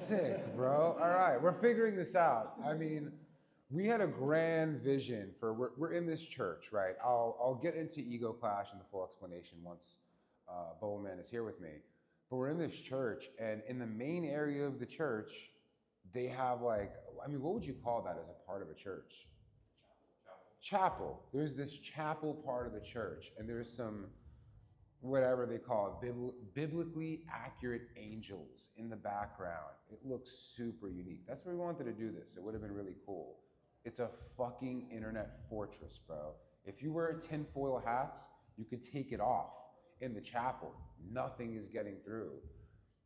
Sick, bro. All right, we're figuring this out. I mean, we had a grand vision for we're in this church, right? I'll get into ego clash and the full explanation once Bowman is here with me. But we're in this church, and in the main area of the church, they have like, I mean, what would you call that as a part of a church? Chapel. There's this chapel part of the church, and there's some whatever they call it, biblically accurate angels in the background. It looks super unique. That's why we wanted to do this. It would have been really cool. It's a fucking internet fortress, bro. If you wear tinfoil hats, you could take it off in the chapel. Nothing is getting through.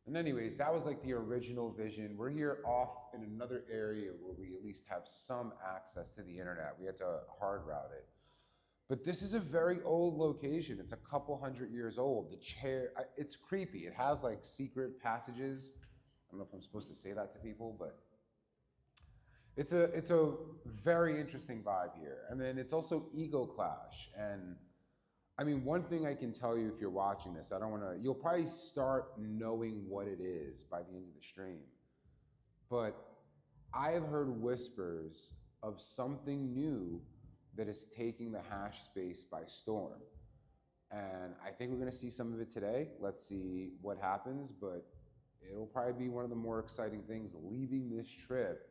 And anyways, that was like the original vision. We're here off in another area where we at least have some access to the internet. We had to hard route it. But this is a very old location. It's a couple hundred years old. The chair, it's creepy. It has like secret passages. I don't know if I'm supposed to say that to people, but it's a very interesting vibe here. And then it's also ego clash. And I mean, one thing I can tell you if you're watching this, you'll probably start knowing what it is by the end of the stream. But I have heard whispers of something new that is taking the hash space by storm. And I think we're gonna see some of it today. Let's see what happens, but it'll probably be one of the more exciting things leaving this trip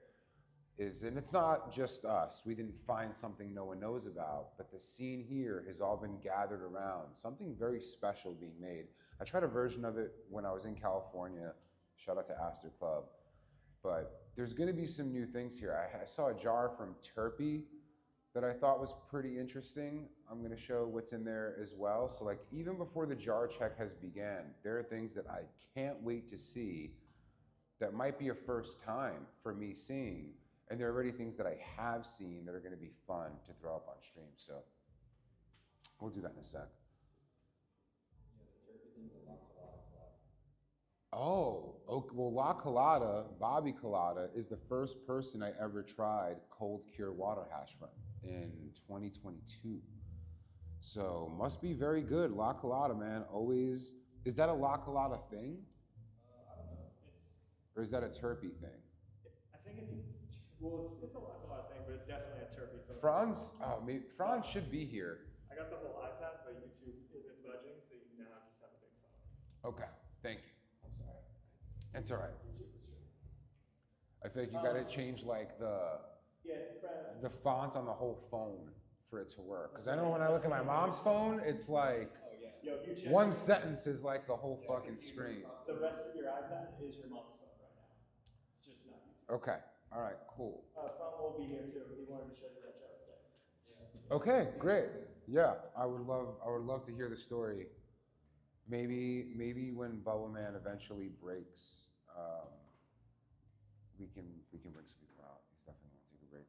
and it's not just us. We didn't find something no one knows about, but the scene here has all been gathered around something very special being made. I tried a version of it when I was in California. Shout out to Astor Club. But there's gonna be some new things here. I saw a jar from Turpey that I thought was pretty interesting. I'm gonna show what's in there as well. So like even before the jar check has began, there are things that I can't wait to see that might be a first time for me seeing. And there are already things that I have seen that are gonna be fun to throw up on stream. So we'll do that in a sec. Yeah, the turkey thing, the La Colada collab. Oh, okay. Well, La Colada, Bobby Colada, is the first person I ever tried cold cure water hash from in 2022. So must be very good. La Colada, man. Always, is that a La Colada thing? I don't know. Or is that a Turpey thing? I think it's a lot thing, but it's definitely a Turkey focus. Franz should be here. I got the whole iPad, but YouTube isn't budging, so you now just have a big phone. Okay, thank you. I'm sorry. It's all right. YouTube is streaming. I feel like you gotta change like the font on the whole phone for it to work. Because I know when I look at my mom's phone, it's like one sentence is like the whole fucking screen. The rest of your iPad is your mom's phone right now. It's just not YouTube. Okay, all right, cool. Fromm will be here too. He wanted to show you that show today. Yeah. Okay, great. Yeah, I would love to hear the story. Maybe when Bubble Man eventually breaks, we can bring some people out. He's definitely want to take a break.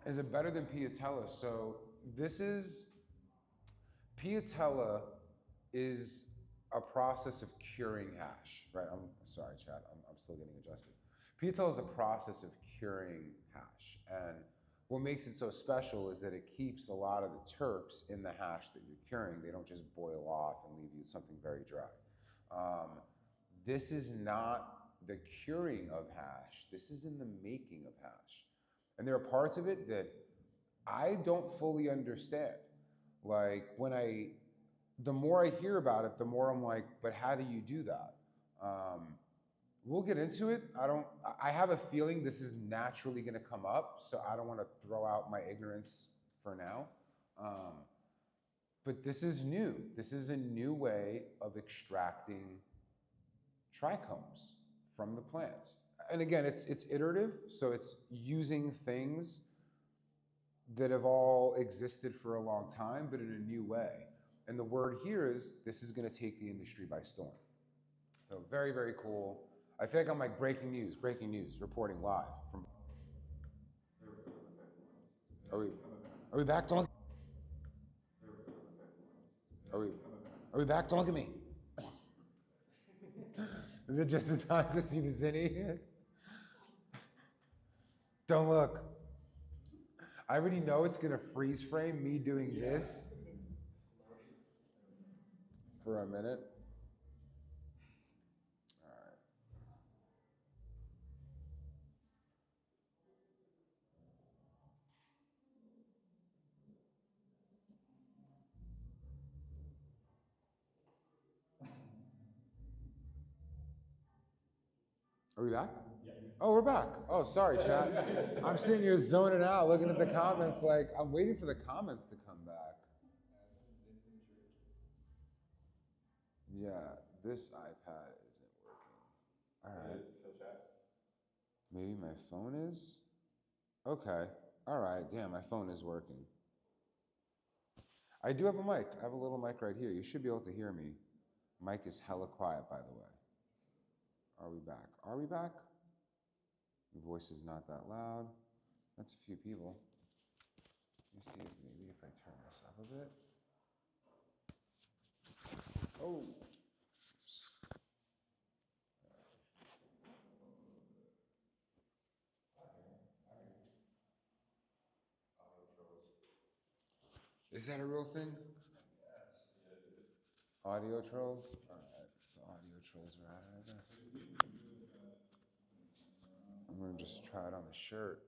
Is it better than Piatella? So Piatella is a process of curing hash, right? I'm sorry, Chad. I'm still getting adjusted. Piatella is the process of curing hash, and what makes it so special is that it keeps a lot of the terps in the hash that you're curing. They don't just boil off and leave you with something very dry. This is not the curing of hash. This is in the making of hash. And there are parts of it that I don't fully understand. Like the more I hear about it, the more I'm like, but how do you do that? We'll get into it. I have a feeling this is naturally gonna come up, so I don't wanna throw out my ignorance for now. But this is new. This is a new way of extracting trichomes from the plant. And again, it's iterative, so it's using things that have all existed for a long time, but in a new way. And the word here is, this is gonna take the industry by storm. So very, very cool. I feel like I'm like breaking news, reporting live from. Are we back, dog? Are we back, dog? At me? Is it just the time to see the Zinni? Don't look. I already know it's gonna freeze frame me doing this for a minute. All right. Are we back? Yeah. Oh, we're back. Oh, sorry, chat. I'm sitting here zoning out, looking at the comments like I'm waiting for the comments to come back. Yeah, this iPad isn't working. All right. Maybe my phone is? Okay. All right. Damn, my phone is working. I do have a mic. I have a little mic right here. You should be able to hear me. Mic is hella quiet, by the way. Are we back? Are we back? Your voice is not that loud. That's a few people. Let me see maybe if I turn this up a bit. Oh. Is that a real thing? Audio trolls? Alright, the audio trolls are at it, I guess. I'm gonna just try it on the shirt.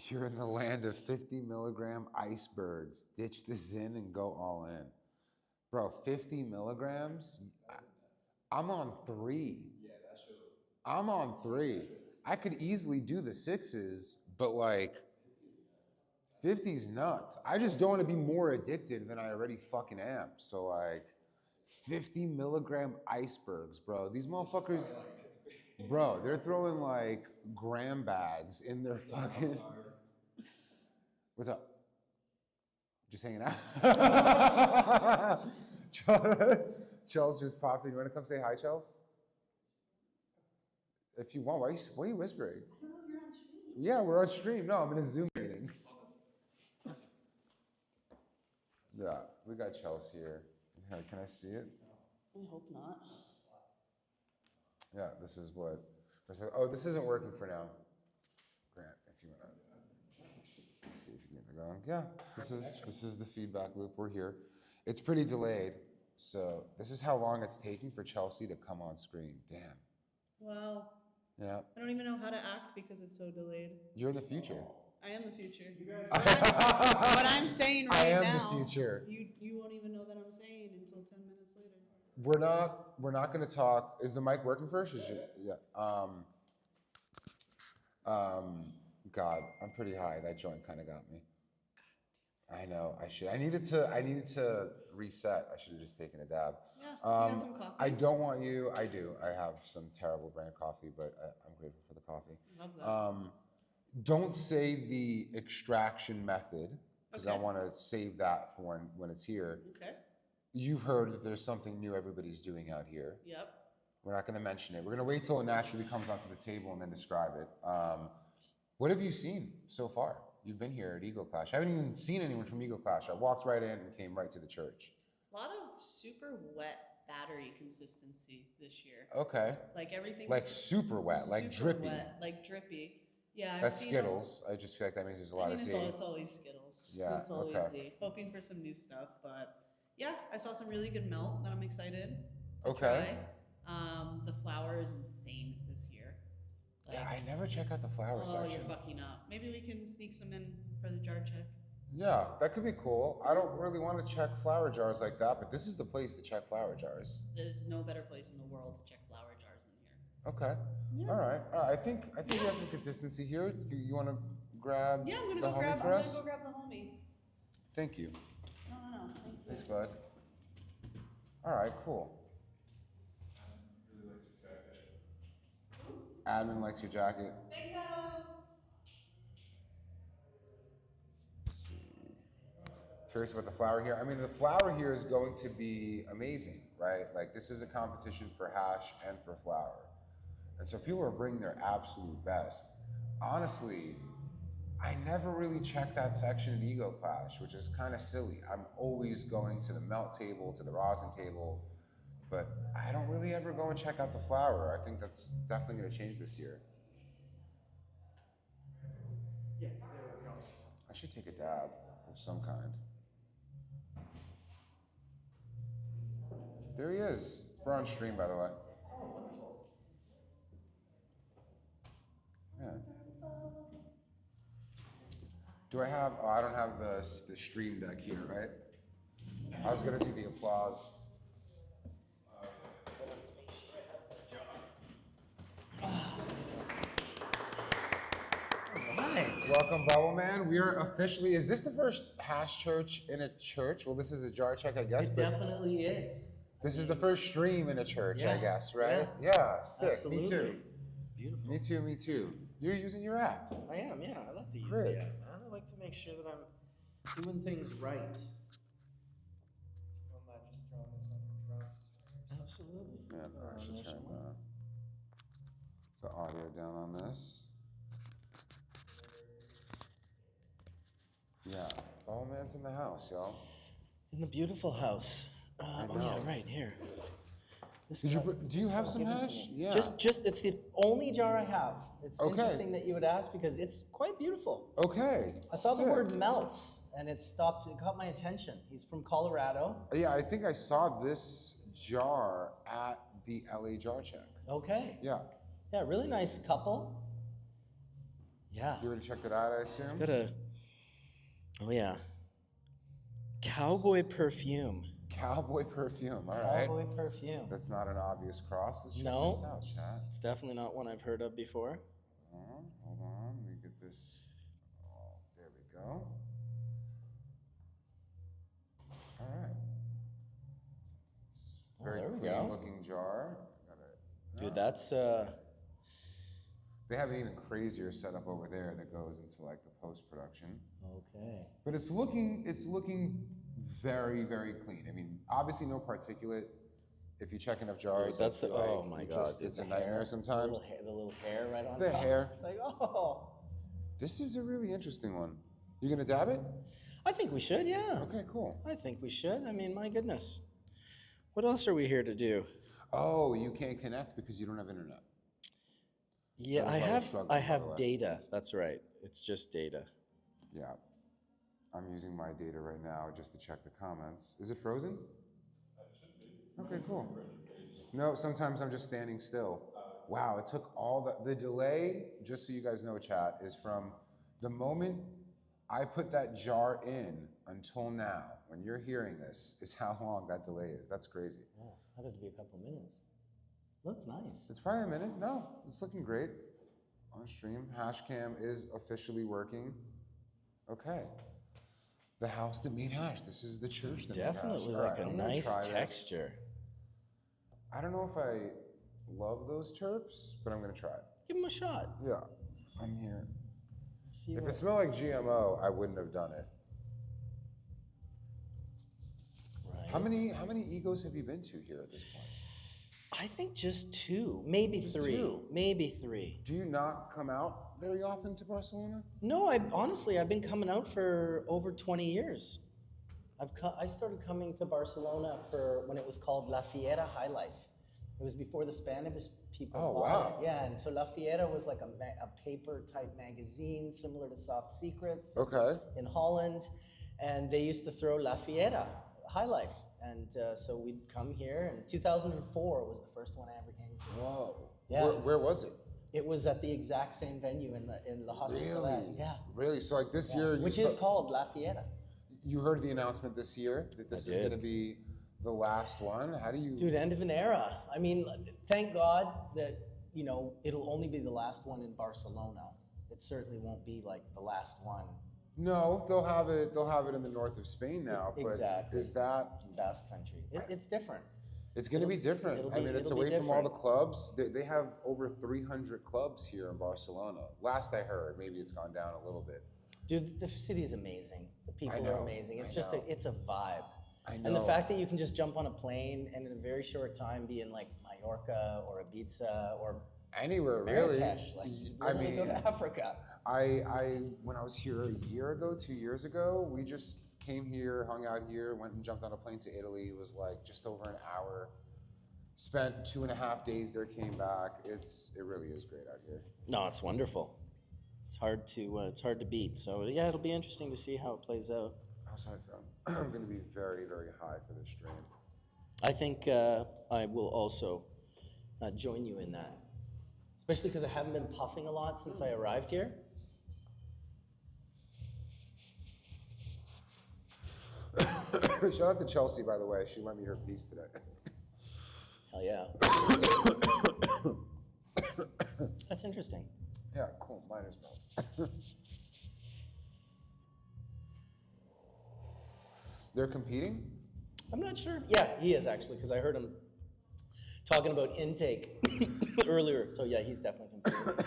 You're in the land of 50 milligram icebergs. Ditch the Zin and go all in. Bro, 50 milligrams? I'm on 3. I'm on 3. I could easily do the 6s, but like 50's nuts. I just don't want to be more addicted than I already fucking am. So like 50 milligram icebergs, bro. These motherfuckers, bro, they're throwing like gram bags in their fucking. What's up? Just hanging out. Chels just popped in. You want to come say hi, Chels? If you want, why are you whispering? I don't know if you're on stream. Yeah, we're on stream. No, I'm in a Zoom meeting. Yeah, we got Chels here. Yeah, can I see it? I hope not. Yeah, this is what. Oh, this isn't working for now. Grant, if you want to see if you can get it going. Yeah, this is the feedback loop. We're here. It's pretty delayed, so this is how long it's taking for Chelsea to come on screen. Damn. Wow. Yeah. I don't even know how to act because it's so delayed. You're the future. I am the future. You guys. What I'm saying right I am now, the future. you won't even know that I'm saying until 10 minutes later. We're not going to talk. Is the mic working first? Yeah. God, I'm pretty high. That joint kind of got me. I know. I needed to reset. I should have just taken a dab. Yeah. You have some coffee? I don't want you. I do. I have some terrible brand coffee, but I'm grateful for the coffee. Love that. Don't say the extraction method because I Okay. want to save that for when it's here. Okay. You've heard that there's something new everybody's doing out here. Yep. We're not going to mention it. We're going to wait till it naturally comes onto the table and then describe it. What have you seen so far? You've been here at Eagle Clash. I haven't even seen anyone from Eagle Clash. I walked right in and came right to the church. A lot of super wet battery consistency this year. Okay. Like everything's Like super wet, like super drippy. wet, like drippy. Yeah. I've That's seen Skittles. I just feel like that means there's a lot of C. it's always Skittles. Yeah, It's always okay. Z. Hoping for some new stuff, but yeah, I saw some really good melt that I'm excited to Okay. try. The flour is insane this year. Yeah, I never check out the flower section. You're fucking up. Maybe we can sneak some in for the jar check. Yeah, that could be cool. I don't really want to check flower jars like that, but this is the place to check flower jars. There's no better place in the world to check flour jars than here. Okay. Yeah. All right. I think we have some consistency here. You want to grab Yeah, I'm gonna the go homie grab. for I'm us? gonna go grab the homie. Thank you. No. Thank you. Thanks, bud. All right, cool. Admin likes your jacket. Thanks, Adam. Let's see. Curious about the flour here. I mean, the flour here is going to be amazing, right? Like, this is a competition for hash and for flour. And so people are bringing their absolute best. Honestly, I never really check that section in Ego Clash, which is kind of silly. I'm always going to the melt table, to the rosin table, but I don't really ever go and check out the flour. I think that's definitely going to change this year. Yeah, there we go. I should take a dab of some kind. There he is. We're on stream, by the way. Oh, wonderful. Do I have? Oh, I don't have the stream deck here, right? I was gonna do the applause. Right. Welcome, Bubble Man. We are officially. Is this the first hash church in a church? Well, this is a jar check, I guess, It but definitely is. this is the first stream in a church, I Yeah, guess, right? yeah. Yeah, sick. Absolutely. Me too. Beautiful. Me too. Me too. You're using your app. I am, yeah. I like to use Great. the app, man. I like to make sure that I'm doing things right. Don't mind just throwing this on your cross. Absolutely. Yeah, I should turn the audio down on this. Yeah, Bubble Man's in the house, y'all. In the beautiful house. I Oh yeah, know. right here. This Did you? guy- Do you this have guy some gave it to hash? me. Yeah. Just it's the only jar I have. It's Okay. interesting that you would ask because it's quite beautiful. Okay. I saw the sick. word melts and it caught my attention. He's from Colorado. Yeah, I think I saw this jar at the LA Jar Check. Okay. Yeah. Yeah, really nice couple. Yeah. You gonna check that out, I assume? It's got a, oh yeah, cowboy perfume. Cowboy perfume. All right. Cowboy perfume. That's not an obvious cross. Let's check No. this out, chat. It's definitely not one I've heard of before. Hold on. Let me get this. Oh, there we go. All right. Oh, Very there we clean go. looking jar. Got it. Dude, that's They have an even crazier setup over there that goes into like the post production. okay. But it's looking very, very clean. I mean, obviously no particulate. If you check enough jars, Dude, that's I the, feel oh like my it god, just- dude, it's the a nightmare hair, sometimes. The little hair right on The top. hair. It's like, oh. This is a really interesting one. You gonna dab it? I think we should, yeah. Okay, cool. I think we should. I mean, my goodness. What else are we here to do? Oh, you can't connect because you don't have internet. Yeah, That was I why I have struggled, I by the have way. data. That's right. It's just data. Yeah. I'm using my data right now just to check the comments. Is it frozen? It should be. Okay, cool. No, sometimes I'm just standing still. Wow, it took all the delay, just so you guys know, chat, is from the moment I put that jar in until now, when you're hearing this, is how long that delay is. That's crazy. Yeah, had it to be a couple minutes. Looks nice. It's probably a minute. No, it's looking great. On stream, Hashcam is officially working. Okay. The house that made hash. This is the church that made hash. Definitely All like right, a I'm gonna nice try this. texture. I don't know if I love those terps, but I'm gonna try it. Give them a shot. Yeah, I'm here. See If what. it smelled like GMO, I wouldn't have done it. Right. How many egos have you been to here at this point? I think just two, maybe Just three, two? maybe three. Do you not come out very often to Barcelona? No, honestly I've been coming out for over 20 years. I started coming to Barcelona for when it was called La Fiera High Life. It was before the Spanish people Oh, bought wow. it. Yeah, and so La Fiera was like a paper type magazine similar to Soft Secrets Okay. in Holland, and they used to throw La Fiera High Life, and so we'd come here. And 2004 was the first one I ever came to. Whoa. Yeah. Where was it? It was at the exact same venue in the hospital. Really? Yeah. Really? So like this Yeah. year, Which is called La Fiera. you heard the announcement this year that this I is did. going to be the last one. How do you? Dude, end of an era. I mean, thank God that, you know, it'll only be the last one in Barcelona. It certainly won't be like the last one No, they'll have it. They'll have it in the north of Spain now. But Exactly. is that? in Basque Country. It's different. It's going to be different. it'll I be- mean, it's it'll be away from all the different. clubs. They have over 300 clubs here in Barcelona. Last I heard, maybe it's gone down a little bit. Dude, the city is amazing. The people know, are amazing. It's I just know. it's a vibe. I know. And the fact that you can just jump on a plane and in a very short time be in like Mallorca or Ibiza or Anywhere really. Marrakesh, like you I literally go mean, to Africa. I when I was here a year ago, 2 years ago, we just came here, hung out here, went and jumped on a plane to Italy. It was like just over an hour. Spent 2.5 days there, came back. It really is great out here. No, it's wonderful. It's hard to beat. So yeah, it'll be interesting to see how it plays out. Also, I'm going to be very, very high for this stream. I think I will also join you in that, especially because I haven't been puffing a lot since I arrived here. Shout out to Chelsea, by the way. She lent me her piece today. Hell yeah. That's interesting. Yeah, cool. Miners belts. They're competing? I'm not sure. Yeah, he is actually, because I heard him talking about intake earlier. So yeah, he's definitely competing.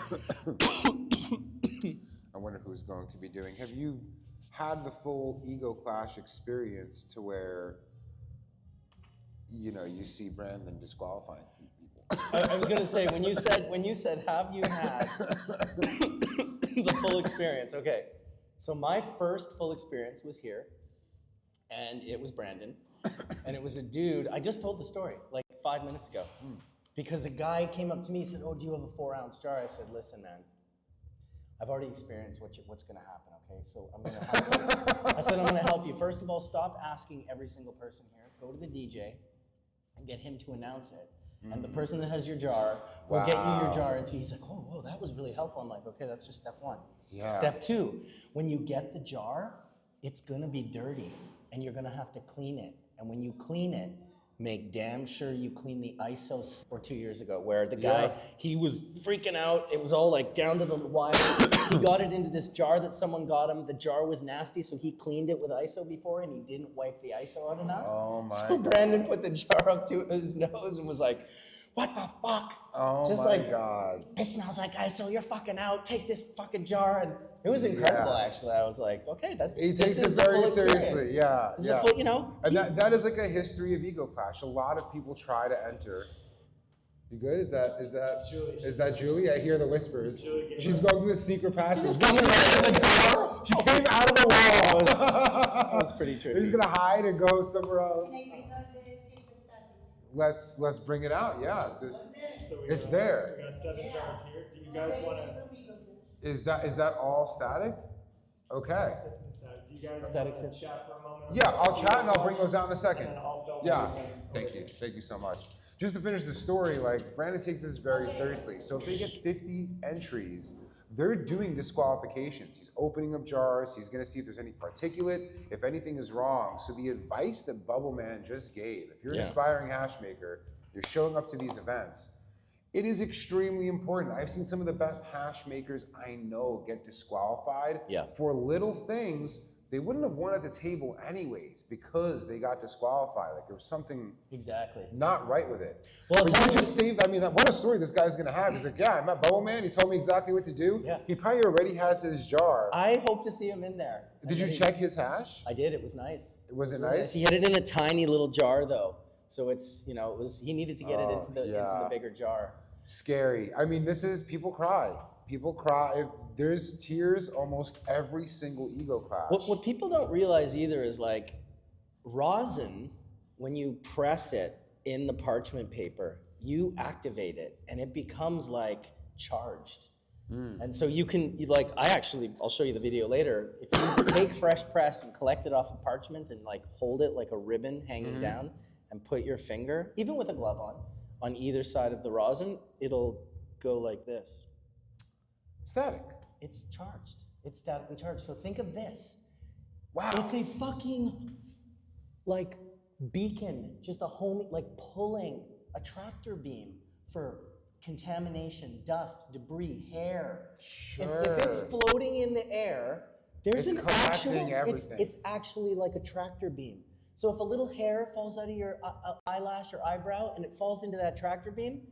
I wonder who's going to be doing. Have you had the full ego clash experience to where, you know, you see Brandon disqualifying people? I was gonna say when you said have you had the full experience? Okay, so my first full experience was here, and it was Brandon, and it was a dude. I just told the story like 5 minutes ago, because a guy came up to me and said, "Oh, do you have a 4-ounce jar?" I said, "Listen, man, I've already experienced what's gonna happen. Okay, so I'm gonna help you." I said, "I'm gonna help you. First of all, stop asking every single person here. Go to the DJ and get him to announce it." And the person that has your jar will get you your jar into. He's like, "Oh, whoa, that was really helpful." I'm like, "Okay, that's just step 1. Yeah. Step 2, when you get the jar, it's gonna be dirty and you're gonna have to clean it. And when you clean it, make damn sure you clean the ISO." Or 2 years ago, where the guy, he was freaking out. It was all like down to the wire. He got it into this jar that someone got him. The jar was nasty, so he cleaned it with ISO before, and he didn't wipe the ISO out enough. Oh my So God. Brandon put the jar up to his nose and was like, "What the fuck?" Oh Just my like, God. "It smells like ISO, you're fucking out, take this fucking jar." And it was incredible, Yeah. actually. I was like, okay, that's He this takes is it the very full experience. seriously. Yeah. This is Yeah. the full, you know, And that is like a history of ego clash. A lot of people try to enter. You good? Is that Julie? I hear the whispers. She's going through the secret passage. She came out of the wall. that was pretty They're tricky. just gonna hide and go somewhere else. Can I bring out the secret static? Let's bring it out. Yeah. So we It's got- there. We got 7 jars here. Do you guys want to Is that all static? Okay. sit inside? Do you guys Static want to sit. chat for a moment? Yeah, I'll chat and I'll bring those out in a And second. then I'll film Yeah. everything Thank over you. here. Thank you so much. Just to finish the story, like Brandon takes this very seriously. So if they get 50 entries, they're doing disqualifications. He's opening up jars. He's gonna see if there's any particulate, if anything is wrong. So the advice that Bubble Man just gave, if you're an Yeah. aspiring hash maker, you're showing up to these events, it is extremely important. I've seen some of the best hash makers I know get disqualified Yeah. for little things they wouldn't have won at the table anyways because they got disqualified. Like there was something Exactly. not right with it. Well, But tell you me- just saved, I mean, what a story this guy's gonna have. He's like, yeah, I met Bubble Man, he told me exactly what to do. Yeah. He probably already has his jar. I hope to see him in there. Did you check his hash? I did, it was nice. Was it nice? He had it in a tiny little jar though. So it's, you know, he needed to get it Oh, into the yeah. bigger jar. Scary. I mean, people cry. People cry. There's tears almost every single ego clash. What people don't realize either is like rosin, when you press it in the parchment paper, you activate it and it becomes like charged. And so I'll show you the video later. If you take fresh press and collect it off of parchment and like hold it like a ribbon hanging down and put your finger, even with a glove on either side of the rosin, it'll go like this. Static. It's charged. It's statically charged. So think of this. Wow. It's a fucking like beacon, just a homie, like pulling a tractor beam for contamination, dust, debris, hair. Sure. If it's floating in the air, there's It's an collecting actual, everything. it's actually like a tractor beam. So if a little hair falls out of your eyelash or eyebrow and it falls into that tractor beam,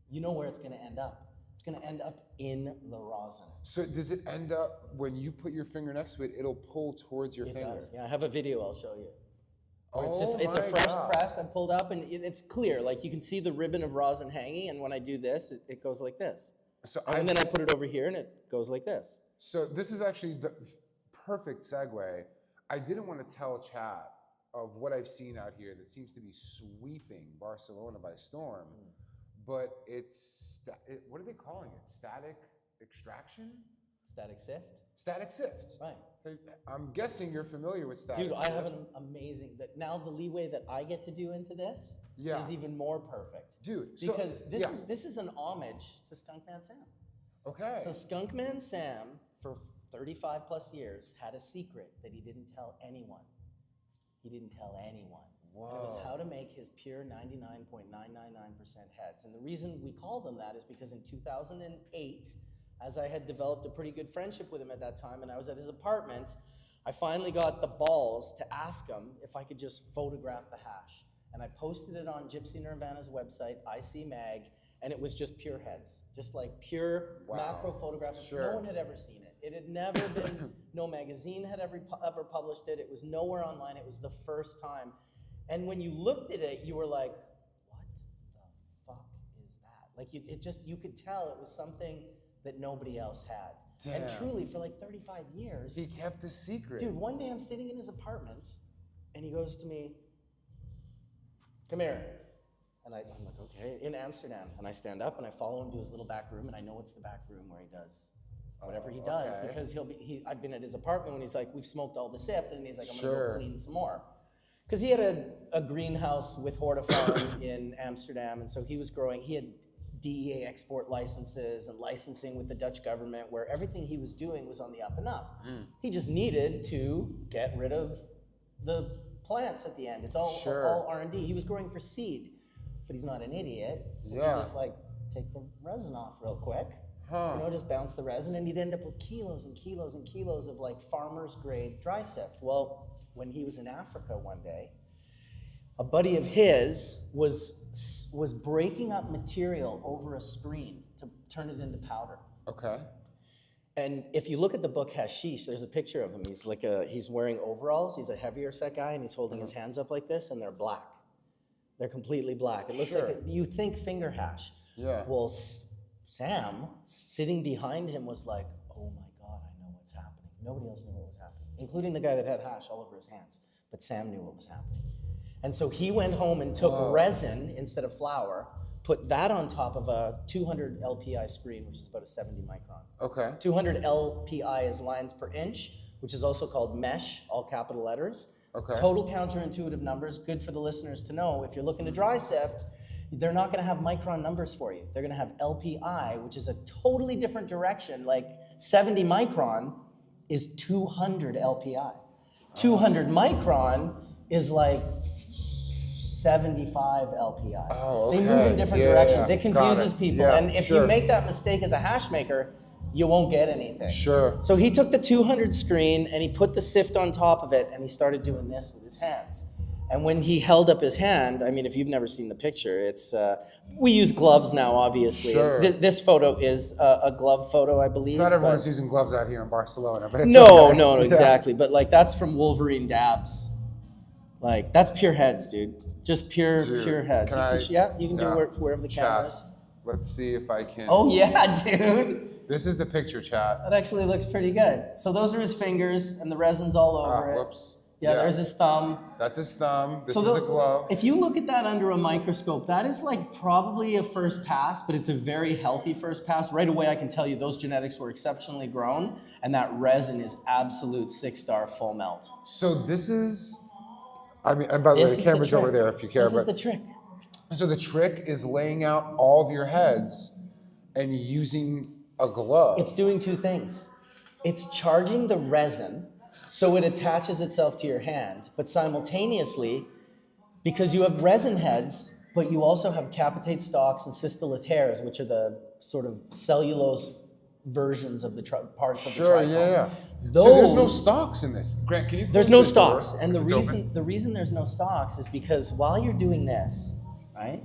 you know where it's gonna end up. It's gonna end up in the rosin. So does it end up, when you put your finger next to it, it'll pull towards your It finger? does. Yeah, I have a video I'll show you. Or it's Oh it's a my fresh God. press I pulled up and it's clear. Like you can see the ribbon of rosin hanging, and when I do this, it goes like this. So And then I put it over here and it goes like this. So this is actually the perfect segue. I didn't want to tell Chad of what I've seen out here that seems to be sweeping Barcelona by storm, but what are they calling it? Static extraction? Static sift. Static sift. Right. I'm guessing you're familiar with static Dude, sift. I have an amazing, that now the leeway that I get to do into this Yeah. is even more perfect. Dude, so, Because yeah. this is an homage to Skunkman Sam. Okay. So Skunkman Sam, for 35 plus years, had a secret that he didn't tell anyone. He didn't tell anyone. And it was Whoa. how to make his pure 99.999% heads. And the reason we call them that is because in 2008, as I had developed a pretty good friendship with him at that time, and I was at his apartment, I finally got the balls to ask him if I could just photograph the hash. And I posted it on Gypsy Nirvana's website, IC Mag, and it was just pure heads, just like pure macro photographs. Sure. No one had ever seen it. It had never been, no magazine had ever published it. It was nowhere online. It was the first time. And when you looked at it, you were like, what the fuck is that? Like, you could tell it was something that nobody else had. Damn. And truly, for like 35 years, He kept the secret. dude, one day I'm sitting in his apartment, and he goes to me, come here. And I'm like, okay, in Amsterdam. And I stand up, and I follow him to his little back room, and I know it's the back room where he does whatever he does, okay. because I've been at his apartment when he's like, we've smoked all the sift, and he's like, I'm gonna Sure. go clean some more. Because he had a greenhouse with Hortifarm in Amsterdam, and so he was growing, he had DEA export licenses and licensing with the Dutch government, where everything he was doing was on the up and up. He just needed to get rid of the plants at the end. It's all, Sure. all R&D. He was growing for seed, but he's not an idiot, so Yeah. he just like, take the resin off real quick. Huh. You know, just bounce the resin, and he'd end up with kilos and kilos and kilos of like farmer's grade dry sift. Well, when he was in Africa one day, a buddy of his was breaking up material over a screen to turn it into powder. Okay. And if you look at the book Hashish, there's a picture of him. He's wearing overalls. He's a heavier set guy, and he's holding his hands up like this, and they're black. They're completely black. It looks Sure. like you think finger hash. Yeah. Well, Sam, sitting behind him, was like, oh my God, I know what's happening. Nobody else knew what was happening, including the guy that had hash all over his hands. But Sam knew what was happening. And so he went home and took resin instead of flour, put that on top of a 200 LPI screen, which is about a 70 micron. Okay. 200 LPI is lines per inch, which is also called mesh, all capital letters. Okay. Total counterintuitive numbers, good for the listeners to know. If you're looking to dry sift, they're not gonna have micron numbers for you. They're gonna have LPI, which is a totally different direction. Like 70 micron is 200 LPI. 200 micron is like 75 LPI. Oh, They move okay. in different Yeah, directions. yeah. It confuses Got it. people. Yeah, And if sure. you make that mistake as a hash maker, you won't get anything. Sure. So he took the 200 screen and he put the sift on top of it, and he started doing this with his hands. And when he held up his hand, I mean, if you've never seen the picture, it's, we use gloves now, obviously. Sure. This photo is a glove photo, I believe. Not everyone's but- using gloves out here in Barcelona, but it's no, okay. no, Yeah. exactly. But like, that's from Wolverine dabs. Like, that's pure heads, dude. Just pure Dude, heads. can I- You can do yeah. wherever the Chat. camera is. Let's see if I can. Oh yeah, dude. This is the picture, chat. That actually looks pretty good. So those are his fingers, and the resin's all over it. Whoops. Yeah, there's his thumb. That's his thumb. This So is a glove. if you look at that under a microscope, that is like probably a first pass, but it's a very healthy first pass. Right away, I can tell you those genetics were exceptionally grown, and that resin is absolute 6-star full melt. So this is, I mean, and by the way, This the is the camera's over trick. there if you care, This is but the trick. so the trick is laying out all of your heads and using a glove. It's doing two things. It's charging the resin so it attaches itself to your hand, but simultaneously, because you have resin heads, but you also have capitate stalks and cystolith hairs, which are the sort of cellulose versions of the parts of Sure, the trichome. yeah. Those, So there's no stalks in this. Grant, can you? there's close no this door stalks, and if it's open? the reason there's no stalks is because while you're doing this, right,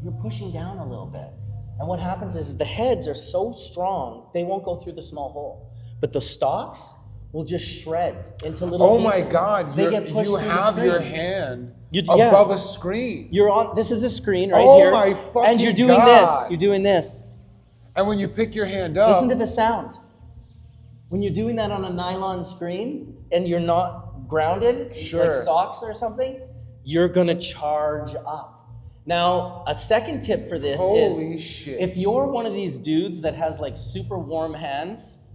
you're pushing down a little bit. And what happens is the heads are so strong, they won't go through the small hole. But the stalks will just shred into little Oh pieces. my God! They get pushed you through the have your screen. hand Yeah. above a screen, You're on, this is a screen right Oh here. my and fucking you're doing God. this, you're doing this. and when you pick your hand up, Listen to the sound. When you're doing that on a nylon screen and you're not grounded, Sure. like socks or something, you're gonna charge up. Now, a second tip for this Holy is shit. if you're one of these dudes that has like super warm hands,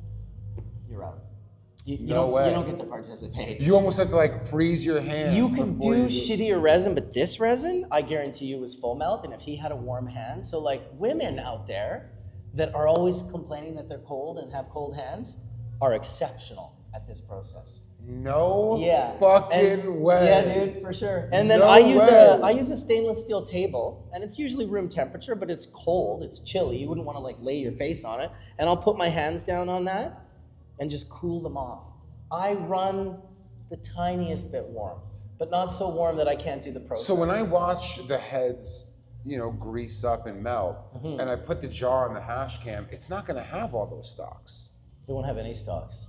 you're out. You No way. You don't get to participate. you almost have to like freeze your hands. You can before do you shittier resin, but this resin, I guarantee you, was full melt. And if he had a warm hand, so like women out there that are always complaining that they're cold and have cold hands are exceptional at this process. No Yeah. fucking way. Yeah, dude, for sure. And then No I way. use a stainless steel table, and it's usually room temperature, but it's cold, it's chilly. You wouldn't want to like lay your face on it. And I'll put my hands down on that and just cool them off. I run the tiniest bit warm, but not so warm that I can't do the process. So when I watch the heads, grease up and melt, and I put the jar on the hash cam, it's not gonna have all those stalks. They won't have any stalks.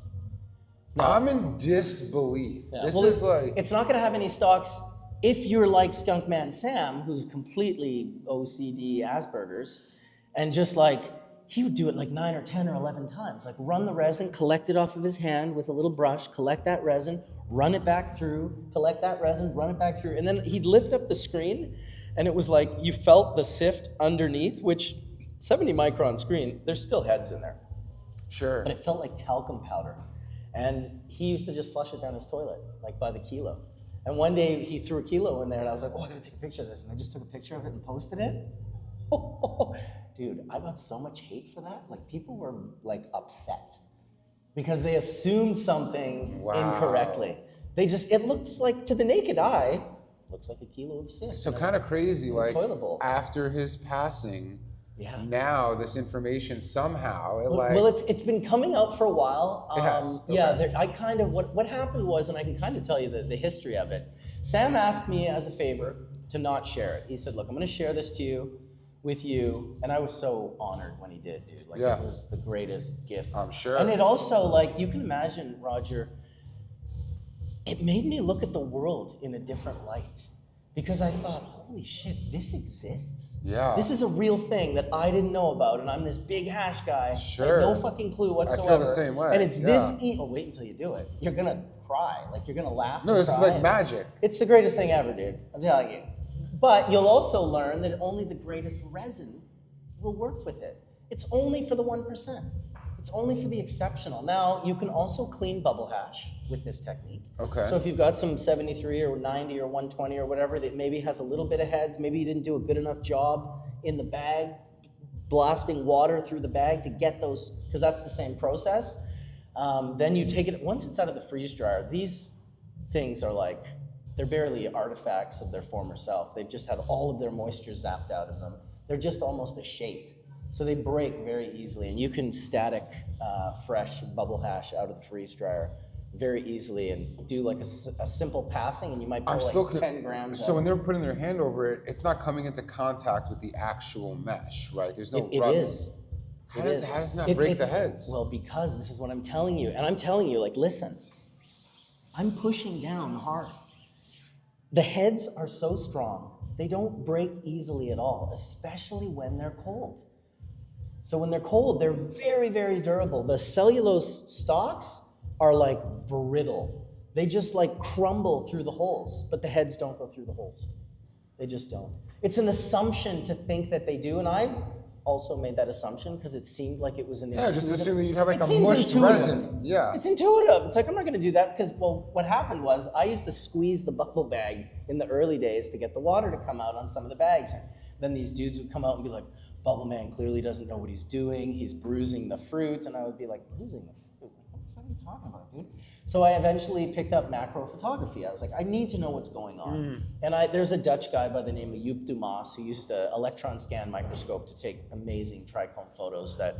I'm in disbelief. Yeah, This well, is like, it's not going to have any stalks if you're like Skunkman Sam, who's completely OCD Asperger's, and just like, he would do it like 9 or 10 or 11 times. Like run the resin, collect it off of his hand with a little brush, collect that resin, run it back through, collect that resin, run it back through. And then he'd lift up the screen, and it was like you felt the sift underneath, which 70 micron screen, there's still heads in there. sure. But it felt like talcum powder. And he used to just flush it down his toilet, like by the kilo. And one day he threw a kilo in there, and I was like, oh, I gotta take a picture of this. And I just took a picture of it and posted it. Dude, I got so much hate for that. Like, people were like upset because they assumed something incorrectly. It looks like, to the naked eye, looks like a kilo of sift. So kind of crazy, like toilet bowl. after his passing, Yeah. now this information somehow, Well, it's been coming out for a while. It has, Yeah, okay. I kind of, what happened was, and I can kind of tell you the history of it. Sam asked me as a favor to not share it. He said, look, I'm going to share this with you. And I was so honored when he did, dude. Like, Yeah. it was the greatest gift. I'm sure. And it also, like, you can imagine, Roger, it made me look at the world in a different light. Because I thought, holy shit, this exists? Yeah. This is a real thing that I didn't know about, and I'm this big hash guy. Sure. Like, no fucking clue whatsoever. feel the same way, And it's yeah. this oh, wait until you do it. You're gonna cry. Like, you're gonna laugh. No, and this is cry. like magic. It's the greatest thing ever, dude. I'm telling you. But you'll also learn that only the greatest resin will work with it. It's only for the 1%. It's only for the exceptional. Now, you can also clean bubble hash with this technique. Okay. So if you've got some 73 or 90 or 120 or whatever that maybe has a little bit of heads, maybe you didn't do a good enough job in the bag, blasting water through the bag to get those, because that's the same process. Then you take it, once it's out of the freeze dryer, these things are like, they're barely artifacts of their former self. They've just had all of their moisture zapped out of them. They're just almost a shape. So they break very easily, and you can static fresh bubble hash out of the freeze dryer very easily and do like a simple passing, and you might pull like 10 grams So out. when they're putting their hand over it, it's not coming into contact with the actual mesh, right? There's no It rub. is. How It does is. how does it not break the It's- heads? Well, because this is what I'm telling you. And I'm telling you, like, listen, I'm pushing down hard. The heads are so strong, they don't break easily at all, especially when they're cold. So when they're cold, they're very, very durable. The cellulose stalks are like brittle. They just like crumble through the holes, but the heads don't go through the holes. They just don't. It's an assumption to think that they do, and I also made that assumption because it seemed like it was an Yeah, just assume that you'd have like It a seems mushed intuitive. resin. Yeah. It's intuitive. It's like, I'm not going to do that because, well, what happened was I used to squeeze the bubble bag in the early days to get the water to come out on some of the bags. Then these dudes would come out and be like, Bubble Man clearly doesn't know what he's doing. He's bruising the fruit. And I would be like, bruising the fruit? What the fuck are you talking about, dude? So I eventually picked up macro photography. I was like, I need to know what's going on. And there's a Dutch guy by the name of Joep Dumas who used an electron scan microscope to take amazing trichome photos that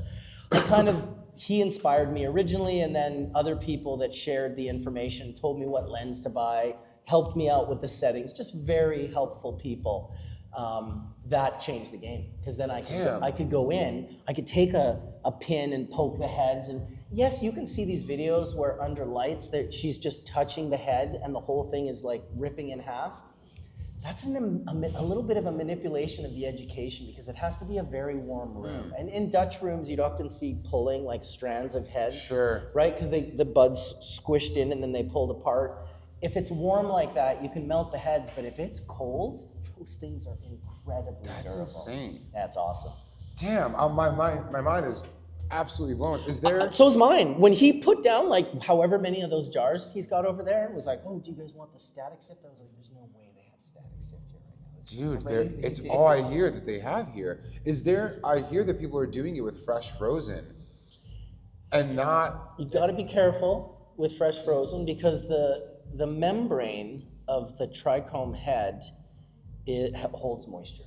he inspired me originally, and then other people that shared the information told me what lens to buy, helped me out with the settings, just very helpful people. That changed the game, because then I could go in, I could take a pin and poke the heads, and yes, you can see these videos where under lights that she's just touching the head and the whole thing is like ripping in half. That's a little bit of a manipulation of the education, because it has to be a very warm room. And in Dutch rooms, you'd often see pulling like strands of heads, Sure. right? Because the buds squished in and then they pulled apart. If it's warm like that, you can melt the heads, but if it's cold, those things are incredibly That's durable. insane. That's awesome. Damn, my mind is absolutely blown. Is there? So's mine. When he put down like however many of those jars he's got over there, it was like, oh, do you guys want the static sift? I was like, there's no way they have static sift here right now. This is Dude, crazy, it's dude. all I hear that they have here. Is there? I hear that people are doing it with fresh frozen, and not. You got to be careful. with fresh frozen because the membrane of the trichome head, it holds moisture.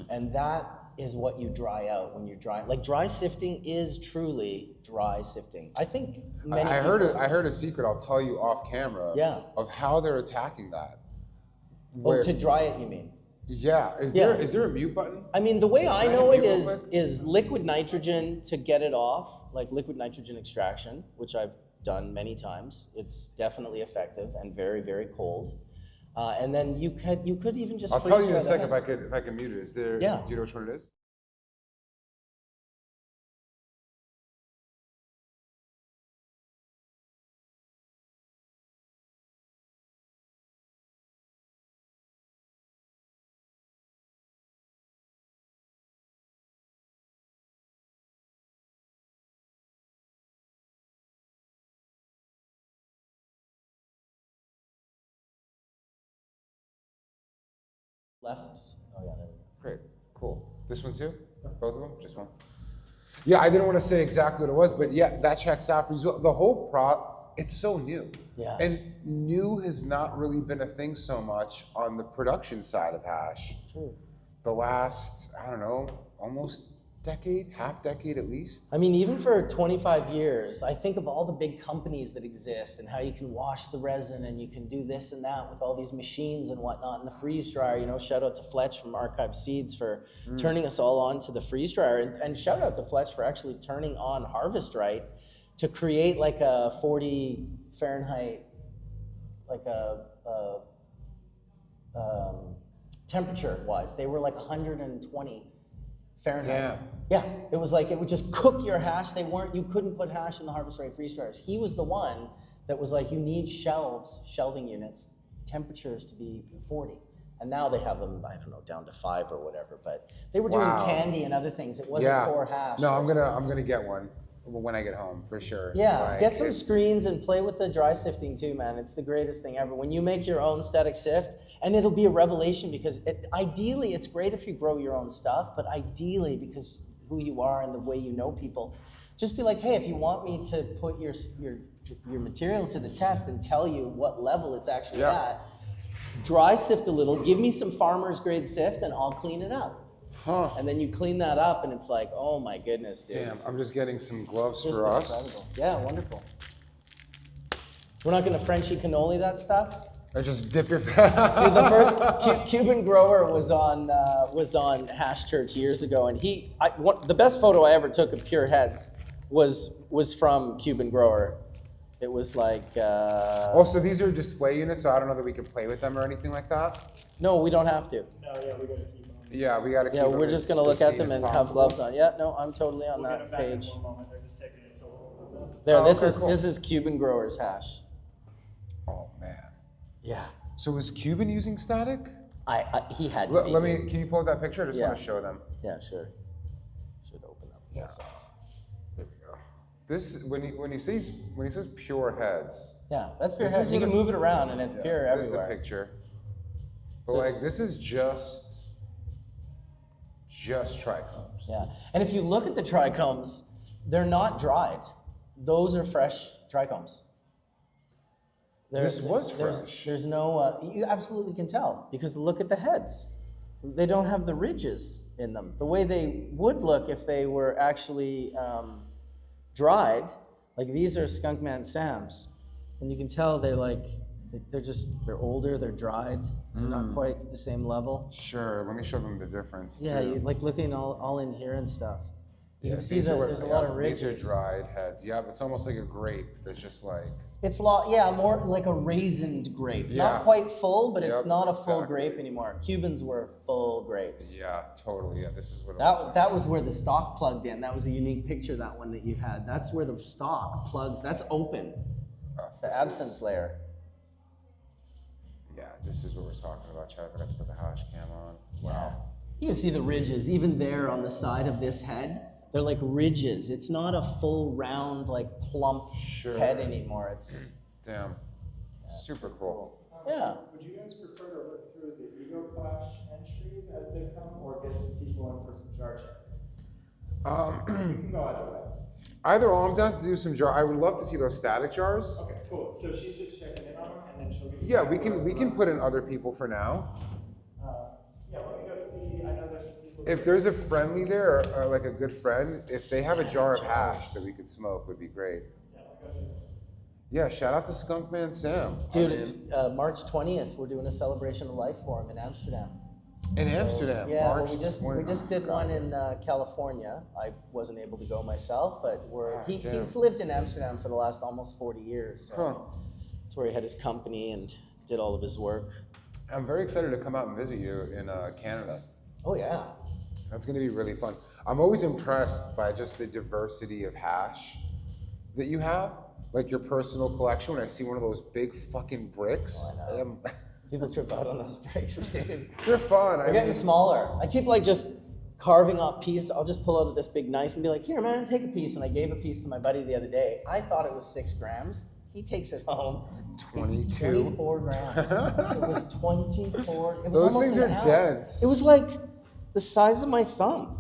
And that is what you dry out when you're drying. Like dry sifting is truly dry sifting. I think many I people, heard a secret. I'll tell you off camera. Yeah. Of how they're attacking that. Oh, to dry it, you mean? Yeah. Is there a mute button? I mean, the way I Can I know hit it mute real is liquid nitrogen to get it off, like liquid nitrogen extraction, which I've done many times. It's definitely effective and very, very cold. And then you could even just I'll freeze tell you in dry a the second heads. if I can mute it. Is there? Yeah. Do you know which one it is? Left. Oh yeah, there we go. Great. Cool. This one too? Both of them? Just one? Yeah, I didn't want to say exactly what it was, but yeah, that checks out for you. The whole it's so new. Yeah. And new has not really been a thing so much on the production side of hash. True. The last, I don't know, almost decade, half decade at least. I mean, even for 25 years, I think of all the big companies that exist and how you can wash the resin and you can do this and that with all these machines and whatnot. And the freeze dryer, you know, shout out to Fletch from Archive Seeds for turning us all on to the freeze dryer. And shout out to Fletch for actually turning on Harvest Right to create like a 40 Fahrenheit, like temperature-wise. They were like 120 Fahrenheit. Damn. Yeah, it was like it would just cook your hash. You couldn't put hash in the Harvest Right freeze dryers. He was the one that was like, you need shelving units, temperatures to be 40. And now they have them, I don't know, down to 5 or whatever. But they were doing Wow. candy and other things. It wasn't for hash. No, I'm gonna get one when I get home for sure. Yeah, Like, get some it's- screens and play with the dry sifting too, man. It's the greatest thing ever. When you make your own static sift, and it'll be a revelation because ideally it's great if you grow your own stuff, but ideally because who you are and the way you know people, just be like, hey, if you want me to put your material to the test and tell you what level it's actually at, dry sift a little, give me some farmer's grade sift and I'll clean it up. Huh. And then you clean that up and it's like, oh my goodness, dude. Damn, I'm just getting some gloves Just for us. incredible. Yeah, wonderful. We're not gonna Frenchy cannoli that stuff. Or just dip your Dude, the first Cuban grower was on Hash Church years ago, and the best photo I ever took of pure heads was from Cuban grower. It was like Oh, so these are display units, so I don't know that we can play with them or anything like that. no, we don't have to. No, yeah, we gotta keep them. Yeah, we gotta keep Yeah, them we're as just gonna look at pristine them as and have possible. gloves on. Yeah, no, I'm totally on We'll get that them back in page. one moment. They're just taking it to a little bit. There, Oh, this okay, cool. is Cuban grower's hash. Oh man. Yeah, So is Cuban using static? he had to be. Let me. Can you pull up that picture? I just Yeah. want to show them. Yeah, sure. Should open up. Yeah. There we go. This when he says pure heads. Yeah, that's pure This heads. is You can what it- move it around and it's pure This is a everywhere. picture. But So like it's- this is just trichomes. Yeah, and if you look at the trichomes, they're not dried. Those are fresh trichomes. This was there's, fresh. There's no, you absolutely can tell because look at the heads. They don't have the ridges in them. The way they would look if they were actually dried, like these are Skunkman Sam's. And you can tell they're older, they're dried, they're not quite the same level. Sure. Let me show them the difference. Yeah, too. you like looking all in here and stuff. You Yeah, can see these that are what- there's a lot of These are ridges. dried heads. Yeah, it's almost like a grape that's just like. It's more like a raisined grape. Yeah. Not quite full, but it's Yep, not a full exactly. grape anymore. Cubans were full grapes. Yeah, totally. Yeah, this is what. it That looks like. that was where the stalk plugged in. That was a unique picture, that one that you had. That's where the stalk plugs. That's open. It's the This absence is- layer. Yeah, this is what we're talking about. Chad, I forgot to put the hash cam on. Wow. You can see the ridges, even there on the side of this head. They're like ridges. It's not a full round, like plump Sure. head anymore. It's Damn. Super cool. yeah. Would you guys prefer to look through the Ego Clash entries as they come, or get some people in for some jar check? You can go either way. Either or, I'm down to do some jar. I would love to see those static jars. Okay, cool. So she's just checking in on them, and then she'll give you. Yeah, back we those can from- put in other people for now. Yeah, let me go see. I know there's some people. If there's a friendly there, or like a good friend, if they have a jar of hash that we could smoke, would be great. Yeah, I'll go check. Yeah, shout out to Skunkman Sam. Dude, March 20th, we're doing a celebration of life for him in Amsterdam. In Amsterdam, Yeah, well, March we 20. just did God. one in California. I wasn't able to go myself, but Damn. he's lived in Amsterdam for the last almost 40 years. So Huh. that's where he had his company and did all of his work. I'm very excited to come out and visit you in Canada. Oh yeah. That's gonna be really fun. I'm always impressed by just the diversity of hash that you have, like your personal collection. When I see one of those big fucking bricks, Oh, I know. People trip out on those bricks, dude. they're fun. They're getting smaller. I keep like just carving off pieces. I'll just pull out this big knife and be like, here, man, take a piece. And I gave a piece to my buddy the other day. I thought it was 6 grams. He takes it home. 22. 24 grams. It was 24. It was Those almost things an are ounce. dense. It was like the size of my thumb.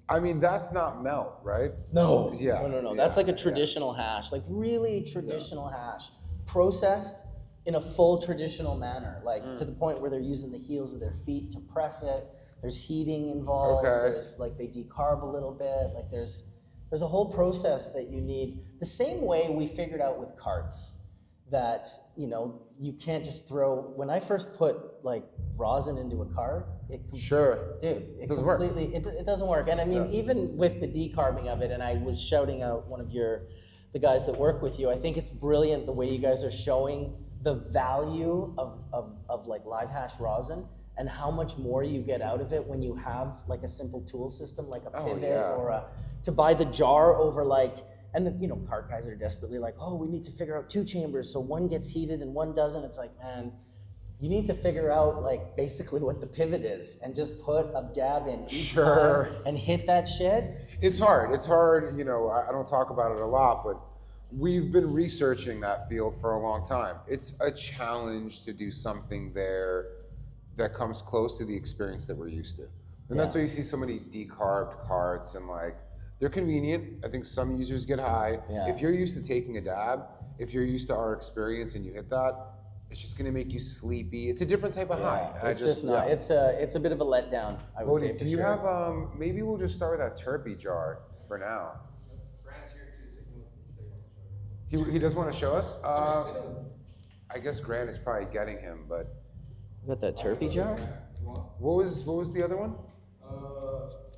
I mean, that's not melt, right? No. Yeah. No. yeah, That's like a yeah. traditional hash, like really traditional hash, processed in a full traditional manner, like to the point where they're using the heels of their feet to press it. There's heating involved. Okay. There's like they decarb a little bit. Like there's a whole process that you need. The same way we figured out with carts that you can't just throw. When I first put like rosin into a cart, Sure. Dude, it Doesn't work. completely it doesn't work. And I mean, Yeah. even with the decarbing of it, and I was shouting out one of the guys that work with you, I think it's brilliant the way you guys are showing the value of like live hash rosin and how much more you get out of it when you have like a simple tool system like a Oh, pivot yeah. or to buy the jar over like. And the cart guys are desperately like, oh, we need to figure out 2 chambers so one gets heated and one doesn't. It's like, man, you need to figure out like basically what the pivot is and just put a dab in each Sure. time and hit that shit. It's hard. It's hard. I don't talk about it a lot, but we've been researching that field for a long time. It's a challenge to do something there that comes close to the experience that we're used to. And that's why you see so many decarbed carts and like, they're convenient. I think some users get high. Yeah. If you're used to taking a dab, if you're used to our experience and you hit that, it's just gonna make you sleepy. It's a different type of high. Yeah, it's just not. yeah. It's a bit of a letdown, I would say Bodhi, for do you sure. have maybe we'll just start with that Turpy jar for now. Brand's here too, so he wants to say he wants to show you. He does want to show us. I guess Grant is probably getting him, but You got that turpy jar? You want? what was the other one?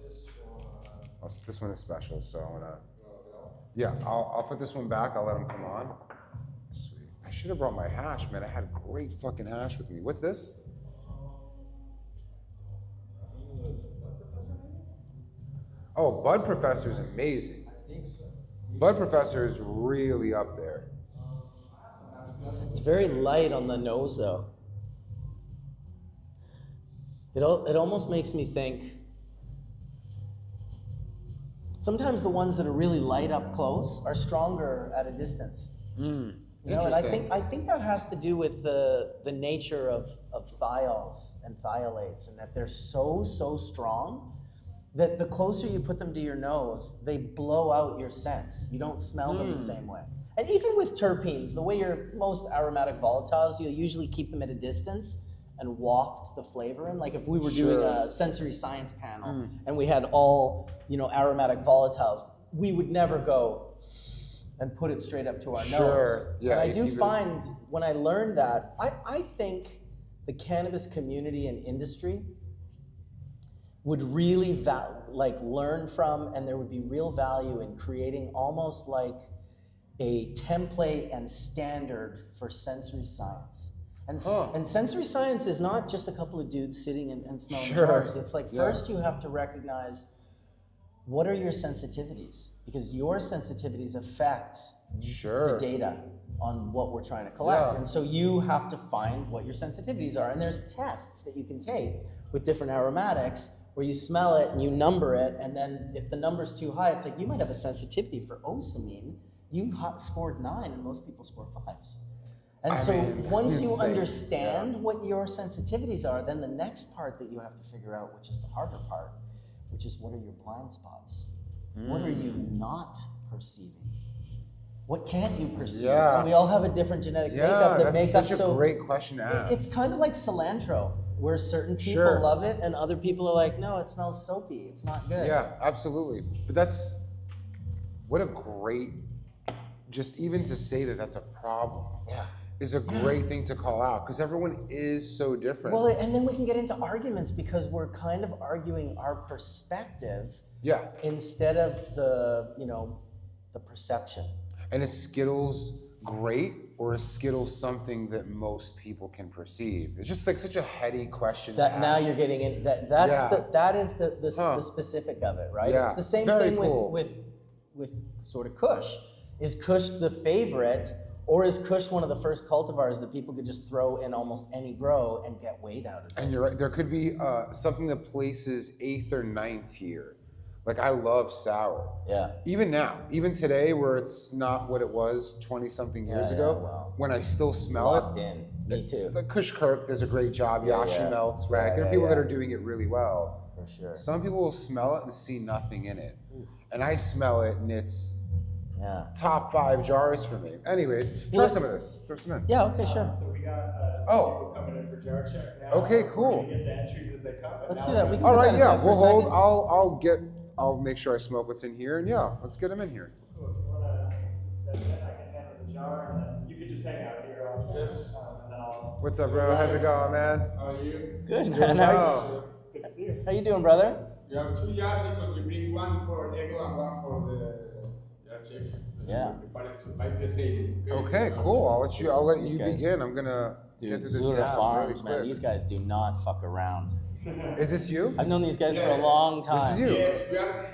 This one. Oh, this one is special, so I'm gonna. No. Yeah, I'll put this one back. I'll let him come on. Sweet. I should have brought my hash, man. I had great fucking hash with me. What's this? Oh, Bud Professor is amazing. I think so. Bud Professor is really up there. It's very light on the nose, though. It almost makes me think. Sometimes the ones that are really light up close are stronger at a distance. And Interesting. I think that has to do with the nature of thiols and thiolates, and that they're so strong that the closer you put them to your nose, they blow out your sense. You don't smell them the same way. And even with terpenes, the way your most aromatic volatiles, you'll usually keep them at a distance and waft the flavor in. Like if we were doing a sensory science panel and we had all, aromatic volatiles, we would never go and put it straight up to our nose. Yeah, And I it's do even- find when I learned that, I think the cannabis community and industry would really learn from, and there would be real value in creating almost like a template and standard for sensory science. And sensory science is not just a couple of dudes sitting and smelling jars. It's like first you have to recognize what are your sensitivities, because your sensitivities affect the data on what we're trying to collect. Yeah. And so you have to find what your sensitivities are. And there's tests that you can take with different aromatics where you smell it and you number it, and then if the number's too high, it's like you might have a sensitivity for osamine. You scored 9 and most people score 5s. And so once you insane. understand what your sensitivities are, then the next part that you have to figure out, which is the harder part, which is what are your blind spots? What are you not perceiving? What can't you perceive? Yeah. And we all have a different genetic Yeah, makeup that that's makes up such a so. great question to ask. It's kind of like cilantro, where certain people Sure. love it and other people are like, no, it smells soapy. It's not good. Yeah, absolutely. But that's what a great, just even to say that that's a problem Yeah. is a great thing to call out because everyone is so different. Well, and then we can get into arguments because we're kind of arguing our perspective Yeah. instead of the, the perception. And is Skittles great or is Skittles something that most people can perceive? It's just like such a heady question. That to now ask. you're getting in. That is the specific of it, right? Yeah, It's the same very thing cool. with sort of Kush. Is Kush the favorite, or is Kush one of the first cultivars that people could just throw in almost any grow and get weight out of it? And you're right. There could be something that places 8th or 9th here. Like I love sour. Yeah. Even now, even today, where it's not what it was 20-something years Yeah, ago, well, when I still smell it. Locked in. Me too. The Kush Kirk does a great job. Yeah, Yashi yeah. melts, right? Yeah, There are yeah, people that yeah. are doing it really well. For sure. Some people will smell it and see nothing in it. And I smell it and it's Yeah. top 5 jars for me. Anyways, try Well, some of this. Throw some in. Yeah. Okay. Sure. So we got some people coming in for jar check now. Okay, cool. We're gonna get the entries as they come. but Let's now do that. we're We can All put right, that yeah, aside for we'll a hold. second. I'll make sure I smoke what's in here, and yeah, let's get them in here. Cool. If you wanna just set it, I can handle the jar, and then you can just hang out here. And then I'll. What's up, bro? How's it going, man? How are you? Good, Doing man. How well. Good to see you. you doing, brother? You have 2 jars because we bring one for Ego and one for the jar check. Yeah. Buy the same. Okay, cool. I'll let you guys- begin. I'm gonna get Dude, to this Zura jab Farms, really man. quick. These guys do not fuck around. Is this you? I've known these guys for a Yes. long This time. is you. Yes,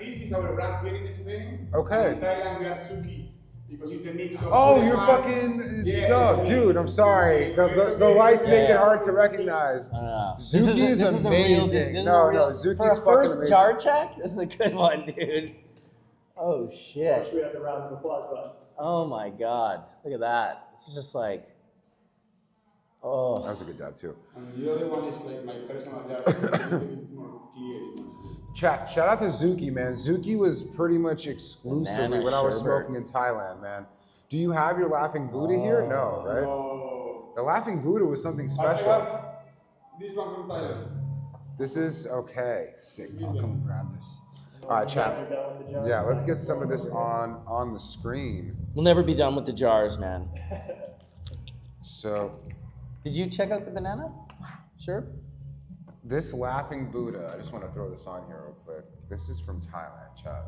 this is our brand here in Spain. Okay. In Thailand we have Suki because it's the mix of. Oh, food you're and wine. fucking Yes, no, it's dude. me. I'm sorry. The lights make it hard to recognize. Zuki is amazing. No, Zuki's For a fucking first amazing. jar check, this is a good one, dude. Oh shit. We have the round of applause button. Oh my god. Look at that. This is just like. That Oh. was a good dab too. And the other one is like my personal jar. So it's a little bit more clear. Shout out to Zuki, man. Zuki was pretty much exclusively Banana when I was sherbet. smoking in Thailand, man. Do you have your Laughing Buddha here? No, right? Oh. The Laughing Buddha was something I special. have this one from Thailand. This is okay. Sick. I'll come grab this. All right, You guys chat. are done with the jars? Yeah, let's get some of this on the screen. We'll never be done with the jars, man. So Did you check out the banana? Sure. this Laughing Buddha, I just want to throw this on here real quick. This is from Thailand, chat.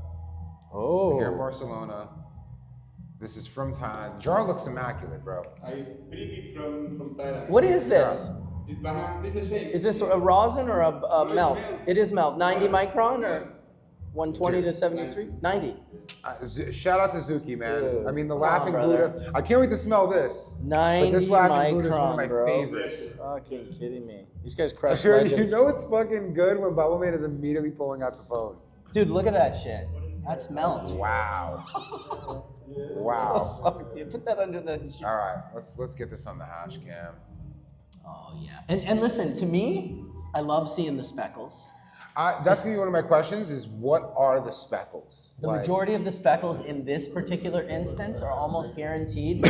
Oh. Here in Barcelona. This is from Thailand. Jar looks immaculate, bro. I bring it from Thailand. What is this? It's banana. This is the same. Is this a rosin or a it's melt? melt. It is melt. 90 micron or 120 to 73? 90. Shout out to Zuki, man. Dude, I mean, the come on, Laughing brother. Buddha. I can't wait to smell this. 90 But this Laughing Buddha is one of my micron, bro. favorites. Fucking kidding me. These guys crush Sure, you legends. know it's fucking good when Bubbleman is immediately pulling out the phone. Dude, look at that shit. That's melt. Wow. Wow. Fuck, dude. Put that under the. All right, let's get this on the hash cam. Oh yeah. And listen, to me, I love seeing the speckles. That's gonna be one of my questions: is what are the speckles? The Like- majority of the speckles in this particular instance are almost guaranteed.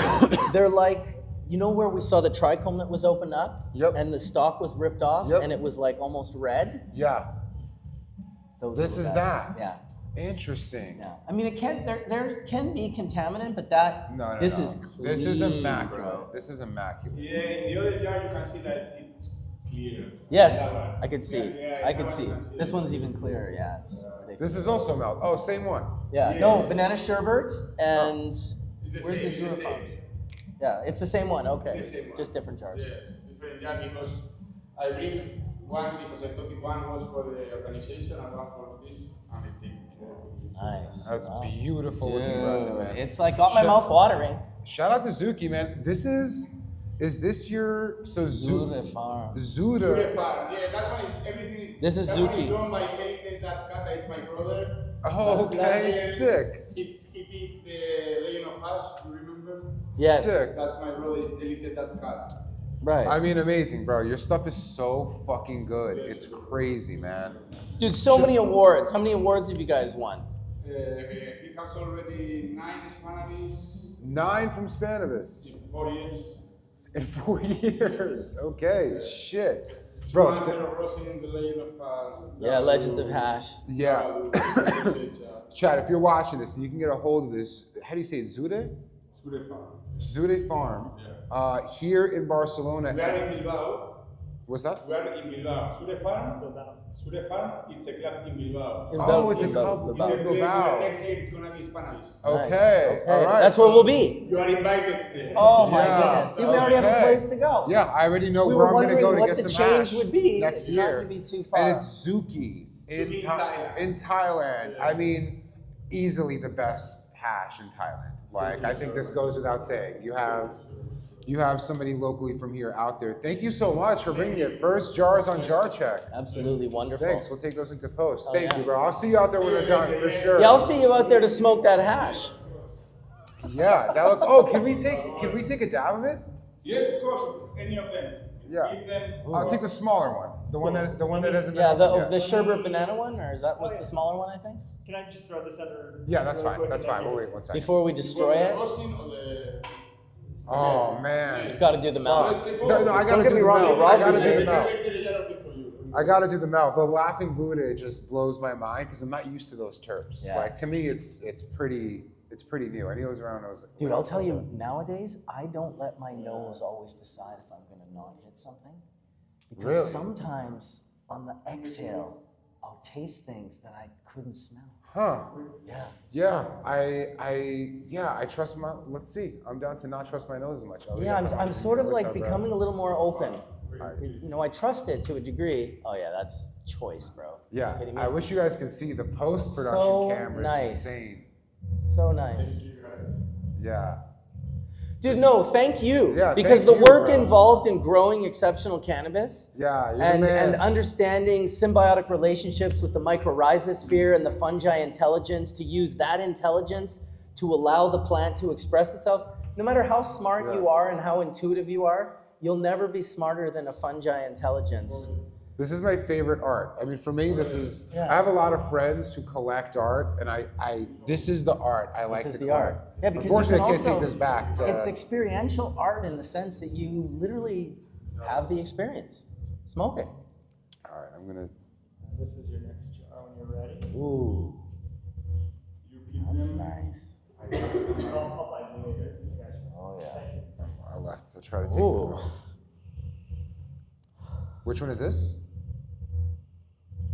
They're like, you know where we saw the trichome that was opened up? Yep. And the stalk was ripped off Yep. and it was like almost red? Yeah. Those This little is guys. that. Yeah. Interesting. Yeah. I mean, there can be contaminant, but that, No, this no. is clean, This is immaculate. bro. This is immaculate. Yeah, in the other jar you can see that it's clear. Yes, That one. I could see. Yeah, I that could one see. you can see This it. one's even clearer, yeah. It's ridiculous. This is also melt. Oh, same one. Yeah, Yes. no, banana sherbet and It's the where's same, the it's the Zura same. Farms? Yeah, it's the same one, okay. The same one. Just different jars. Yes, different jar because I bring one because I thought one was for the organization and one for this, and I think. Nice. That's Wow. beautiful looking resin, man. It's like got my Shut- mouth watering. Shout out to Zuki, man. Is this your Zura Farm. Zuda? Zura Farm. Yeah, that one is everything. This is that Zuki. One is done by Elite that Kata, it's my brother. Oh, But last okay, year, sick. He did the Legend of Hash, you remember? Yes. Sick. That's my brother, is Elite that Cat. Right. I mean, amazing, bro. Your stuff is so fucking good. It's crazy, man. Dude, so many awards. How many awards have you guys won? He has already 9 Spanish 9 from Spanibus in 4 years. in 4 years. Okay, shit. 2 Bro, Master of Rosin in the Legend of Hash. Yeah, Legends of Hash. yeah. Chad, if you're watching this and you can get a hold of this, how do you say it, Zude? Zude Farm. Yeah. Here in Barcelona. We are in Bilbao. What's that? We are in Bilbao. Sude Farm. Sude Farm. It's a club in Bilbao. Oh, it's a club Bilbao. in Bilbao. Next year it's gonna be Spanish. Okay, all right. That's where we'll be. You are invited there. Oh my Yeah, goodness. See, we already have a okay. place to go. Yeah, I already know We where were I'm gonna wondering go to what get the some change hash would be. next It's year. not gonna be too far. And it's Zuki in Zuki in Thailand. In Thailand. Yeah. I mean, easily the best hash in Thailand. Like, I think this goes without saying. You have somebody locally from here out there. Thank you so much for bringing it. First jars on Jar Check. Absolutely wonderful. Thanks. We'll take those into post. Oh, Thank yeah. you, bro. I'll see you out there when we're done for sure. Yeah, I'll see you out there to smoke that hash. Yeah, that look. Oh, can we take a dab of it? Yes, of course. Any of them. Yeah. Give them. I'll take the smaller one. The one that hasn't been Yeah, opened the yet. sherbet banana one, or is that was the smaller one? I think. Can I just throw this under? Yeah, that's really fine. quick That's and then fine. We'll you- wait one second. Before we destroy it, Rosin or the. Oh man. got to do the mouth. No, I gotta get do me the wrong, mouth. I Ross gotta is do the amazing. mouth. I gotta do the mouth. The laughing Buddha just blows my mind because I'm not used to those terps. Yeah. Like to me, it's pretty new. I knew it was around. Dude, I'll tell you, nowadays, I don't let my nose always decide if I'm going to not hit something. Because Really? sometimes on the exhale, I'll taste things that I couldn't smell. Huh? Yeah. Yeah. I trust my. Let's see. I'm down to not trust my nose as much. Yeah, I'm sort of What's like up, bro? becoming a little more open. Alright. You know, I trust it to a degree. Oh yeah, that's choice, bro. Yeah. Kidding me? I wish you guys could see the post production So camera. nice. Is insane. So nice. Yeah. Dude, no, thank you. Yeah, because thank the you, work bro. involved in growing exceptional cannabis Yeah. You're and the man. understanding symbiotic relationships with the mycorrhizosphere and the fungi intelligence, to use that intelligence to allow the plant to express itself. No matter how smart Yeah. you are and how intuitive you are, you'll never be smarter than a fungi intelligence. This is my favorite art. I mean, for me, this is. Yeah. I have a lot of friends who collect art, and this is the art I like This is to the collect. art. Yeah, because Unfortunately, I you can't can take this back. To, It's experiential art in the sense that you literally have the experience. Smoke it. all right, I'm gonna. This is your next jar when you're ready. Ooh, You give that's them. nice. I'll find you later. Okay. Oh yeah. Thank you. I left. I'll try to take. Ooh. Which one is this?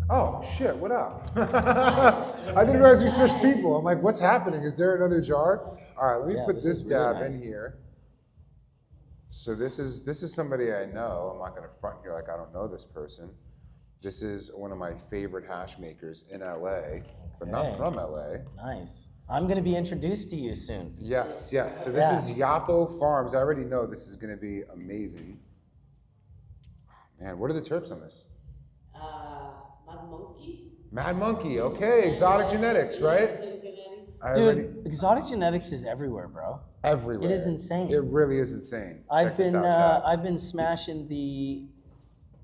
Oh shit! What up? I didn't realize we switched people. I'm like, what's happening? Is there another jar? All right, let me Yeah, put this this is really dab nice. in here. So this is somebody I know. I'm not gonna front here like I don't know this person. This is one of my favorite hash makers in LA, but not Okay. from LA. Nice. I'm gonna be introduced to you soon. Yes, yes. So this Yeah. is Yapo Farms. I already know this is gonna be amazing. Man, what are the terps on this? Mad Monkey. Mad Monkey. Okay, exotic genetics, right? I already Dude, exotic genetics is everywhere, bro. everywhere. It is insane. It really is insane. I've Check this been out, chat. I've been smashing the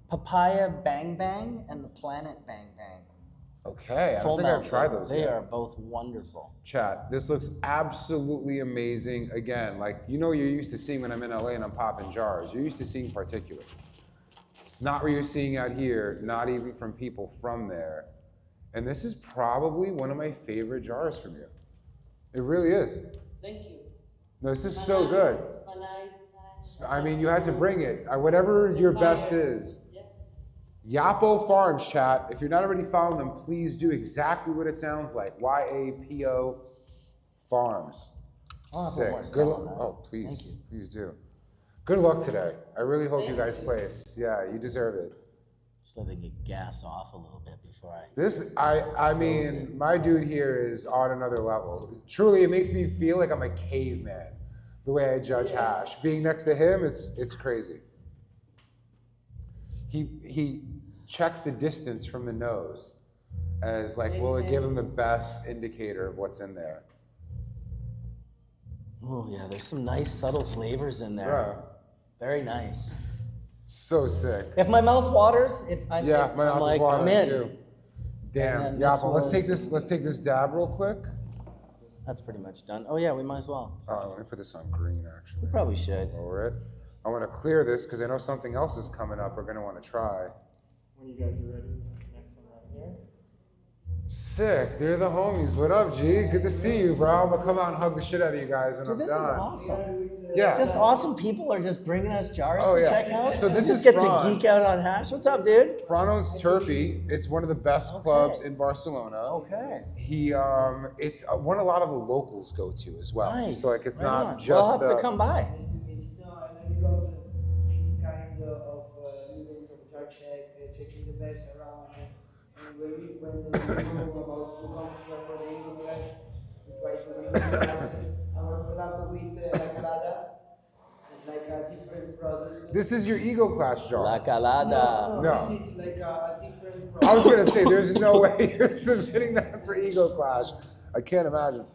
papaya Bang Bang and the Planet Bang Bang. Okay, I Full don't think I've melted. tried those They yet. are both wonderful. Chat, this looks absolutely amazing. Again, like you're used to seeing when I'm in LA and I'm popping jars. You're used to seeing particulate. It's not what you're seeing out here, not even from people from there. And this is probably one of my favorite jars from you. It really is. Thank you. No, this is so good. Nice. I mean, you had to bring it. Whatever your best is. Yes. Yapo Farms, chat. If you're not already following them, please do exactly what it sounds like. YAPO Farms. I'll have one Sick. more Good smell luck. on that. Oh, please, Thank please do. Good luck today. I really hope you Thank guys you. place. Yeah, you deserve it. Just let it get gas off a little bit before I. This, I mean, my dude here is on another level. Truly, it makes me feel like I'm a caveman. The way I judge hash. Being next to him, it's crazy. He checks the distance from the nose as like, will it give him the best indicator of what's in there? Oh yeah, there's some nice subtle flavors in there. Bro, Very nice. so sick. If my mouth waters, it's I'm, Yeah, my I'm mouth like, is watering I'm in. too. Damn. then Yeah, this but let's take was- this. Let's take this dab real quick. That's pretty much done. Oh yeah, we might as well. Let me put this on green actually. We probably should. Lower it. I want to clear this because I know something else is coming up. We're gonna want to try. When you guys are ready, next one right here. Sick. They're the homies. What up, G? Good to see you, bro. I'm gonna come out and hug the shit out of you guys when Dude, I'm this done. is awesome. Yeah. Just awesome people are just bringing us jars Oh, to yeah. check out. So this just is get Fran. to geek out on hash. What's up, dude? Fran owns Turpy. It's one of the best clubs in Barcelona. Okay. He it's one a lot of the locals go to as well. Nice. So like it's Right not on. just We'll have to come by. This kind of event of jar checking the best around, and when we know about to come here for the Eagle Clash, we try to realize our collab with La Calada. It's like a different product. This is your Ego Clash jar. La Calada. No. This is like a different I was product. gonna say there's no way you're submitting that for Ego Clash. I can't imagine.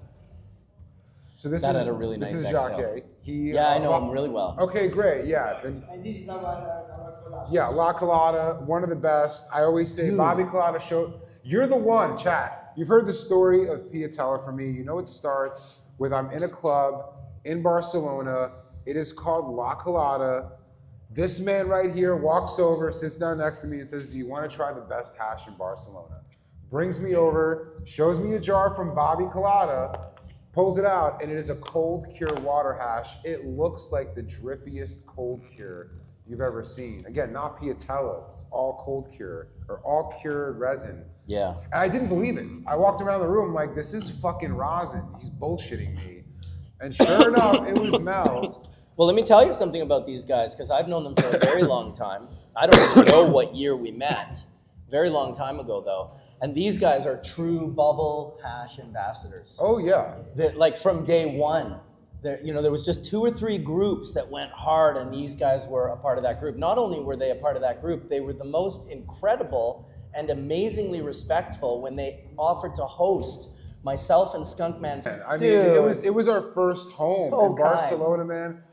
So this That is had a really this nice is exhale. Jacques. He Yeah, I know him really well. Okay, great. Yeah. Then, And this is our collab. yeah, La Colada, one of the best. I always say Dude. Bobby Colada show. You're the one, chat. You've heard the story of Piatella from me. You know it starts with I'm in a club in Barcelona. It is called La Colada. This man right here walks over, sits down next to me and says, do you want to try the best hash in Barcelona? Brings me over, shows me a jar from Bobby Colada, pulls it out, and it is a cold cure water hash. It looks like the drippiest cold cure you've ever seen. Again, not Piatella, it's all cold cure, or all cured resin. Yeah. And I didn't believe it. I walked around the room like, this is fucking rosin. He's bullshitting me. And sure enough, it was melt. Well, let me tell you something about these guys, because I've known them for a very long time. I don't even know what year we met. Very long time ago, though. And these guys are true bubble hash ambassadors. Oh yeah. Like from day one. There was just 2 or 3 groups that went hard, and these guys were a part of that group. Not only were they a part of that group, they were the most incredible and amazingly respectful when they offered to host myself and Skunkman. I mean, it was our first home So in Barcelona, man.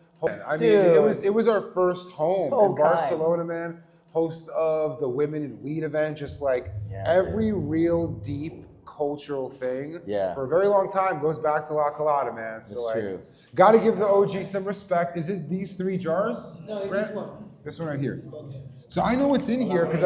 I mean, it was our first home So in Barcelona, man. Host of the Women in Weed event, just like every real deep cultural thing for a very long time goes back to La Colada, man. So That's like, true. got to give the OG some respect. Is it these 3 jars? No, it's Brent? this one. This one right here. So I know what's in here because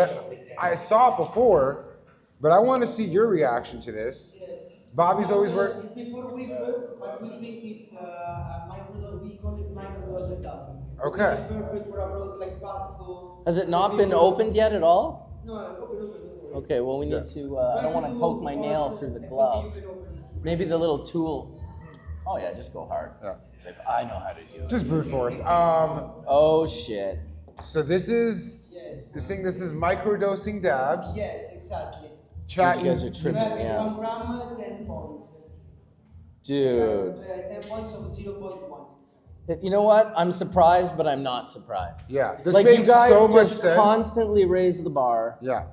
I saw it before, but I want to see your reaction to this. Yes. Bobby's always worked. It's before we put, but we think it's a microdose. We call it microdose setup. Okay. It's perfect for a product like Puffco. Has it not been opened yet at all? No, open. Okay, well, we need to, I don't want to poke my nail through the glove. Maybe the little tool. Oh, yeah, just go hard. Yeah. It's like, I know how to do it. Just brute force. Oh, shit. So this is this is microdosing dabs. Yes, exactly. Chat. You guys are tripping me 1 out. gram, 10 points. Dude. 10 points of 0.1. You know what? I'm surprised, but I'm not surprised. Yeah, this like makes you guys so much just sense. constantly raise the bar. Yeah.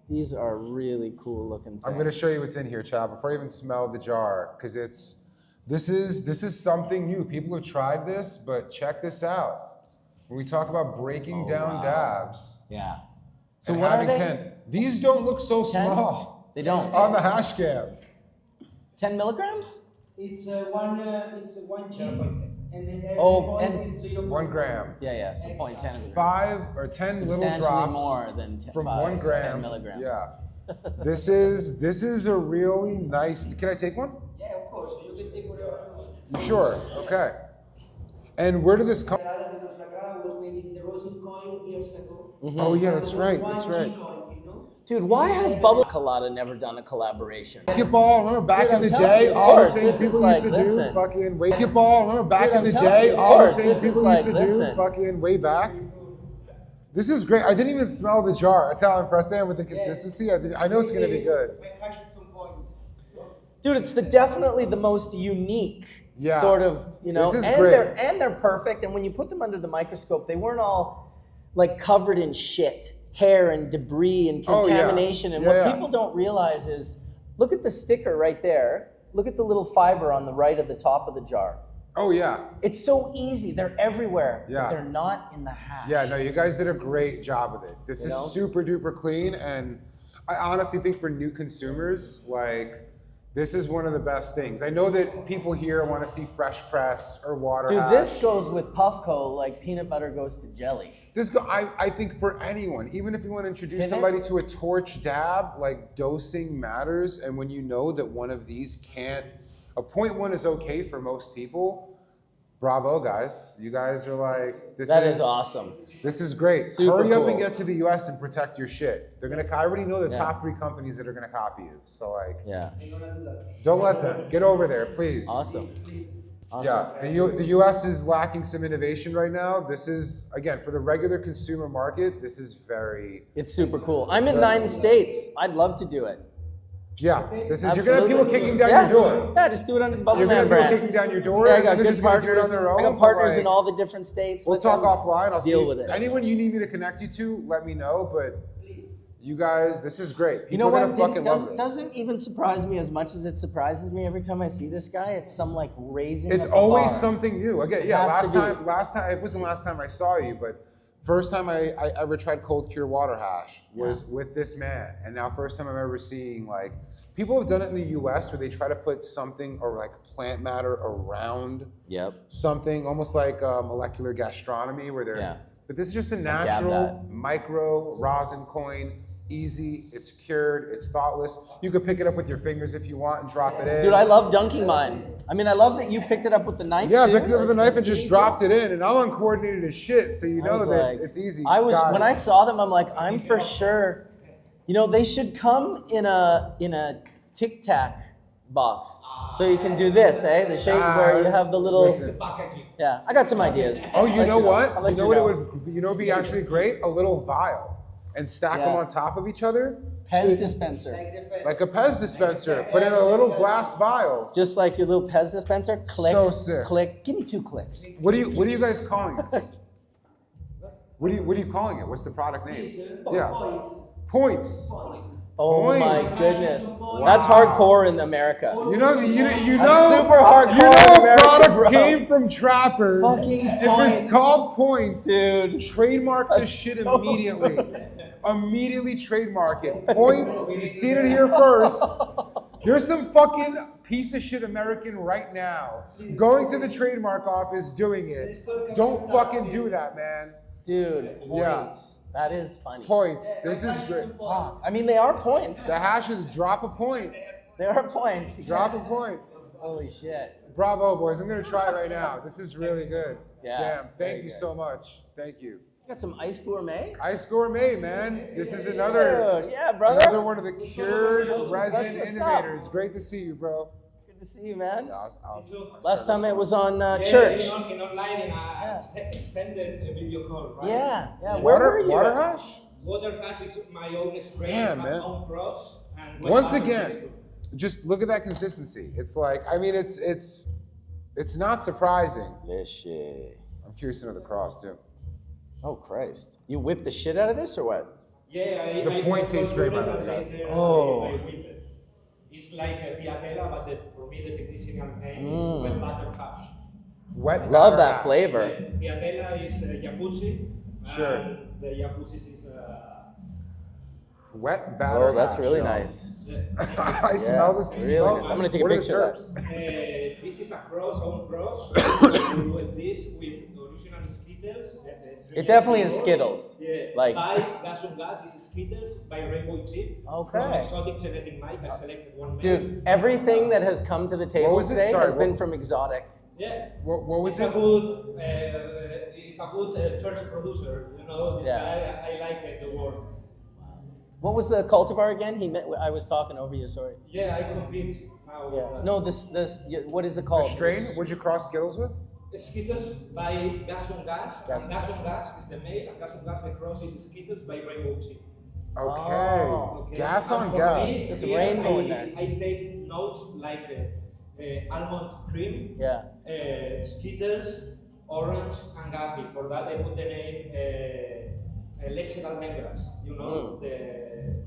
These are really cool looking things. I'm gonna show you what's in here, Chad, before I even smell the jar, because this is something new. People have tried this, but check this out. When we talk about breaking down dabs, Yeah. So and what are having they? 10, these don't look so 10? small They don't. on the hash cam. 10 milligrams? It's one G, and then every Oh, point and- is 0.1. 1 gram, Yeah, yeah. So 0.10 is 5 or 10 little substantially drops more than 10, from 5, 1 gram. 10 milligrams. Yeah. This is a really nice. Can I take one? Yeah, of course. You can take whatever you want. You sure? Okay. And where did this come? Because La Cara was made in the rosin coin years ago. Oh yeah, that's It was right. one That's G right. coin, you know? Dude, why has Bubble Colada never done a collaboration? Basketball, remember back Dude, in the I'm telling day, you, of all the course, things this is people like, used to do, listen. fucking way. Basketball, remember back Dude, in the I'm telling day, you, of all the course, things this is people like, used to do, listen. fucking way back. This is great. I didn't even smell the jar. That's how impressed I am with the consistency. I know it's gonna be good. Might hash at some point. Dude, it's definitely the most unique sort of, This is and great. they're perfect. And when you put them under the microscope, they weren't all like covered in shit, hair and debris and Oh, yeah. contamination. And Yeah, what yeah. people don't realize is, look at the sticker right there. Look at the little fiber on the right of the top of the jar. Oh yeah. It's so easy. They're everywhere. Yeah. But they're not in the hash. Yeah, no, you guys did a great job with it. This You is know? super duper clean, and I honestly think for new consumers, like, this is one of the best things. I know that people here want to see fresh press or water Dude, hash. this goes with Puffco like peanut butter goes to jelly. I think for anyone, even if you want to introduce Can it? somebody to a torch dab, like dosing matters. And when you know that one of these can't, a 0.1 is okay for most people. Bravo, guys. You guys are like, That is awesome. This is great. Super Hurry up cool. and get to the US and protect your shit. They're gonna, I already know the Yeah. top 3 companies that are gonna copy you. So like, Yeah. don't let them. Get over there, please. Awesome. Awesome. Yeah, the U.S. is lacking some innovation right now. This is, again, for the regular consumer market, this is very, It's super cool. I'm in 9 states. I'd love to do it. yeah, this is, you're gonna have people Absolutely. kicking down Yeah. your door. Yeah, just do it under the Bubble You're gonna Man have people brand. kicking down your door, Yeah, I and got they're good just gonna do it partners. on their own. I got but, partners like, in all the different states. We'll Let talk them offline. I'll deal see. with it. Anyone you need me to connect you to, let me know, but you guys, this is great. People You know are what? gonna fucking love this. Doesn't even surprise me as much as it surprises me every time I see this guy. It's some like raising. It's of the always bar. something new. Again, It yeah, has to last time, it wasn't last time I saw you, but first time I ever tried cold cure water hash was with this man. And now first time I'm ever seeing, like, people have done it in the US where they try to put something or like plant matter around Yep. something, almost like molecular gastronomy where they're, Yeah. but this is just a dab natural that. micro rosin coin. Easy, it's cured, it's thoughtless. You could pick it up with your fingers if you want and drop it in. Dude, I love dunking mine. I mean, I love that you picked it up with the knife. Yeah, too. picked it up with a Like, knife and just easy. dropped it in, and I'm uncoordinated as shit, so you I know was that like- it's easy. I was Guys, when I saw them, I'm like, I'm for sure. You know, they should come in a Tic Tac box, so you can do this, eh? The shape where you have the little. listen. Yeah, I got some ideas. Oh, I'll you let know what? I'll let You know what it know. would, you know, would be actually great? A little vial, and stack them Yeah. on top of each other, Pez dispenser, like a Pez dispenser. Put in a little glass vial. just like your little Pez dispenser. Click, So sick. click. Give me 2 clicks. What are you guys calling this? What are you calling it? What's the product name? Yeah, points. Oh my Points. goodness, Wow. that's hardcore in America. You know, That's know, super hardcore you know, in America, products bro. came from trappers. Fucking If points. it's called points, Dude, trademark this That's shit so immediately. Immediately trademark it. Points, you seen it here first. There's some fucking piece of shit American right now going to the trademark office doing it. Don't fucking do that, man. dude, points. Yeah. That is funny. Points. This is great. Wow. I mean, they are points. The hash is drop a point. They are points. Drop a point. Holy shit. Bravo, boys. I'm going to try it right now. This is really good. Yeah, Damn. very Thank you good. so much. Thank you. Got some ice gourmet. Ice Gourmet, man. This is another Dude, yeah, brother. another one of the cured That's resin what's innovators. Great to see you, bro. Good to see you, man. Yeah, Last time it was on Yeah, church. in online in a extended video call, right? Yeah, yeah. Where were you? Water hash? Water hash is my own strain, Damn, my man. own cross. And Once whatever again, it is. just look at that consistency. It's like, I mean, it's not surprising. Fishy. I'm curious to know the cross too. Oh Christ! You whipped the shit out of this or what? Yeah, The point tastes great, by the way, guys. Oh. I whip it. It's like a piatella, but for me the technical name Mm. is wet butter hash. Wet Love batter that hash. flavor. Piatella is jacuzzi. Sure. And the jacuzzi is Wet batter. Oh, that's hash, really yo. nice. I smell this. really smell nice. it. I'm gonna take a What are the picture of terps? this is a cross on cross. We do this with original Skittles. It definitely is Skittles. Yeah. Like- by Gas on Gas is Skittles by Rainbow Chip. Okay. From exotic genetic mic, I selected one. Dude, everything that has come to the table was it? today Sorry, has been what- from exotic. Yeah. What was It's it? a good church producer. You know, this Yeah. guy. I like the work. What was the cultivar again? I was talking over you. Sorry. Yeah, I compete now. Yeah. No, what is it called? Strain? This- What'd you cross Skittles with? Skittles by Gas on Gas. Gas And on Gas on Gas is the male, and Gas on Gas the cross is Skittles by Rainbow Chip. Okay. Oh, Okay. Gas And on for gas. me, It's a here rainbow in there. I take notes like almond cream, Yeah. Skittles, orange, and gassy. For that, I put the name leche de almendras. You know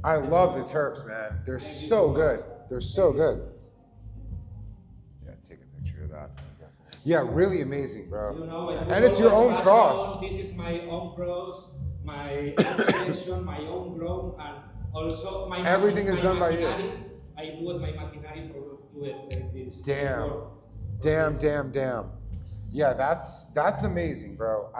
I love the terps, man. They're so good. They're so good. Yeah, take a picture of that. Yeah, really amazing, bro. You know, I do And it's your always own pass cross. on. This is my own cross, my own selection, my own grown, and Also, Everything is done by you. I do it my machinery for do it this. Damn. work. Damn. Yeah, that's amazing, bro.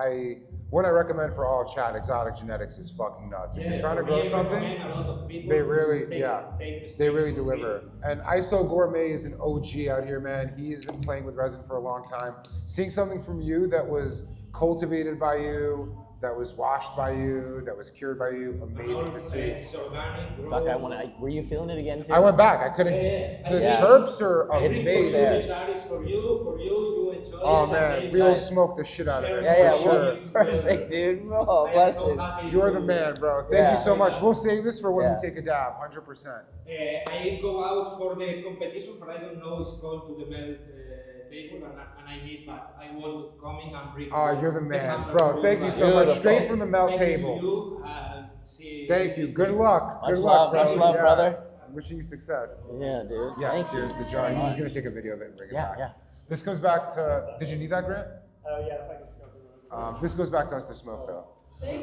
What I recommend for all Chad, exotic genetics is fucking nuts. If you're trying to for grow me, I something, recommend a lot of people they to really, take- yeah, take the they really steps to deliver. feed. And ISO Gourmet is an OG out here, man. He's been playing with resin for a long time. Seeing something from you that was cultivated by you, that was washed by you, that was cured by you, amazing to see. It's organic, grow. Doc, were you feeling it again too? I went back. I couldn't. The Yeah. terps are I bring for you, amazing. the charities for you enjoy Oh it. man, we will smoke the shit out of this Yeah, for well, sure. perfect, dude. Oh, bless it. You're the man, bro. Thank Yeah. you so much. We'll save this for when Yeah. we take a dab, 100%. I go out for the competition, for I don't know, it's called to the melt table, and I need, but I will come in and bring. Oh, you're the man, sample bro. for Thank you so much. Beautiful. Straight from the melt Thank table. You to you, and see Thank you. Good luck. Much Good love, luck, bro. much love, Yeah. brother. I'm wishing you success. Yeah, dude. Yes, Thank here's you the so jar. He's just much. gonna take a video of it and bring it Yeah, back. yeah. This goes back to. Did you need that, Grant? Yeah, if I can scope it. This goes back to us to smoke though.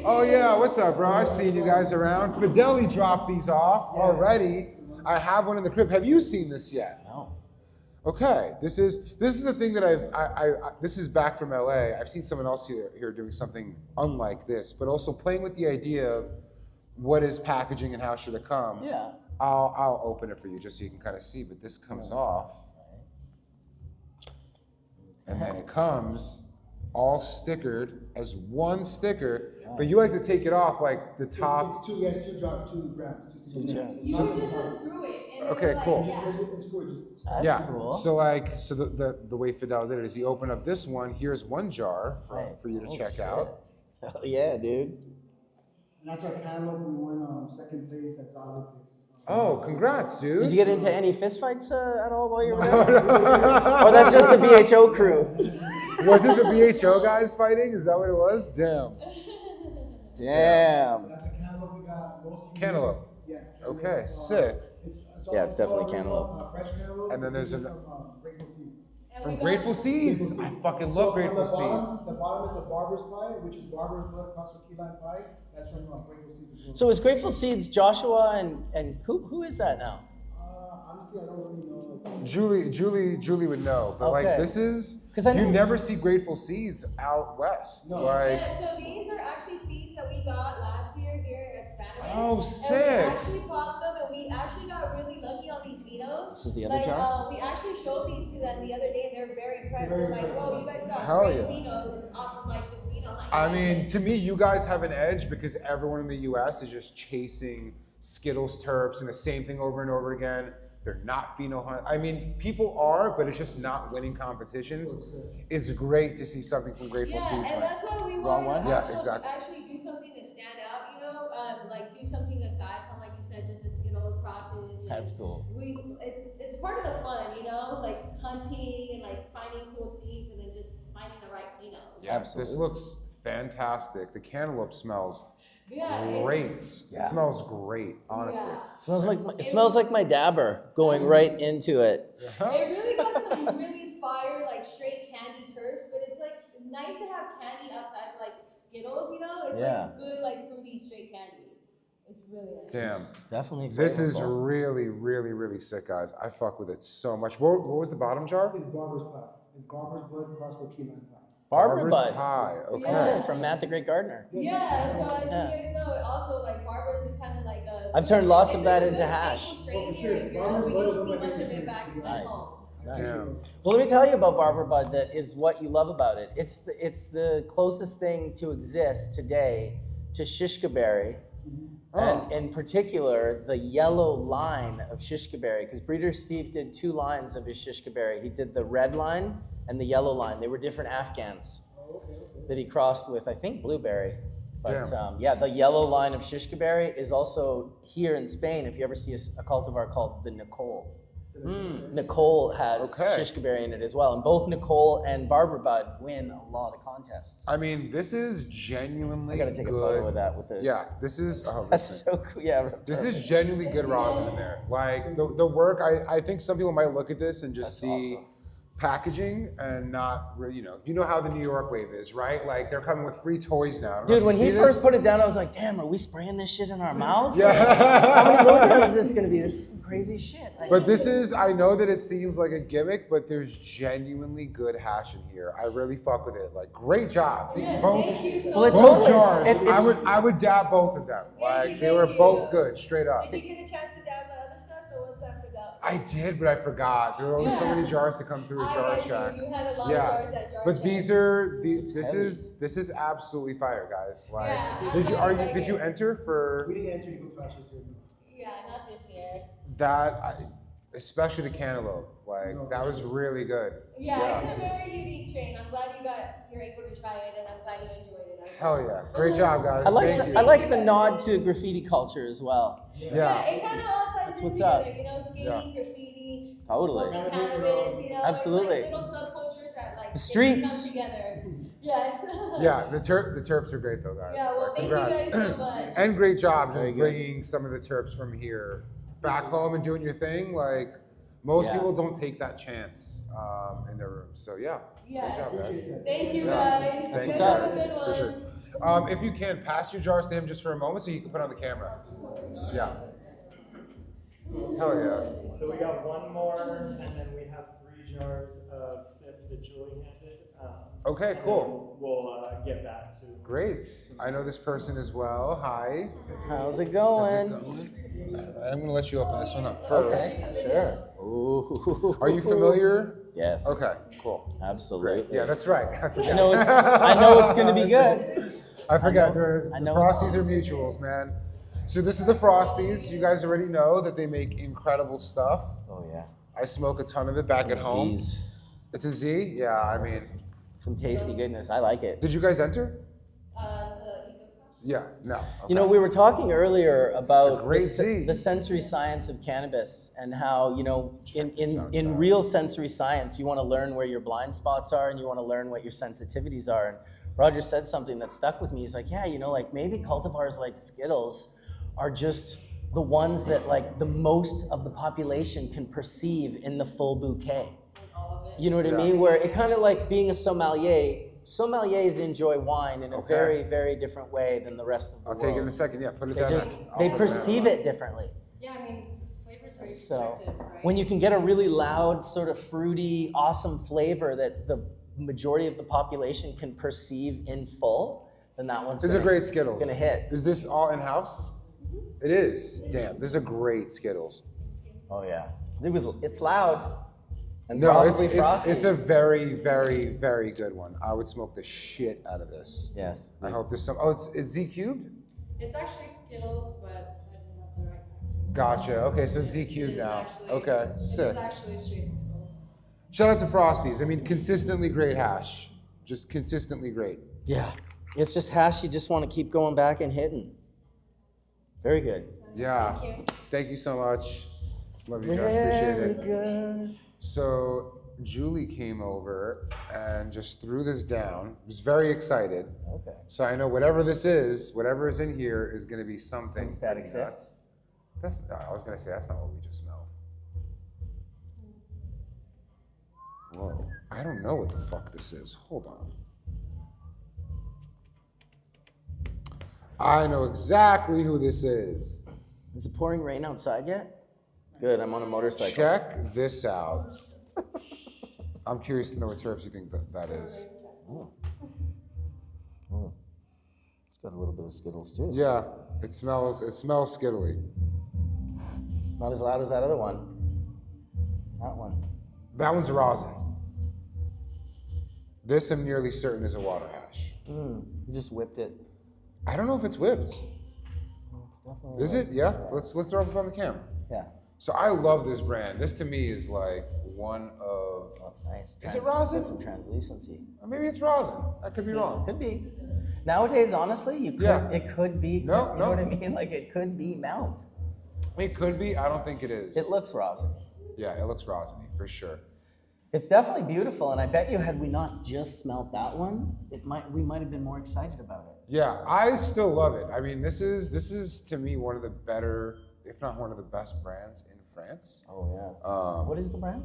Oh yeah, what's up, bro? I've seen you guys around. Fideli dropped these off already. I have one in the crib. Have you seen this yet? No. Okay, this is a thing that this is back from LA. I've seen someone else here doing something unlike this, but also playing with the idea of what is packaging and how should it come. Yeah. I'll open it for you just so you can kind of see, but this comes off. And then it comes all stickered as one sticker, but you like to take it off like the top. It's 2 grams. Two grams. You can just unscrew it. And Okay, you're like, cool. yeah. That's Yeah. cool. So the way Fidel did it is you open up this one. Here's one jar for you to Oh, check shit. out. Hell yeah, dude. And that's our cantaloupe. We won second place at Zolotix. Oh, congrats, dude. Did you get into any fistfights at all while you were there? Or that's just the BHO crew? Was it the BHO guys fighting? Is that what it was? Damn. Damn. That's a cantaloupe. We got most. Cantaloupe. Yeah. Okay, sick. Yeah, it's definitely all cantaloupe. Fresh cantaloupe. And then there's seeds an- from Grateful Seeds. And From we got- Grateful Seeds. I fucking love So Grateful on the bottom, Seeds. The bottom is the barber's pie, which is barber's blood crossed with key lime pie. That's from Grateful Seeds as well. So is Grateful Seeds Joshua and who is that now? Honestly, I don't really know. Julie would know, but like Okay. this is 'Cause I you know- never see Grateful Seeds out west. No. Like Yeah, so these are actually seeds that we got last year here at Spanish. Oh, And sick. we actually popped them, and we actually got really lucky on these phenos. This is the other Like, jar? we actually showed these to them the other day, and they're very impressed. Very They're like, impressed. bro, you guys got Hell great yeah. phenos off of like this pheno. I'm like, I "Yeah." mean, to me, you guys have an edge because everyone in the US is just chasing Skittles terps and the same thing over and over again. They're not pheno hunt. I mean, people are, but it's just not winning competitions. It's great to see something from Grateful Yeah, Seeds, and man. that's why we Wrong wanted one? to Yeah, actually, exactly. actually do something to stand out, you know, like do something aside from, like you said, just the Skittles crosses. And That's cool. it's part of the fun, you know, like hunting and like finding cool seeds and then just finding the right pheno. Yeah, Absolutely. this looks fantastic. The cantaloupe smells Yeah, it's- great. Yeah. It smells great, honestly. Yeah. It smells like my dabber going right into it. It really got some really fire, like straight candy terps, but it's like nice to have candy outside of like Skittles, you know? It's Yeah. like good, like fruity straight candy. It's really nice. Damn. It's definitely This is flavorful. really, really, really sick, guys. I fuck with it so much. What was the bottom jar? It's barber's pie. It's barber's blood crossed with key lime pie. Barber Barber's Bud. pie. Okay. Yeah. From Matt the Great Gardener. Yeah, so as Yeah. you guys know, also like Barbara's is kind of like a. I've turned lots of it's that a into good hash. staple strain Oh, for here, sure. you know, Barbara's but blood you is don't see my much of favorite it back strain. at Nice. home. Damn. Well, let me tell you about Barber Bud. That is what you love about it. It's the closest thing to exist today to shishka berry, Oh. and in particular the yellow line of shishka berry. Because Breeder Steve did 2 lines of his shishka berry. He did the red line and the yellow line. They were different Afghans that he crossed with, I think, blueberry. But Damn. yeah, the yellow line of shishka berry is also here in Spain. If you ever see a cultivar called the Nicole. Nicole has Okay. shishka berry in it as well, and both Nicole and Barber Bud win a lot of contests. I mean, this is genuinely I gotta take good. a photo of that with the. Yeah, this is. Oh, That's listen. so cool. Yeah. This is genuinely good rosin in there. Like the work, I think some people might look at this and just That's see awesome. packaging and not really, you know how the New York wave is, right? Like they're coming with free toys now. I don't know Dude, if when you he see first this. put it down, I was like, damn, are we spraying this shit in our mouths? Yeah. How many milligrams is this gonna be? This is some crazy shit. Like, But this is, I know that it seems like a gimmick, but there's genuinely good hash in here. I really fuck with it. Like, great job. Yeah, Both, thank you so Well, it much. both totally is. jars. It's- I would dab both of them. Like, they were Thank both you. good, straight up. Did you get a chance to dab the other stuff, the ones I forgot? I did, but I forgot. There were always so Yeah. many jars to come through a I jar get check. you. You had a lot Yeah. of jars at jar But check. these are heavy. this is absolutely fire, guys. Like, Yeah, did you I like did you it. enter for We didn't enter Eagle Clashes here. Yeah, not this year. that? Especially the cantaloupe. Like, that was really good. Yeah, it's a very unique strain. I'm glad you're able to try it, and I'm glad you enjoyed it. Hell yeah! Great job, guys. I like Thank the, you. I like the nod to graffiti culture as well. Yeah. It kind of all ties That's in what's together, up. you know, skating, Yeah. graffiti, Totally. smoking cannabis, you know, Absolutely. It's like little subcultures that like The they streets. come together. Yes. Yeah, the Terps are great though, guys. Yeah, well, Like, thank you congrats. guys so much. And great job just Very good. bringing some of the Terps from here back home and doing your thing. Like, most Yeah. people don't take that chance in their rooms. So yeah, Yes. great job, guys. Thank you Yeah. guys. Thanks, You What's guys up? have a guys. good For one. sure. If you can, pass your jars to him just for a moment so you can put it on the camera. Yeah. Hell yeah. So we got one more, and then we have 3 jars of sips that Julie handed. Okay, and cool. then We'll get back to. Great. I know this person as well. Hi. How's it How's going? it going? I'm gonna let you open this one up first. Okay, sure. Ooh. Are you familiar? Yes. Okay, cool. Absolutely. Yeah, that's right. I forgot. I know it's gonna be good. I forgot. I The know Frosties are mutuals, man. So this is the Frosties. You guys already know that they make incredible stuff. Oh yeah. I smoke a ton of it back at home. Z's. It's a Z? Yeah, I mean, Some tasty goodness. I like it. did you guys enter? To Eco Yeah, no. You know, we were talking earlier about great the, Z. the sensory science of cannabis and how, you know, in Sounds in bad. real sensory science, you want to learn where your blind spots are and you want to learn what your sensitivities are. And Roger said something that stuck with me. He's like, yeah, you know, like maybe cultivars like Skittles are just the ones that like the most of the population can perceive in the full bouquet. You know what Yeah. I mean? Where it kind of like being a sommelier. Sommeliers enjoy wine in a Okay. very, very different way than the rest of the I'll world. take it in a second. Yeah, put it They down. just next. I'll they put it down. perceive it differently. Yeah, I mean, flavor's very So subjective, right? when you can get a really loud, sort of fruity, awesome flavor that the majority of the population can perceive in full, then that one's This is a gonna, great Skittles. It's gonna hit. Is this all in house? It is. Damn, this is a great Skittles. Oh yeah, it's loud. And No, probably it's frosty. it's a very, very, very good one. I would smoke the shit out of this. Yes. I hope there's some. Oh, it's Z cubed. It's actually Skittles, but I didn't have the right packaging. Gotcha. Okay, so it's Z It cubed is now. actually- Okay, It sick. is actually straight Skittles. Shout out to Frosties. I mean, consistently great hash. Just consistently great. Yeah, it's just hash. You just want to keep going back and hitting. Very good. Yeah. Thank you. Thank you so much. Love you guys. Appreciate Very it. good. So Julie came over and just threw this down. Was very excited. Okay. So I know whatever this is, whatever is in here, is going to be something Some static pretty sip. nuts. That's. I was going to say that's not what we just smelled. Whoa! I don't know what the fuck this is. Hold on. I know exactly who this is. Is it pouring rain outside yet? Good. I'm on a motorcycle. Check this out. I'm curious to know what terps you think that is. It's got a little bit of Skittles too. Yeah, it smells skittly. Not as loud as that other one. That one. That one's rosin. This I'm nearly certain is a water hash. You just whipped it. I don't know if it's whipped. It's definitely Is it? Yeah. Let's throw it up on the camera. Yeah. So I love this brand. This to me is like one of. Oh, it's nice. Is it rosin? Got some translucency. Or maybe it's rosin. I could be wrong. Could be. Nowadays, honestly, you could. Yeah. It could be. No, you know no. what I mean? Like it could be melt. It could be. I don't think it is. It looks rosin. Yeah, it looks rosiny for sure. It's definitely beautiful, and I bet you had we not just smelt that one, we might have been more excited about it. Yeah, I still love it. I mean, this is to me one of the better, if not one of the best brands in France. Oh yeah. What is the brand?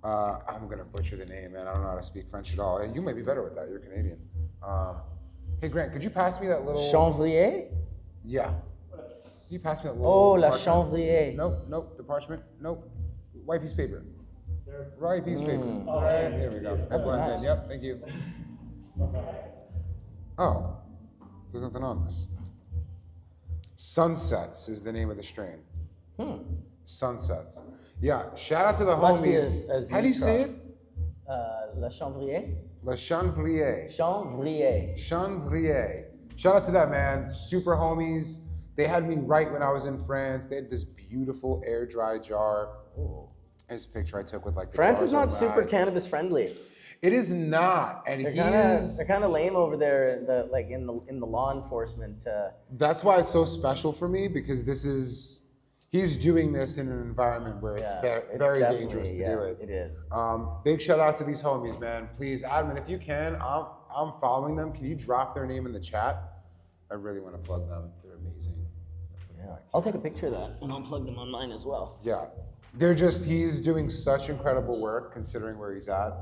I'm gonna butcher the name, man. I don't know how to speak French at all. You might be better with that. You're Canadian. Hey Grant, could you pass me that little? Chanvrier? Yeah. Can you pass me that little? Oh, la parchment? chanvrier. Nope. The parchment. Nope. White piece of paper. Sir? White piece of paper. Oh, All right. yeah, There we go. it's That blends nice. in. Yep. Thank you. Oh, there's nothing on this. Sunsets is the name of the strain. Sunsets. Yeah. Shout out to the Must be homies. a Z How do you say cross. it? La chanvrier? Le Chanvrier. Chanvrier. Chanvrier. Shout out to that man. Super homies. They had me right when I was in France. They had this beautiful air dry jar. This picture I took with like the France jars is not over my super eyes. cannabis friendly. It is not, and They're he kind of is. they're kind of lame over there, in the law enforcement. That's why it's so special for me because he's doing this in an environment where it's Yeah, very definitely- dangerous to yeah, do it. It is. Big shout out to these homies, man. Please, admin, if you can, I'm following them. Can you drop their name in the chat? I really want to plug them. They're amazing. Yeah. I'll take a picture of that and I'll plug them on mine as well. Yeah. He's doing such incredible work considering where he's at.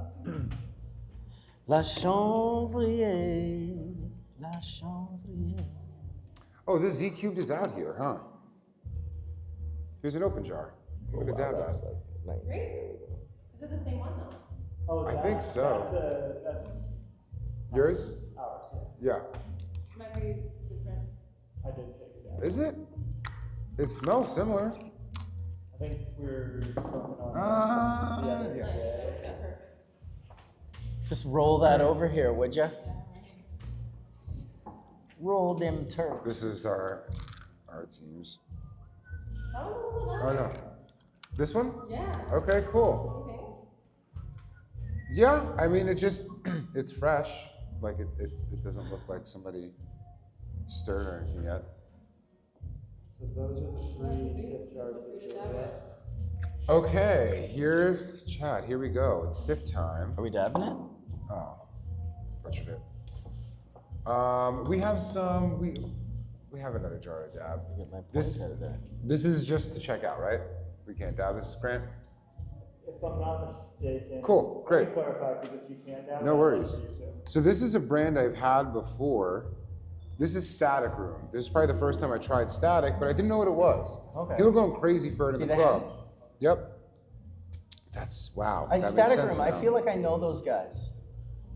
La chanvrier, la chanvrier. Oh, this Z Cubed is out here, huh? Here's an open jar. Look at that. That's like Great. Is it the same one though? Oh, I think so. That's Yours? ours, Yeah. Might be different. I did take it down. Is it? It smells similar. I think we're smoking on. Ah, other yes. side. Yeah, perfect. Just roll that over here, would ya? Yeah, right. Roll them turks. This is our teams. That was a little Oh loud. no. This one? Yeah. Okay, cool. Okay. Yeah, I mean, it's fresh. Like, it doesn't look like somebody stirred or anything yet. So those are the three sip jars that you'll get. Okay, Chad, here we go. It's sift time. Are we dabbing it? Oh, butchered it. We have some, we have another jar to dab. Get my This- points out of there. This is just to check out, right? We can't dab this, Grant? If I'm not mistaken. Cool, Let me great. clarify, because if you can't down. No that's worries. for you too. So this is a brand I've had before. This is Static Room. This is probably the first time I tried Static, but I didn't know what it was. Okay. People are going crazy for it in See the the club. hand? Yep. Wow. that makes Static sense Room, I now. feel like I know those guys.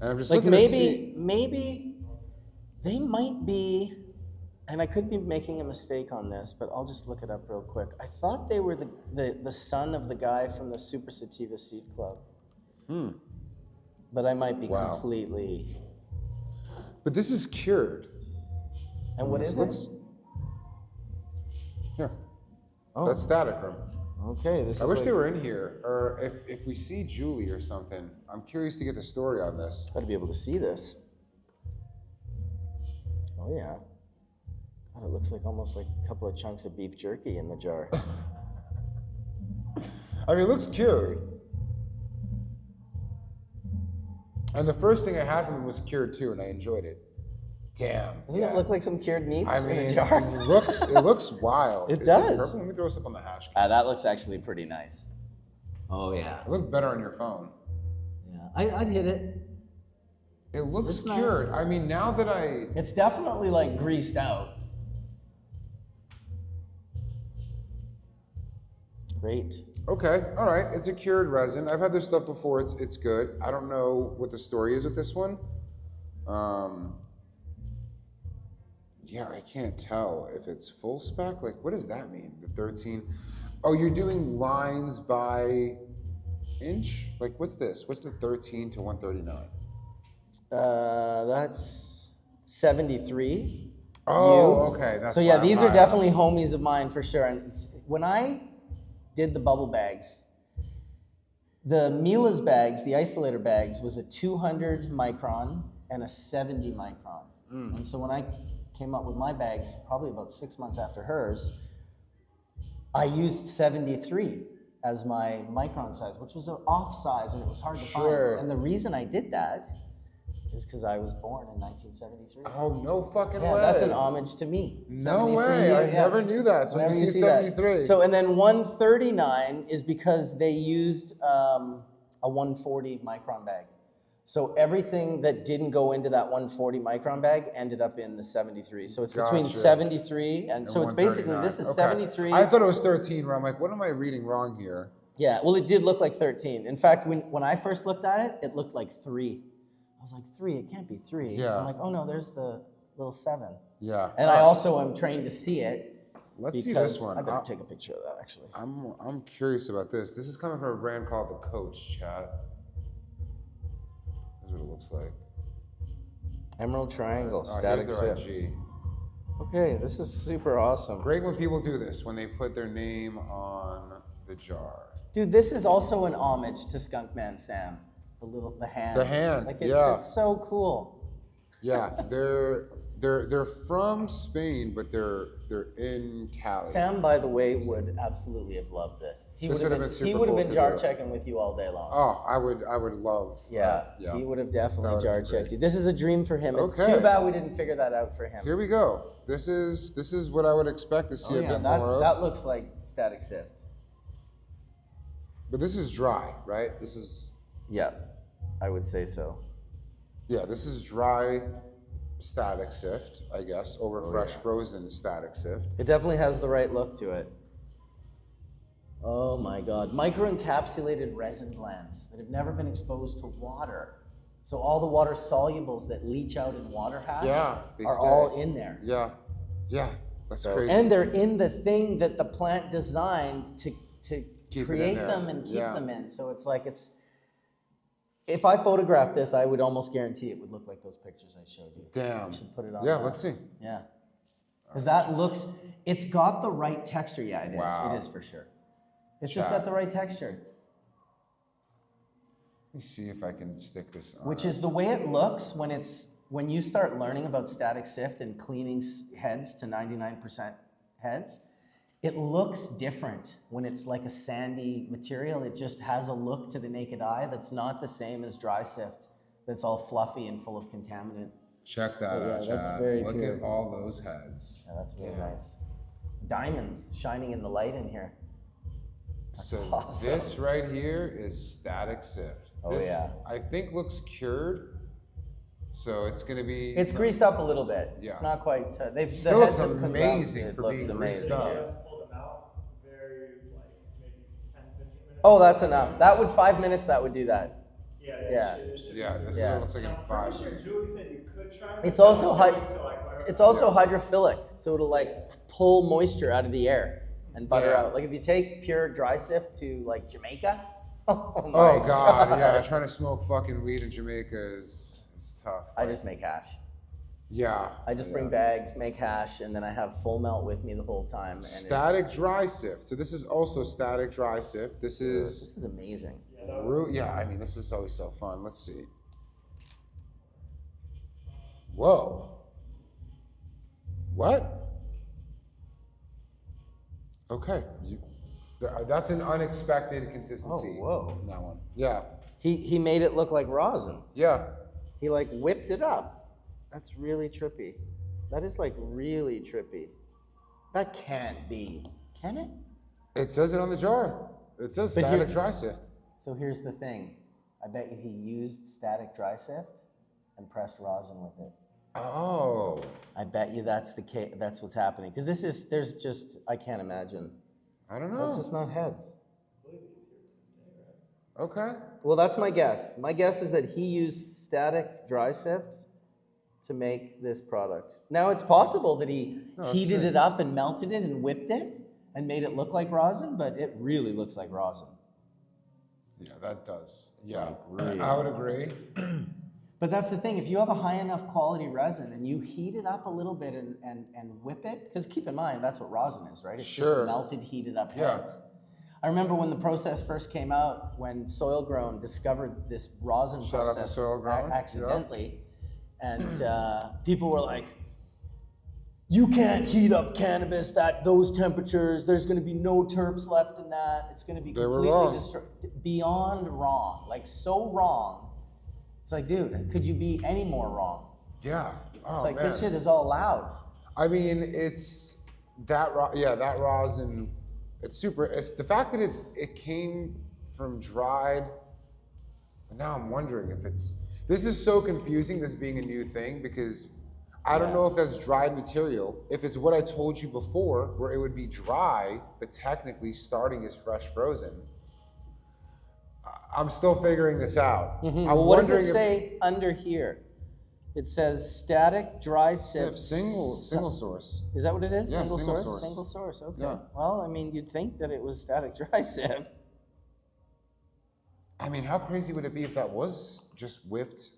And I'm just Like looking to see. maybe they might be, and I could be making a mistake on this, but I'll just look it up real quick. I thought they were the son of the guy from the Super Sativa Seed Club. But I might be Wow. completely. But this is cured. And what This is looks. it? Here. Oh, That's Static Room. okay. This I is wish like, they were in here, or if we see Julie or something. I'm curious to get the story on this. Got to be able to see this. Oh yeah. God, it looks like almost like a couple of chunks of beef jerky in the jar. I mean, it looks cured. And the first thing I had from them was cured too, and I enjoyed it. Damn. Doesn't yeah. it look like some cured meats I in mean, a jar? it looks wild. It Is does. purple? Let me throw this up on the hash. That looks actually pretty nice. Oh yeah. It looked better on your phone. Yeah, I'd hit it. It looks It's nice. cured. I mean, now that I It's definitely like greased out. Great. okay, all right. It's a cured resin. I've had this stuff before. It's good. I don't know what the story is with this one. Yeah, I can't tell if it's full spec. Like, what does that mean? The 13. Oh, you're doing lines by inch. Like, what's this? What's the 13 to 139? That's 73. Oh, okay. That's So yeah, why I'm these are high. definitely homies of mine for sure. And when I did the bubble bags, the Mila's bags, the isolator bags, was a 200 micron and a 70 micron. And so when I came up with my bags, probably about 6 months after hers, I used 73 as my micron size, which was an off size and it was hard to Sure. find. And the reason I did that is because I was born in 1973. Oh, no fucking Yeah, way. that's an homage to me. No 73, way. yeah, I yeah. never knew that. So when Whenever you see that. 73. So, and then 139 is because they used a 140 micron bag. So everything that didn't go into that 140 micron bag ended up in the 73. So it's between Gotcha. 73 and so it's basically, 139. this is Okay. 73. I thought it was 13, where I'm like, what am I reading wrong here? Yeah, well, it did look like 13. In fact, when I first looked at it, it looked like 3. I was like, 3, it can't be 3. Yeah. I'm like, oh no, there's the little 7. Yeah. And I also am trained to see it. Let's see this because one. I better take a picture of that, actually. I'm curious about this. This is coming from a brand called The Coach, chat. This is what it looks like. Emerald Triangle, Here's static their sips. IG. Okay, this is super awesome. Great when people do this, when they put their name on the jar. Dude, this is also an homage to Skunkman Sam. The hand. The hand, Like yeah. It's so cool. Yeah, they're from Spain, but they're in Cali. Sam, by the way, would absolutely have loved this. He This would have would've been super he would have cool been to jar do. checking with you all day long. Oh, I would love. Yeah, yeah. he would have That definitely would've jar been great. checked you. This is a dream for him. It's Okay. too bad we didn't figure that out for him. Here we go. This is what I would expect to see a bit more of. that looks like static sift. But this is dry, right? This is Yeah, I would say so. yeah. This is dry static sift, I guess, over fresh frozen static sift. It definitely has the right look to it. Oh my God. Microencapsulated resin blends that have never been exposed to water. So all the water solubles that leach out in water hash They are stay. all in there. Yeah, yeah. That's So- crazy. and they're in the thing that the plant designed to Keep it in create there. them and keep Yeah. them in. So it's like if I photographed this, I would almost guarantee it would look like those pictures I showed you. Damn. I should put it on. Yeah, that. let's see. Yeah. Because that looks, it's got the right texture. Yeah, it is. Wow. It is for sure. It's just Chat. got the right texture, Let me see if I can stick this on. which is the way it looks when you start learning about static sift and cleaning heads to 99% heads. It looks different when it's like a sandy material. It just has a look to the naked eye that's not the same as dry sift. That's all fluffy and full of contaminant. Check that Yeah, out, that's Chad. very Look pure. at all those heads. Yeah, that's really nice. Diamonds shining in the light in here. So awesome. this right here is static sift. Oh, This, yeah. I think looks cured. So it's gonna be. It's greased up a little bit. Yeah. It's not quite. They've Still the looks heads have come down. amazing It for looks being amazing. greased up. yeah. Just pull them out very, like, maybe 10, 15 minutes. Oh, that's enough. That would 5 minutes. That would do that. Yeah, Yeah. it should Yeah, this is Yeah. what it looks like in I'm 5 pretty sure minutes. Julie said you could try it. It's but also don't hy- wait till I clarify. It's also hydrophilic, so it'll like pull moisture out of the air and butter Yeah. out. Like if you take pure dry sift to like Jamaica. Oh my Oh God, yeah. Trying to smoke fucking weed in Jamaica is tough. I just make hash. Yeah. I just bring bags, make hash, and then I have full melt with me the whole time. And Static dry sift. So this is also static dry sift. This is. This is amazing. Yeah, I mean, this is always so fun. Let's see. Whoa. What? Okay. That's an unexpected consistency. Oh, whoa. in that one. Yeah. He made it look like rosin. Yeah. He like whipped it up. That's really trippy. That is like really trippy. That can't be. Can it? It says it on the jar. It says But static here- dry sift. So here's the thing. I bet you he used static dry sift and pressed rosin with it. Oh. I bet you that's the case. That's what's happening. Because there's just, I can't imagine. I don't That's know. just not heads. Okay. Well, that's my guess. My guess is that he used static dry sift to make this product. Now, it's possible that he No, heated it's it up and melted it and whipped it and made it look like rosin, but it really looks like rosin. Yeah, that does. Yeah, Like, really. I would agree. But that's the thing, if you have a high enough quality resin and you heat it up a little bit and whip it, because keep in mind, that's what rosin is, right? It's Sure. just melted, heated up Yeah. heads. I remember when the process first came out, when Soil Grown discovered this rosin Shout out to process Soil Grown, accidentally, and people were like, you can't heat up cannabis at those temperatures. There's going to be no terps left in that. It's going to be They were completely wrong. beyond wrong, like so wrong. It's like, dude, could you be any more wrong? Yeah. Oh, It's like, man. this shit is all loud. I mean, it's that that rosin. It's super. It's the fact that it came from dried But now I'm wondering if it's, this is so confusing, this being a new thing, because I don't know if that's dried material. If it's what I told you before, where it would be dry, but technically starting as fresh frozen. I'm still figuring this out. I'm Well, what does wondering it say under here? It says static dry if sift. single source. Is that what it is? Yeah, single single source? source. Single source, okay. Yeah. Well, I mean, you'd think that it was static dry sift. I mean, how crazy would it be if that was just whipped It'd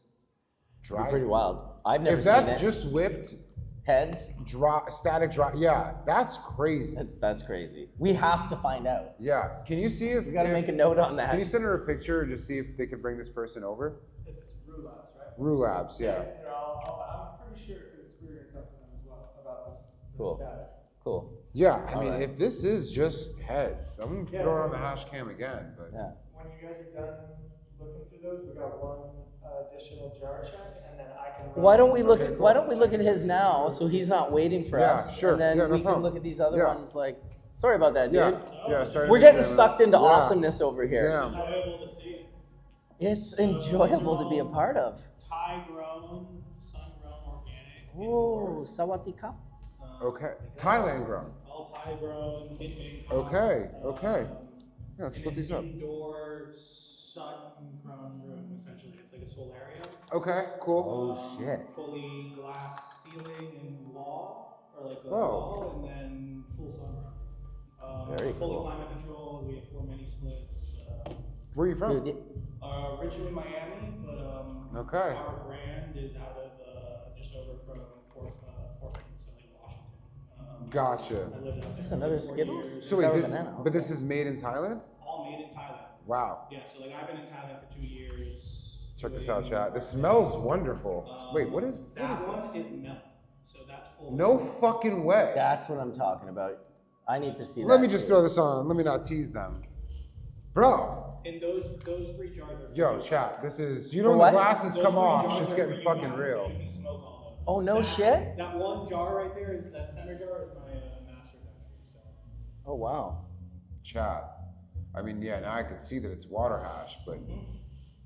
dry? be pretty wild. I've never If seen that's it. just whipped Heads, dry, static dry, yeah, that's crazy. that's crazy. We have to find out. Yeah, can you see if We got to if- make a note on that. Can you send her a picture and just see if they could bring this person over? It's Roulabs, right? Roulabs, yeah. Here, I'm pretty sure because we were going to talk to them as well about this Cool. static. Cool. Yeah, I mean, Alright. if this is just heads, I'm gonna Yeah. throw it on the hash cam again, but. Yeah. When you guys are done looking through those, we got one additional jar check, and then I can. Why don't we run look this- at Why don't we look at his now, so he's not waiting for Yeah, us, sure. and then Yeah, no we can problem. look at these other Yeah. ones. Like, sorry about that, dude. Yeah, yeah, sorry. to We're make getting you- sucked into Yeah. awesomeness over here. Damn. Enjoyable to see. It's enjoyable to be a part of. Thai grown, sun grown, organic. Oh, sawatika. Okay, Thailand grown. All Thai grown, in Okay, okay. Yeah, let's split these up. Indoor sun grown room, essentially. It's like a solarium. Okay, cool. Oh shit. Fully glass ceiling and wall, or like a Whoa. wall, and then full sun grown. Very fully cool. climate controlled. We have 4 mini splits. Where are you from? Dude, Originally Miami, but Okay. our brand is out of just over from Portland, so like Washington. Gotcha. I lived out Is this there another for 4 Skittles? years. So wait, Sour this, banana, but this is made in Thailand? All made in Thailand. Wow. Yeah, so like I've been in Thailand for 2 years. Check this doing- out, chat. This smells wonderful. Wait, what is that one this? is milk. So that's full. No fucking way. that's what I'm talking about. I need to see that. Let me just too. throw this on. Let me not tease them. Bro, And those 3 jars are. for yo, you chat, guys. this is, you For know when what? the glasses Those come 3 off, jars shit's are getting for you fucking guys, real. So you can smoke all those. Oh, no That- shit? That one jar right there is that center jar is my master's entry. So. Oh wow. Chat. I mean, yeah, now I can see that it's water hash, but Mm-hmm.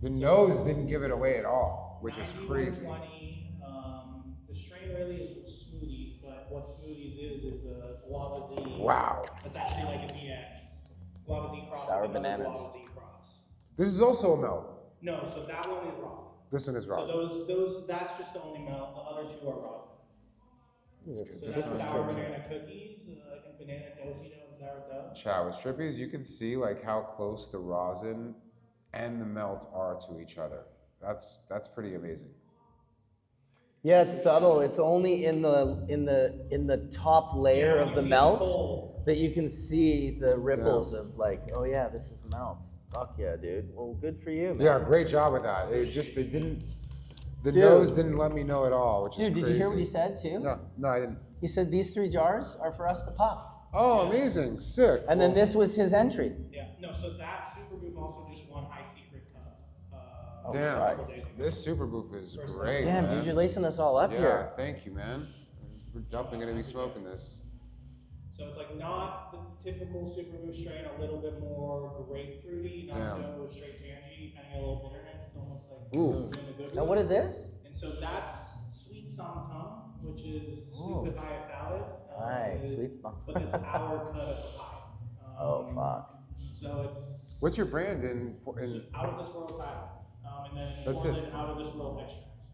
the nose didn't give it away at all, which is crazy. 9120, the strain really is smoothies, but what smoothies is a guava Z. Wow. Essentially like an EX. Guava Z cross Sour with another bananas. Guava Z cross. This is also a melt. No, so that one is rosin. This one is raw. So those that's just the only melt. The other 2 are rosin. So that's sour banana cookies. I think banana dosito and sourdough. Chat, with Strippies, you can see like how close the rosin and the melt are to each other. That's pretty amazing. Yeah, it's subtle. It's only in the top layer Yeah, of you the see melt coal. that you can see the ripples of like, oh yeah, this is melt. Fuck yeah, dude. Well, good for you, man. Yeah, great job with that. It didn't, the Dude. nose didn't let me know at all, which is Dude, crazy. did you hear what he said too? Yeah, no, I didn't. He said these 3 jars are for us to puff. Oh, amazing, sick. And then this was his entry. Yeah, no, so that super booth also just won High Secret Cup. Oh, Damn, Christ. this super booth is great. Damn, man. dude, you're lacing us all up Yeah, here. thank you, man. We're definitely gonna be smoking this. So it's like not the typical super boost strain, a little bit more grapefruity, not Damn. so straight tangy, kind of get a little bitterness, almost like Ooh. in the good Now way. what is this? And so that's sweet samtam, which is Oh. sweet papaya salad. Right, is- sweet spot. But it's our cut of papaya. Oh fuck. So it's What's your brand in so out of this world Thailand, and then That's it. Portland out of this world extracts.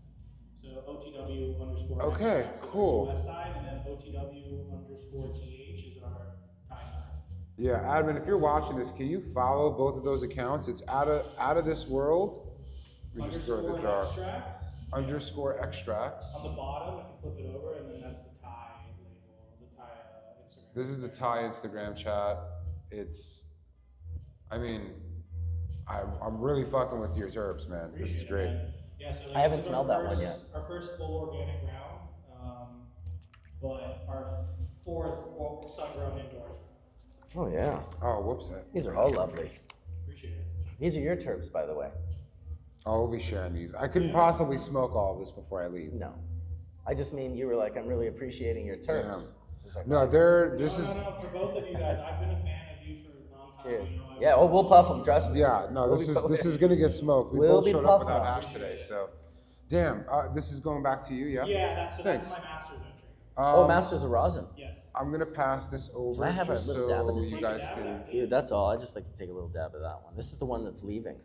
So OTW underscore Okay, extracts is cool. our US side, and then OTW underscore TH is our Thai side. Yeah, Admin, if you're watching this, can you follow both of those accounts? It's out of this world. Let me just throw it in the Underscore jar. extracts. Underscore extracts. On the bottom, if you flip it over, and then that's the Thai label, the Thai Instagram. This is the Thai Instagram chat. It's, I mean, I'm really fucking with your terps, man. This is great. Yeah, so I haven't this is smelled our that one first- yet. Our first full organic round, but our 4th sun-grown indoors. Oh yeah. Oh, whoops. These are all lovely. Appreciate it. These are your terps, by the way. I'll be sharing these. I couldn't possibly smoke all of this before I leave. No. I just mean you were like, I'm really appreciating your terps. Damn. I was like, No, this is, No, for both of you guys, I've been a fan of you for a long Cheers. You know, I- Yeah, oh, we'll puff them, trust me. Yeah, no, We'll this is gonna get smoked. We We'll both be showed up puffing without them. hash today, so. Damn, this is going back to you, yeah? Yeah, that's Thanks. my master's entry. Oh, Masters of Rosin. Yes. I'm gonna pass this over Can I have a just little so dab of this you one? guys Dab can. that. Dude, that's all. I just like to take a little dab of that one. This is the one that's leaving.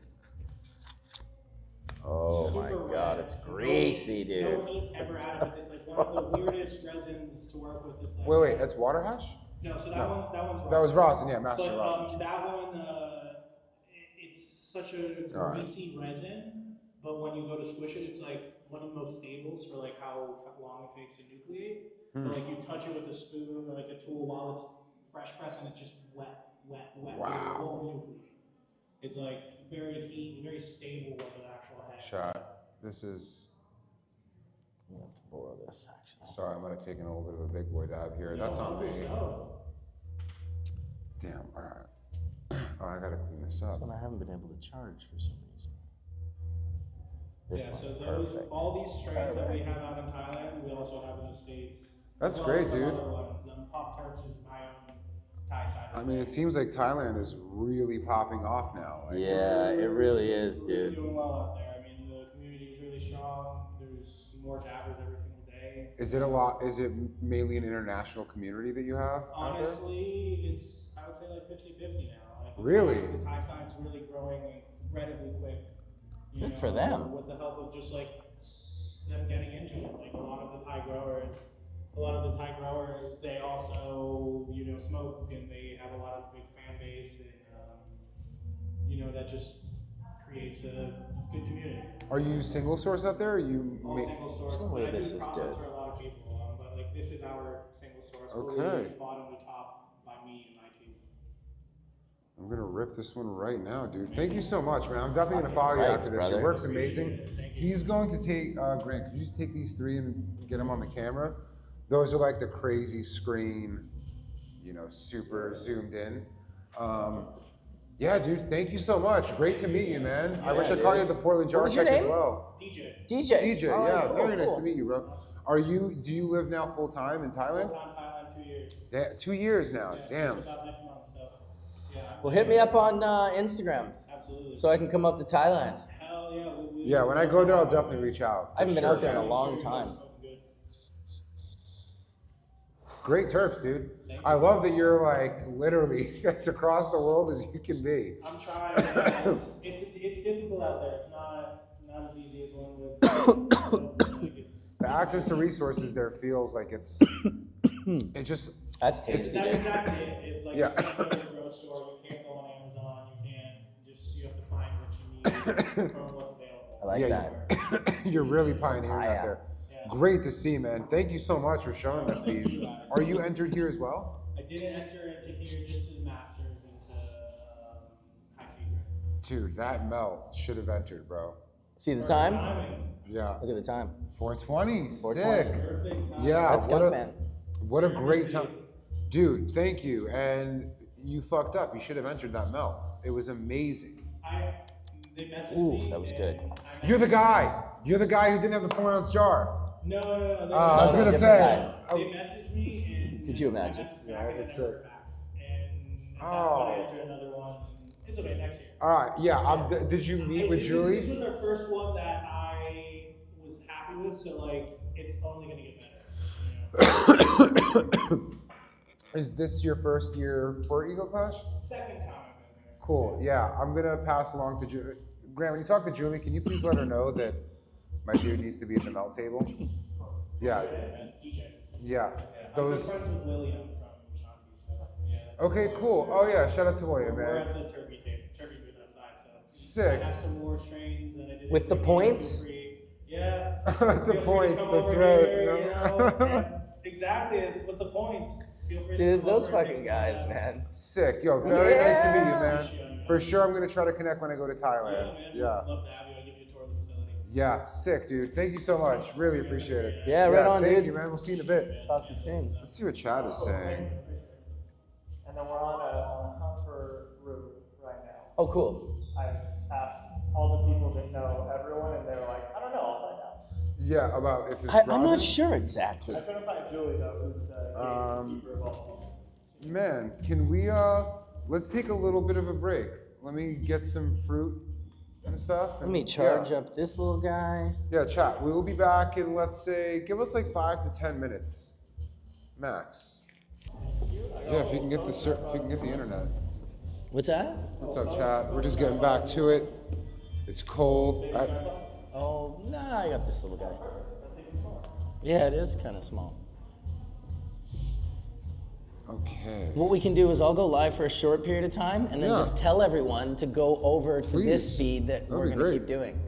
Oh my Super god, red. it's greasy, No dude. heat ever out of it. It's like one of the weirdest resins to work with. It's like Wait, that's water hash? No, so that No. one's That was rosin, yeah, master But rosin. that one, it's such a All right. greasy resin. But when you go to squish it, it's like one of the most stables for like how long it takes to nucleate. But like you touch it with a spoon or like a tool while it's fresh pressed and it's just wet. Wow. It won't nucleate. It's like very stable with an actual head. Shot. This is. I'm gonna have to borrow this actually. Sorry, I might have taken a little bit of a big boy dab here. You That's know, on me. yourself. Damn. All right. Oh, I gotta clean this This up. one I haven't been able to charge for some reason. This Yeah, one, so those, perfect. all these strains that we have out in Thailand, we also have in the States. That's as well as great, some dude. Other ones. Pop Tarts is my own Thai side. I mean, it seems like Thailand is really popping off now. Like, Yeah, it really is, We're really dude. doing well out there. I mean, the community is really strong. There's more dabbers every single day. Is it a lot? Is it mainly an international community that you have out there? Honestly, it's, I would say like 50-50 now. Like Really? The Thai side's really growing incredibly quick. You Good for them. With the help of just like them getting into it. Like a lot of the Thai growers, they also, smoke and they have a lot of big fan base and, that just creates a good community. Are you single source out there? Or you All single source. Some way I this do is process good. for a lot of people, but like this is our single source. Okay. Fully bottom to top by me and my team. I'm gonna rip this one right now, dude. Thank you so much, man. I'm definitely gonna follow you Right, after this. brother. Your work's amazing. Appreciate it. Thank you. He's going to take Grant. Could you just take these three and get them on the camera? Those are like the crazy screen, super zoomed in. Yeah, dude. Thank you so much. Great to meet you, man. I wish I dude. called you the Portland Jar was your Check as name? well. DJ. DJ. DJ, All right, yeah, cool, very nice cool. to meet you, bro. Do you live now full time in Thailand? Full-time Thailand, 2 years. Yeah, 2 years now. Yeah, Damn. just about next month, so yeah. Well, hit me up on Instagram Absolutely. so I can come up to Thailand. Hell yeah. Yeah, when I go there, I'll definitely reach out. I haven't for been sure, out there in a man. long time. Great Terps, dude. Thank I you. love that you're like literally as across the world as you can be. I'm trying. It's difficult out there. It's not as easy as one would. Like The access to resources there feels like it just That's That's tasty, dude. exactly it. It's like Yeah. you can't go to the grocery store, you can't go on Amazon, you have to find what you need from what's available. I like Yeah, that. you're really pioneering out Yeah. there. Yeah. Great to see, man. Thank you so much for showing us these. Are you entered here as well? I didn't enter into here just to the masters into high secret. Dude, that melt should have entered, bro. See the time? Timing. Yeah. Look at the time. 420. 420. Sick. Perfect timing. Yeah. That's what good, a man. what a great time. Dude, thank you. And you fucked up. You should have entered that melt. It was amazing. They messaged Ooh, me. that was and good. I You're the messaged- guy. You're the guy who didn't have the 4-ounce jar. No. They I was messaged gonna me. say. They messaged me and Could you I imagine? messaged Yeah, back I and could I say. never heard back. And Oh. when I entered another one, it's okay, next year. All right. Yeah. Did you meet with This Julie? was our first one that I was happy with, so like it's only gonna get better. You know? Is this your first year for Eagle Clash? Second time I've been here. Cool. Yeah. I'm gonna pass along to Julie. Grant, when you talk to Julie, can you please let her know that my dude needs to be at the melt table? Yeah. DJ. Yeah. I'm Those. good friends with William from Shanti, so yeah. that's Okay. why Cool. Oh yeah. Shout out to William, We're man. at the turkey booth outside, so Sick. I have some more strains that I did. With the points? Yeah. The Feel free to points, come that's over right, here, yeah. and exactly, it's with the points. Feel free to Dude, come those over and fucking take some guys, notes. man. Sick. Yo, very nice to meet you, Appreciate man. it. For sure, I'm gonna try to connect when I go to Yeah, Thailand. man. Yeah. Love to have you. I'll give you a tour of the facility. Yeah. Sick, dude. Thank you so much. Really appreciate it. Yeah, right on, thank dude. you, man. We'll see you in a bit. Talk to you soon. Let's see what Chad is saying. And then we're on a hunt for root right now. Oh, cool. I've asked all the people that know everyone, and they're like, I don't know, I'll find out. Yeah, about if it's I'm not rosin? sure exactly. I'm trying to find Julie though, who's the Um, gatekeeper of all secrets. Man, can we let's take a little bit of a break. Let me get some fruit and stuff. Let me charge up this little guy. Yeah, chat. We will be back in, let's say, give us like 5 to 10 minutes, max. Yeah, if you can get the internet. What's that? What's up, chat? We're just getting back to it. It's cold. Oh, nah, I got this little guy. Yeah, it is kind of small. Okay. What we can do is I'll go live for a short period of time and then just tell everyone to go over to this speed that we're going to keep doing.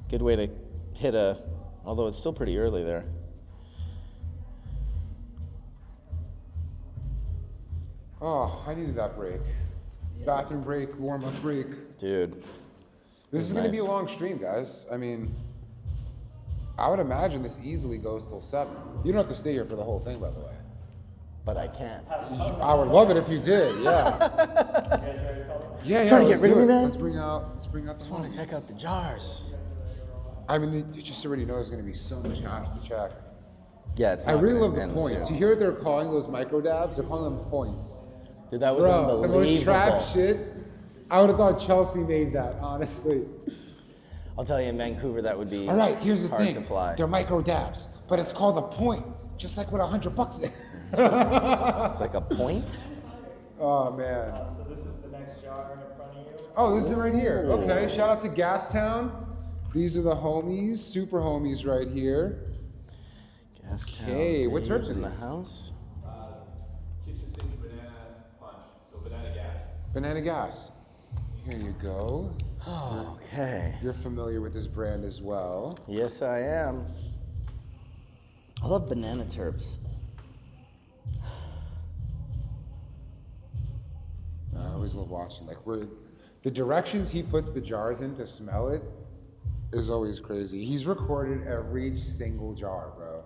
Good way to hit although it's still pretty early there. Oh, I needed that break. Bathroom break, warm-up break. Dude. This is going to be a long stream, guys. I mean, I would imagine this easily goes till 7. You don't have to stay here for the whole thing, by the way. But I can. I would love it if you did, yeah. Yeah, Trying to get rid of me, man? Let's bring out the just want to check out the jars. I mean, you just already know there's going to be so much cash to check. Yeah, it's I not really gonna love the end points. soon. You hear what they're calling those micro dabs? They're calling them points. Dude, that was Bro, unbelievable. the most trap shit. I would have thought Chelsea made that, honestly. I'll tell you, in Vancouver, that would be All right, here's the hard thing. to fly. They're micro dabs, but it's called a point, just like what $100 is. It's like a point? Oh, man. So this is the next jar in front of you. Oh, this is it right here. Okay, shout out to Gastown. These are the homies, super homies right here. Gastown. Okay, what terps are in the these? house? Kitchen sink banana punch, so banana gas. Banana gas. Here you go. Oh, okay. You're familiar with this brand as well. Yes, I am. I love banana terps. I always love watching. Like the directions he puts the jars in to smell it is always crazy. He's recorded every single jar, bro.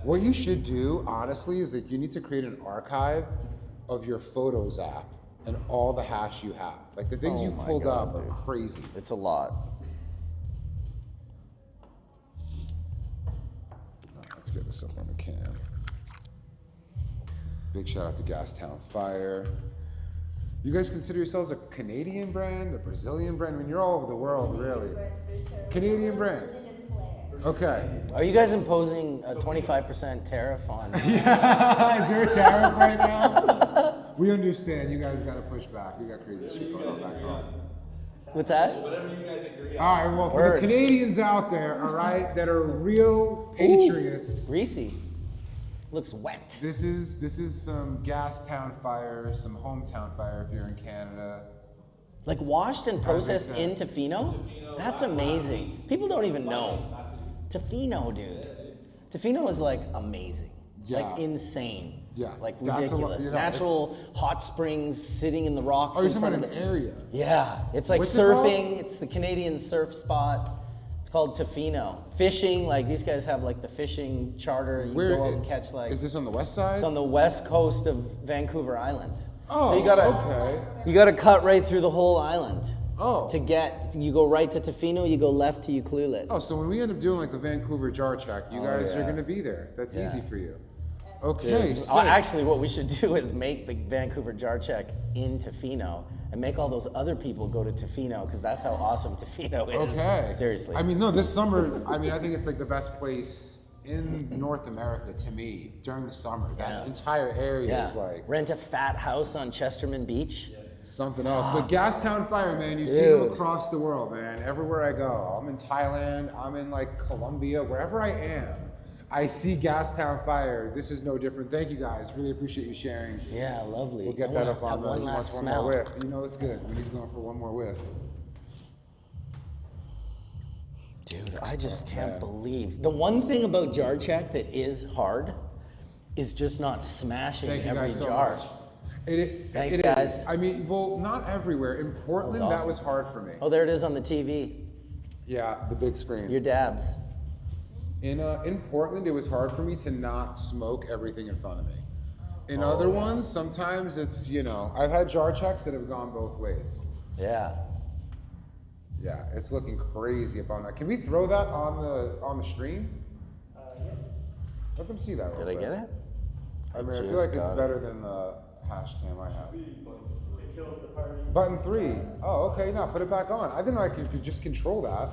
What you should do, honestly, is like you need to create an archive of your Photos app and all the hash you have. Like the things you've pulled up are crazy. It's a lot. Let's get this up on the cam. Big shout out to Gastown Fire. You guys consider yourselves a Canadian brand, a Brazilian brand? I mean, you're all over the world, really. Canadian brand. Okay. Are you guys imposing a 25% tariff on? Yeah, is there a tariff right now? We understand. You guys got to push back. We got crazy shit going on back home. What's that? Whatever you guys agree on. All right, well, for the Canadians out there, all right, that are real patriots. Greasy. Looks wet. This is some Gastown Fire, some hometown fire if you're in Canada. Like washed and processed in Tofino? That's amazing. People don't even know. Tofino, dude. Tofino is like amazing. Yeah. Like insane. Yeah. Like That's ridiculous. you know, Natural hot springs sitting in the rocks. Oh, you're in talking front about of an area. Yeah. It's like What's it called? surfing. It's the Canadian surf spot. It's called Tofino. Fishing, like these guys have like the fishing charter. You go out and catch like. Is this on the west side? It's on the west coast of Vancouver Island. Oh, so you gotta cut right through the whole island. Oh. You go right to Tofino, you go left to Ucluelet. Oh, so when we end up doing like the Vancouver jar check, you guys are gonna be there. That's easy for you. Okay, Dude, sick. actually, what we should do is make the Vancouver jar check in Tofino and make all those other people go to Tofino because that's how awesome Tofino is. Okay. Seriously. I mean, no, this summer, I mean, I think it's like the best place in North America to me during the summer. That entire area is like rent a fat house on Chesterman Beach. something else. But Gastown Fire, man, you see them across the world, man. Everywhere I go, I'm in Thailand, I'm in like Colombia, wherever I am, I see Gastown Fire. This is no different. Thank you guys. Really appreciate you sharing. Yeah, lovely. We'll get that up on the one he last wants one smell. more whiff. You know it's good when he's going for one more whiff. Dude, I just can't believe. The one thing about jar check that is hard is just not smashing Thank you every guys so jar. much. Thanks, it guys. is. I mean, well, not everywhere. In Portland, That was that was awesome. hard for me. Oh, there it is on the TV. Yeah, the big screen. Your dabs. In Portland, it was hard for me to not smoke everything in front of me. In other ones, sometimes it's, you know, I've had jar checks that have gone both ways. Yeah. Yeah, it's looking crazy up on that. Can we throw that on the stream? Yeah. Let them see that real Did I quick. get it? I mean, I feel just like it's got it. better than the hash cam I have. kills the party. Button 3. Oh, okay. Now put it back on. I didn't know I could just control that.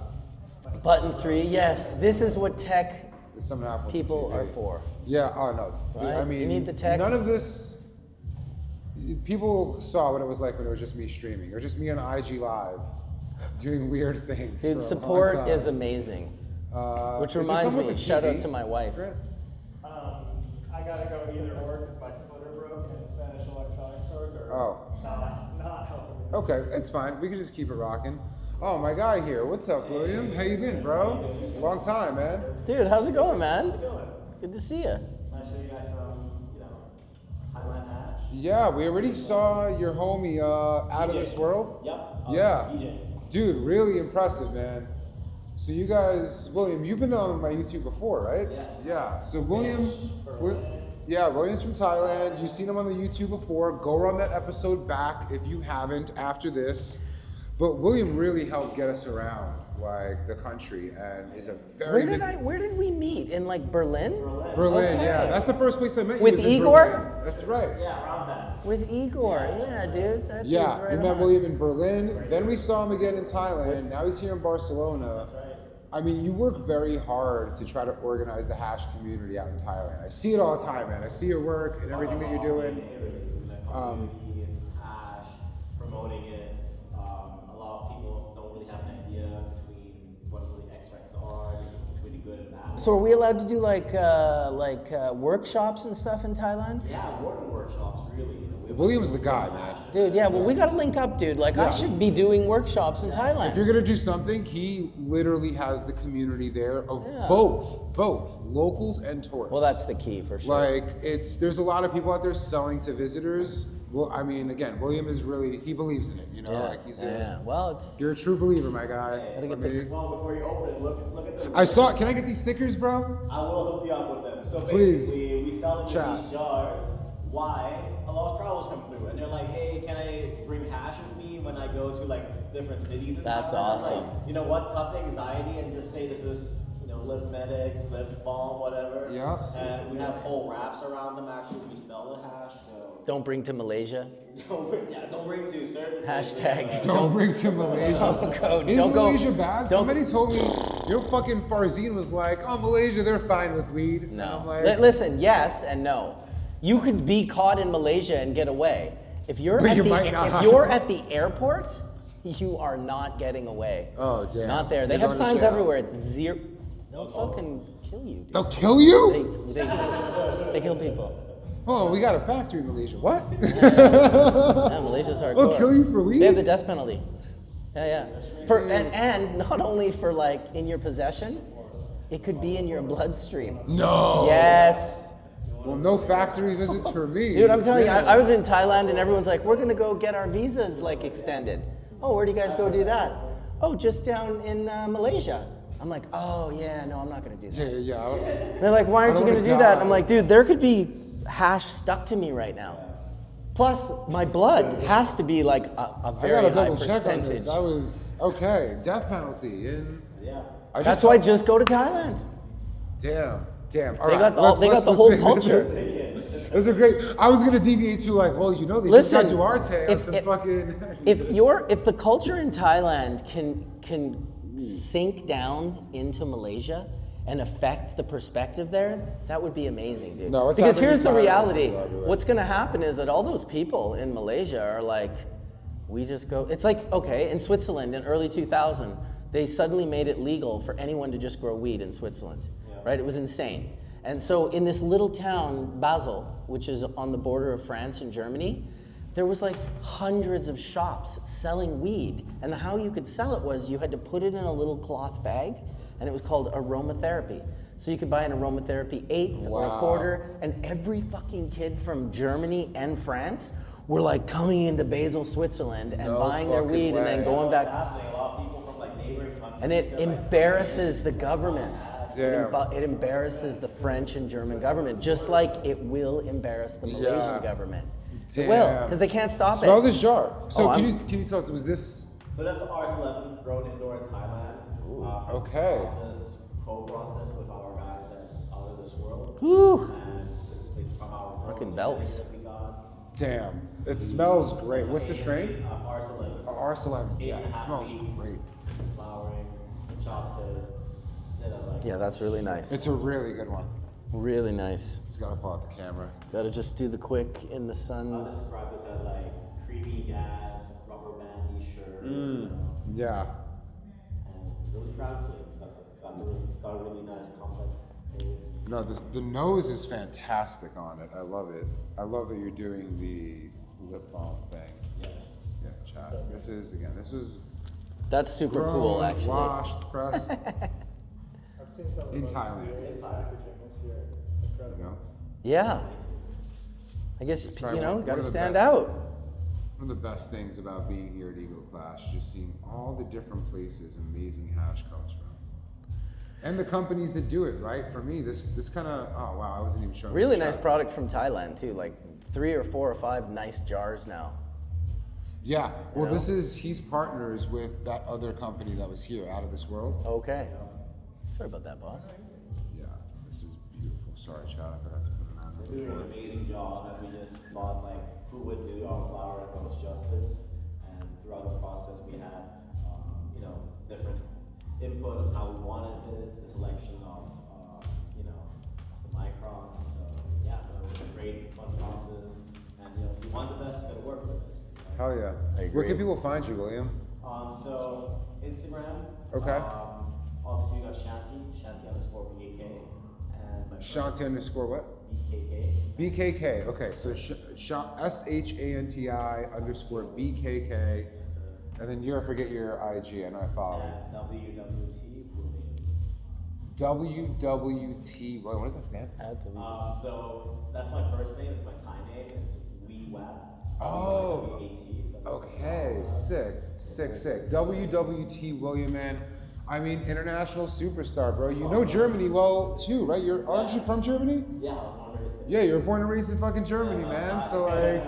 Button 3, yes. This is what tech There's something happened with the people TV. are for. Yeah. Oh no. Dude, I Right? mean, You need the tech. none of this. People saw what it was like when it was just me streaming, or just me on IG Live, doing weird things. for a Dude, long support time. is amazing. Which Is there reminds someone me, with shout out TV? to my wife. Grant? I gotta go either or because my splitter broke and Spanish electronic stores are Oh. not helping me. Okay, it's fine. We can just keep it rocking. Oh, my guy here. What's up, William? How you been, bro? Long time, man. Dude, how's it going, man? How's it going? Good to see you. Can I show you guys some, Highland hash? Yeah, we already saw your homie out of this world. Yep. Yeah. DJ. Dude, really impressive, man. So you guys, William, you've been on my YouTube before, right? Yes. Yeah. So William's from Thailand. You've seen him on the YouTube before. Go run that episode back if you haven't after this. But William really helped get us around like the country and is a very Where did we meet? In like Berlin? Berlin, Okay. yeah. That's the first place I met you. With was in Igor? Berlin. That's right. Yeah, around that. With Igor, yeah, dude. That Yeah, dude's right we met on. William in Berlin. Then we saw him again in Thailand. Now he's here in Barcelona. That's right. I mean, you work very hard to try to organize the hash community out in Thailand. I see it all the time, man. I see your work and everything that you're doing. Community and hash, promoting it. A lot of people don't really have an idea between what really extracts are, between the good and bad. So are we allowed to do like workshops and stuff in Thailand? Yeah, more than workshops, really. We have William's the guy, man. Dude, yeah, well, we gotta link up, dude. Like, I should be doing workshops in If Thailand. you're gonna do something, he literally has the community there of Yeah. both locals and tourists. Well, that's the key for sure. Like, there's a lot of people out there selling to visitors. Well, I mean, again, William is really, he believes in it, you know? yeah, Like, he's yeah. Well, it's you're a true believer, my guy. Gotta get I mean, Well, before you open it, look at the. I saw, can I get these stickers, bro? I will hook you up with them. So Please. basically, we sell them in Chat. these jars. Why? A lot of travelers come through and they're like, hey, can I bring hash with me when I go to like different cities in That's Thailand? awesome. Like, you know what? Cut the anxiety and just say this is, lip medics, lip balm, whatever. Yeah. And we have whole wraps around them actually. We sell the hash, so don't bring to Malaysia. don't bring to certain Hashtag places, Don't bring to Malaysia. Don't go. Is Don't go. Malaysia bad? don't- Somebody told me, fucking Farzine was like, oh, Malaysia, they're fine with weed. And No. I'm like, Listen, yes and no. You could be caught in Malaysia and get away. If you're But at you the might not. if you're at the airport, you are not getting away. oh, damn. Not there. They You're have going to signs jail. everywhere. It's zero. They'll fucking kill you. Dude. They'll kill you? They kill people. Oh, we got a factory in Malaysia. What? Yeah, Malaysia's hardcore. They'll kill you for weed? They have the death penalty. Yeah. And not only for like in your possession, it could be in your bloodstream. No. Yes. Well, no factory visits for me. Dude, I'm telling you, Damn. I was in Thailand and everyone's like, we're gonna go get our visas like extended. Oh, where do you guys go do that? Oh, just down in Malaysia. I'm like, oh yeah, no, I'm not gonna do that. Yeah. They're like, why aren't I you don't gonna do wanna that? die. I'm like, dude, there could be hash stuck to me right now. Plus, my blood has to be like a I very gotta high double check on percentage. this. I was, okay, death penalty. And Yeah. That's why just go to Thailand. Damn. All They right, got they got the whole culture. Those are great. I was gonna deviate to like, well, they Listen, just got Duarte on if- some if- fucking. If the culture in Thailand can sink down into Malaysia and affect the perspective there, that would be amazing, dude. No, it's because happening here's in the Thailand, reality. it's everywhere. What's gonna happen is that all those people in Malaysia are like, we just go. It's like, okay, in Switzerland in early 2000, they suddenly made it legal for anyone to just grow weed in Switzerland, right? It was insane. And so in this little town, Basel, which is on the border of France and Germany, there was like hundreds of shops selling weed. And how you could sell it was you had to put it in a little cloth bag, and it was called aromatherapy. So you could buy an aromatherapy eighth or a Wow. quarter, and every fucking kid from Germany and France were like coming into Basel, Switzerland, and No buying their fucking weed and then way. going What's back. happening? A lot of people from like neighboring countries. And it embarrasses the governments. Damn. It embarrasses the French and German government, just like it will embarrass the Malaysian Yeah. government. It will, Damn. because they can't stop Smell it. this jar. So Oh, can you tell us, was this? So that's RS11 grown indoor in Thailand. Okay. Co-processed with our guys at Out of This World. Whew. And this is from our Fucking growing belts. genetics that we got. Damn, it smells great. What's the strain? Barcelona. Barcelona. Yeah, it 8.5 smells beats, great. Flowering, chocolate, like. Yeah, that's really nice. It's a really good one. Really nice. Just gotta pull out the camera. Gotta just do the quick in the sun. I'll describe this as like creamy gas, rubber bandy shirt. Yeah. And it really translates. Got a really nice complex taste. No, the nose is fantastic on it. I love it. I love that you're doing the lip balm thing. Yes. Yeah, Chad. This was That's super grown, cool, actually. washed, pressed. I've seen some of the In most Thailand. creative packaging this year. It's incredible. You know? Yeah. I guess, It's probably one gotta of the stand best- out. One of the best things about being here at Eagle Clash, just seeing all the different places amazing hash comes from. And the companies that do it, right? For me, this kind of, oh wow, I wasn't even showing Really the nice shot. product from Thailand, too. Like 3 or 4 or 5 nice jars now. Yeah, well, You know? he's partners with that other company that was here, Out of This World. Okay. Sorry about that, boss. Yeah, this is beautiful. Sorry, Chad, I forgot to put it on We're doing an before. amazing job, and we just thought like who would do our flower the most justice. And throughout the process, we had different input on how we wanted it, the selection of the microns. So yeah, it was a great, fun process. And if you want the best, you got to work for this. Hell yeah. I Where agree. can people find you, William? So Instagram. Okay. Obviously, we got Shanti_BKK, and my Shanti underscore what? BKK. BKK. Okay, so SHANTI underscore BKK. Yes, sir. And then you forget your IG. I know I follow it. And WWT William. WWT. What does that stand for? So that's my first name. It's my Thai name. It's Wee Wet. Oh. WAT, so Okay, sick. WWT William, man. I mean, international superstar, bro. You know Germany well too, right? Aren't you from Germany? Yeah, I was born and raised there. Yeah, you were born and raised in fucking Germany, man. So like,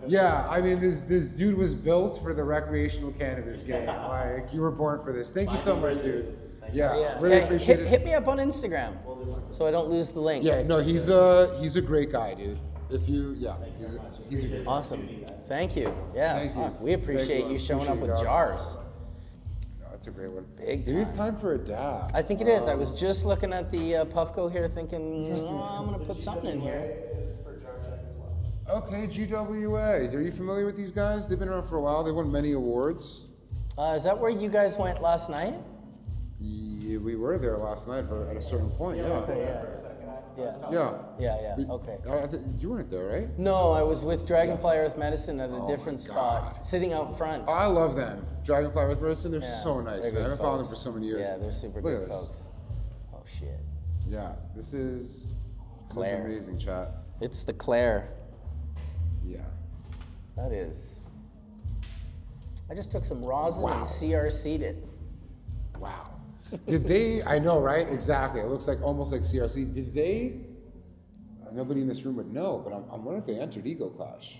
yeah, I mean, this dude was built for the recreational cannabis game. Like, you were born for this. Thank you so much, dude. Yeah, really Hey, appreciate it. hit me up on Instagram so I don't lose the link. Yeah, no, he's a great guy, dude. If you, yeah, he's a great guy. Awesome. Thank you. Yeah. Thank you. Fuck, we appreciate Thank you, you showing up appreciate with you, jars. No, that's a great one. Big Maybe it's time. time for a dab. I think it is. I was just looking at the Puffco here thinking, I'm going to put something in here. Is for jar check as well. Okay, GWA. Are you familiar with these guys? They've been around for a while. They won many awards. Is that where you guys went last night? Yeah, we were there last night at a certain point. Yeah. Okay, For a second, I was yeah. talking Yeah. Yeah, We- okay. I think you weren't there, right? No, I was with Dragonfly Earth Medicine at a Oh different my spot, God. sitting out front. I love them. Dragonfly with Mercy, they're Yeah, so nice, they're man. I've good been following them folks. for so many years. Yeah, they're super Look good at this. folks. Oh, shit. Yeah, this is Claire. amazing, chat. It's the Claire. Yeah. That is. I just took some rosin Wow. and CRC'd it. Wow. Did they? I know, right? Exactly. It looks like almost like CRC. Did they? Nobody in this room would know, but I'm wondering if they entered Ego Clash.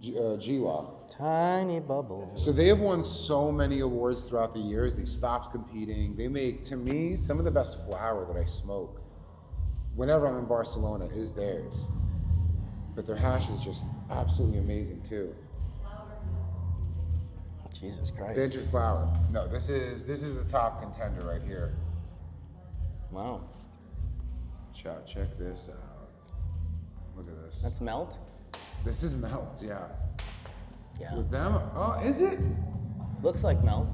GWA. Tiny bubbles. So they have won so many awards throughout the years. They stopped competing. They make, to me, some of the best flower that I smoke whenever I'm in Barcelona is theirs. But their hash is just absolutely amazing too. Jesus Christ. Vintage flower. No, this is the top contender right here. Wow. Chat, check this out. Look at this. That's melt? This is melt, yeah. Yeah. With them, oh, is it? Looks like melt.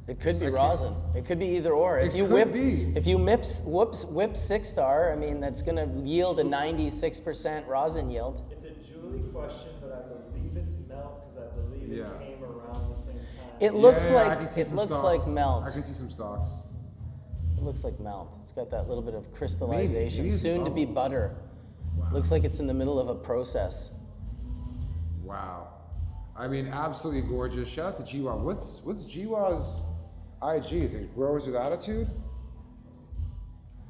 It could be I can't- rosin. It could be either or. If It you could whip, be. if you whip 6 star, I mean that's gonna yield a 96% rosin yield. It's a Julie question, but I believe it's melt because I believe Yeah. it came around the same time. It looks Yeah, I like can see it some looks stalks. like melt. I can see some stalks. It looks like melt. It's got that little bit of crystallization. Maybe it's Soon to be bubbles. butter. Wow. Looks like it's in the middle of a process. Wow. I mean, absolutely gorgeous. Shout out to GWA. What's GWA's IG? Is it Growers with Attitude?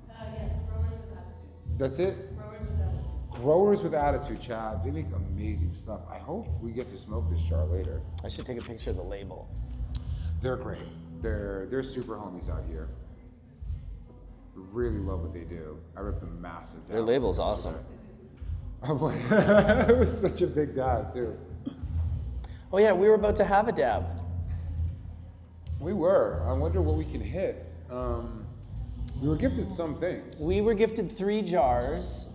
Yes, growers with attitude. That's it? Growers with attitude. Growers with Attitude, Chad. They make amazing stuff. I hope we get to smoke this jar later. I should take a picture of the label. They're great. They're super homies out here. Really love what they do. I ripped them massive. Their down label's yesterday. awesome. It was such a big dab too. Oh yeah, we were about to have a dab. We were. I wonder what we can hit. We were gifted some things. We were gifted 3 jars.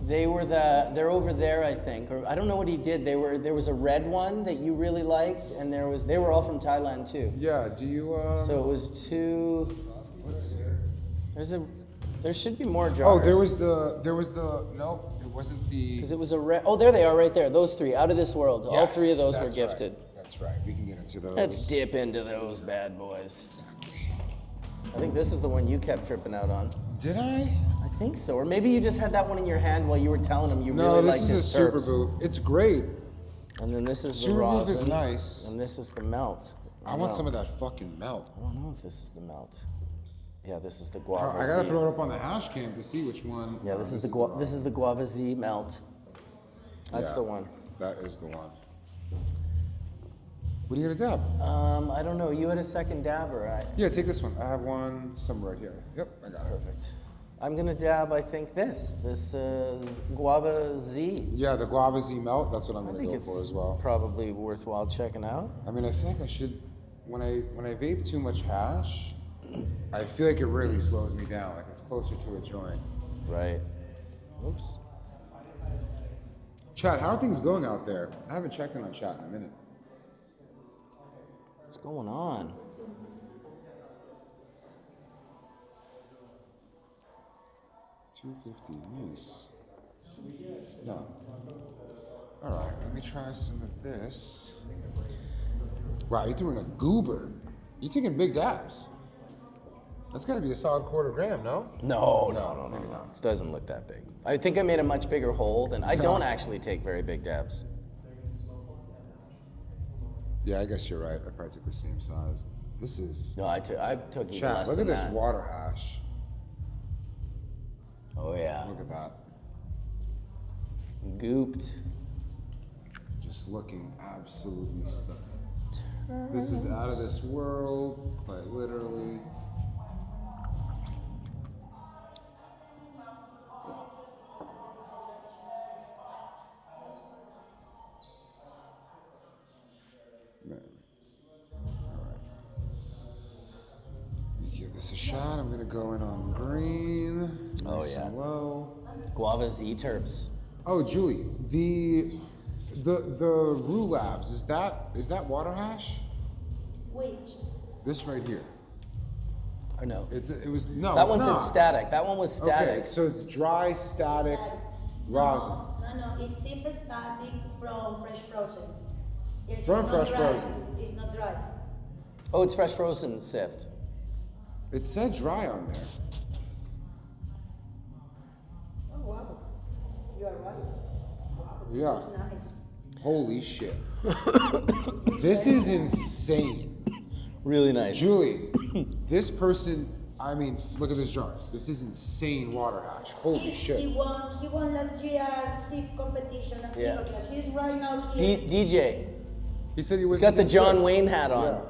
They're over there, I think. Or I don't know what he did. There was a red one that you really liked, and they were all from Thailand too. Yeah, do you So it was 2. let's see. There should be more jars. Oh, there was the nope, it wasn't the Because it was a red. Oh, there they are right there. Those 3, out of this world. All 3 of Yes, those were that's gifted. Right. That's right. We can get into those. Let's dip into those bad boys. Exactly. I think this is the one you kept tripping out on. Did I? I think so. Or maybe you just had that one in your hand while you were telling him you No, really this liked is a his super terps. booth. It's great. And then this is the Super booth rosin. is nice. And this is the melt. I want some of that fucking melt. I don't know if this is the melt. Yeah, this is the guava. I gotta Z. throw it up on the hash cam to see which one. Yeah, this is the guava Z melt. That's Yeah, the one. That is the one. What are you gonna dab? I don't know. You had a second dab, or I? Yeah, take this one. I have one somewhere right here. Yep, I got it. Perfect. I'm gonna dab. I think this guava Z. Yeah, the guava Z melt. That's what I'm I gonna think go it's for as well. probably worthwhile checking out. I mean, I feel like I should. When I vape too much hash, I feel like it really slows me down. Like it's closer to a joint. Right. Oops. Chat, how are things going out there? I haven't checked in on chat in a minute. What's going on? $2.50, nice. No. All right, let me try some of this. Wow, you're doing a goober. You're taking big dabs. That's got to be a solid quarter gram, no? No. It doesn't look that big. I think I made a much bigger hole than. I don't actually take very big dabs. Yeah, I guess you're right. I probably took the same size. This is. No, I took even Chat, less look than at this that. water hash. Oh yeah. Look at that. Gooped. Just looking absolutely stunning. This is out of this world, quite literally. Man. All right. Let me give this a shot. I'm gonna go in on green. Oh, Nice yeah. and low. Guava Z terps. Oh, Julie, the Rue Labs, is that water hash? Which? This right here. Or no? It was no. That it's one not. said static. That one was static. Okay, so it's dry static rosin. No, it's sip static from fresh frozen. Yes, From it's not fresh dry. frozen. It's not dry. Oh, it's fresh frozen sift. It said dry on there. Oh wow, you are right. Wow, this Yeah. looks nice. Holy shit. This is insane. Really nice. Julie, this person, I mean, look at this jar. This is insane water hash. Holy shit. He won last year SIF competition at Yeah. Eagle Class. He's right now here. DJ. He said he He's was. got the John Wayne hat on.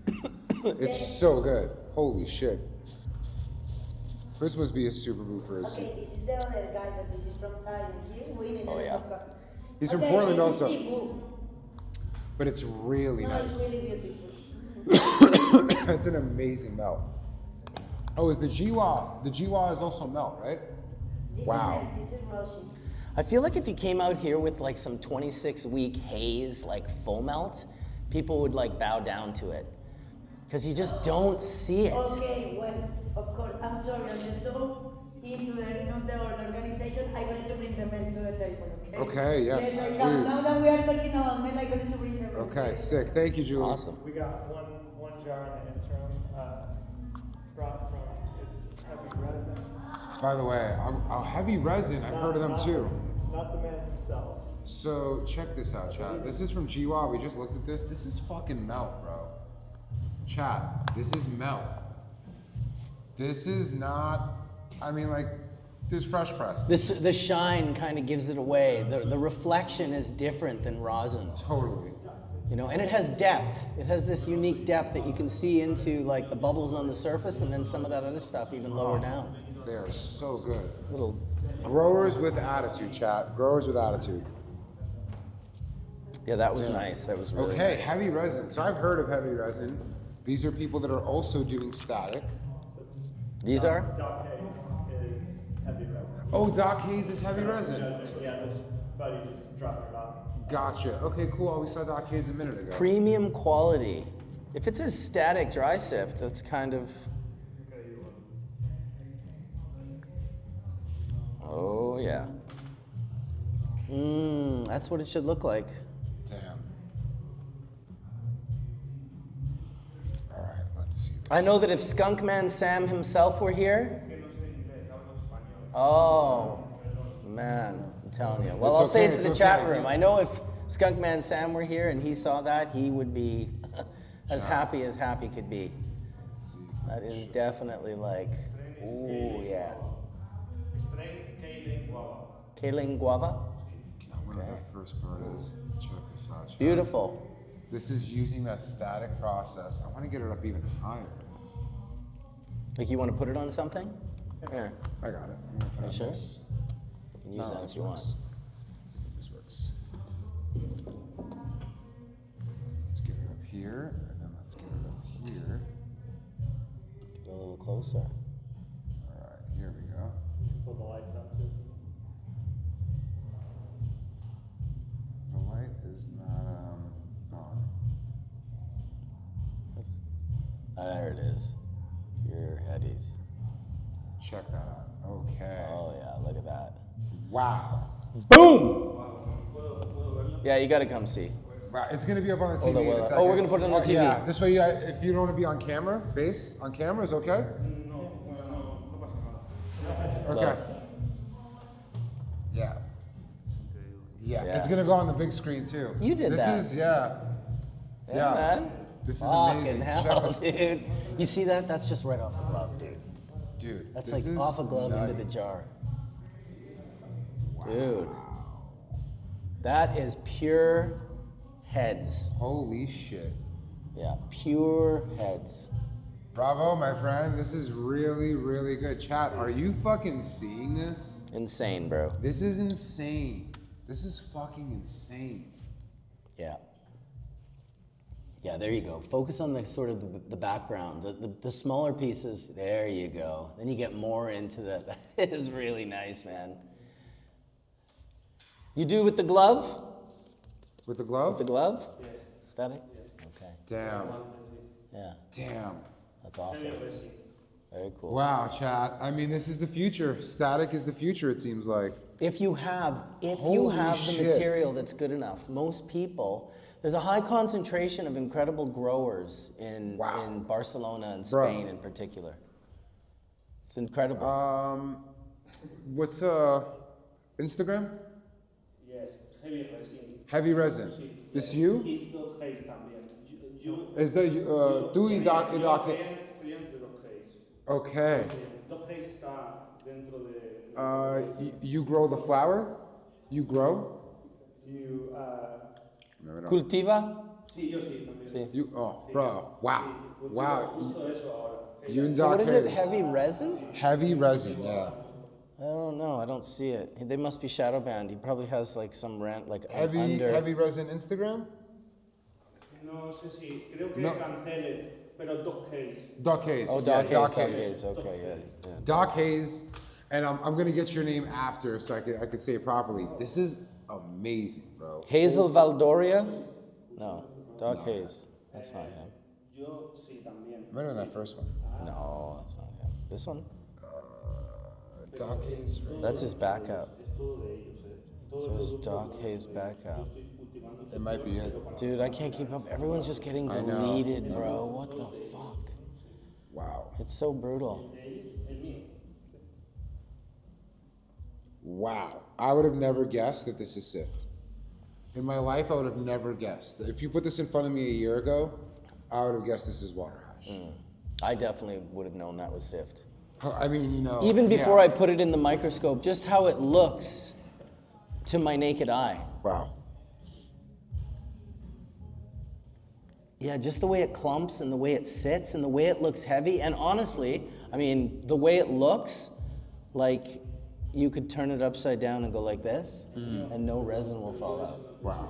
Yeah. It's so good. Holy shit. This must be a super boot for us. Okay, this is the other guy that this is from Thailand. He's winning Oh, a yeah. lot of cup. He's from Okay, Portland this is also. Cebu. But it's really No, nice. it's really beautiful. It's an amazing melt. Oh, is the Jiwa is also melt, right? This Wow. Is this is rosin. I feel like if you came out here with like some 26-week haze, like full melt, people would like bow down to it. Because you just don't see it. Okay, well, of course, I'm sorry, I'm just so into the organization, I wanted to bring the men to the table, okay? Okay, yes, like, please. now that we are talking about men, I wanted to bring them. Okay, sick. Thank you, Julie. Awesome. We got one jar in the interim, brought from, it's heavy resin. By the way, heavy resin, I've heard of them too. Not the man himself. So check this out, chat. This is from Jiwa. We just looked at this. This is fucking melt, bro. Chat, this is melt. This is not, I mean, like, this is fresh press. The shine kind of gives it away. The reflection is different than rosin. Totally. You know, and it has depth. It has this unique depth that you can see into like the bubbles on the surface and then some of that other stuff even lower down. They are so good. Little Growers with attitude, chat. Growers with attitude. Yeah, that was nice. That was really Okay, nice. heavy resin. So I've heard of heavy resin. These are people that are also doing static. These are? Doc Hayes is heavy resin. Oh, Doc Hayes is heavy resin. Yeah, this buddy just dropped it off. Gotcha. Okay, cool. Oh, we saw Doc Hayes a minute ago. Premium quality. If it says static dry sift, that's kind of. Oh, yeah. That's what it should look like. Damn. All right, let's see this. I know that if Skunkman Sam himself were here. Oh, man, I'm telling you. Well, It's I'll say okay, it to the it's chat okay. room. I know if Skunkman Sam were here and he saw that, he would be as happy could be. Let's see. That is definitely like, ooh, yeah. Kaling guava? I wonder what that first part is. Check this out. chat. Beautiful. This is using that static process. I want to get it up even higher. Like you want to put it on something? Here, I got it. I'm gonna put you it sure? on this. You can use No, that this if you want. works. This works. Let's get it up here, and then let's get it up here. Get a little closer. All right, here we go. Pull the lights up too. The light is not on. There it is. Your headies. Check that out. Okay. Oh yeah, look at that. Wow. Boom! Yeah, you gotta come see. Wow, it's gonna be up on the TV. Hold on, in a hold on. second. Oh, we're gonna put it on the TV. Yeah, this way, if you don't want to be on camera, face on camera is okay. Okay. Yeah. Yeah, Yeah. it's gonna go on the big screen too. You did this that. This is yeah. Yeah, man. This is Fucking amazing. hell, Check us- dude. You see that? That's just right off a glove, dude. Dude, That's this like is off a glove nutty. into the jar. Dude. That is pure heads. Holy shit. Yeah, pure heads. Bravo, my friend. This is really, really good. Chat, are you fucking seeing this? Insane, bro. This is insane. This is fucking insane. Yeah. Yeah, there you go. Focus on the sort of the background, the smaller pieces. There you go. Then you get more into that. That is really nice, man. You do with the glove? With the glove? With the glove? Yeah. Static? Okay. Damn. Yeah. Damn. That's awesome. Very cool. Wow, chat. I mean, this is the future. Static is the future, it seems like. If you have Holy the shit. material that's good enough, most people, there's a high concentration of incredible growers in Barcelona and Bro. Spain in particular. It's incredible. What's Instagram? Yes, heavy resin. Heavy resin. This you? It's Doc Hayes también. Is that tú y Doc? Friend de Doc Hayes. Okay. Doc Hayes está dentro de... You grow the flower? You grow? You, No, no. Cultiva? sí, yo sí también. Sí. You, oh, bro. Wow. Cultivo Wow. justo eso ahora. You and So Doc what is it? Hayes. Heavy resin? Heavy resin, yeah. I don't know. I don't see it. They must be shadow banned. He probably has like some rant, like Heavy, under. heavy resin Instagram? No sé si, creo que No. cancele, pero Doc Hayes. Doc Hayes. Oh, yeah, Doc Hayes. Okay, yeah. Doc Hayes, and I'm gonna get your name after so I could say it properly. This is amazing, bro. Hazel Valdoria? No, Doc Hayes. That's not him. Yo sí también. Better than that first one. No, that's not him. This one? Doc Hayes. Right? That's his backup. Es todo de ellos, So it's Doc Hayes backup. It might be it. Dude, I can't keep up. Everyone's just getting I know. deleted, bro. What the fuck? Wow. It's so brutal. Wow. I would have never guessed that this is Sift. In my life, I would have never guessed. If you put this in front of me a year ago, I would have guessed this is water hash. I definitely would have known that was Sift. I mean, you know. Even before yeah. I put it in the microscope, just how it looks to my naked eye. Wow. Yeah, just the way it clumps and the way it sits and the way it looks heavy. And honestly, I mean, the way it looks, like, you could turn it upside down and go like this, and no resin will fall out. Wow.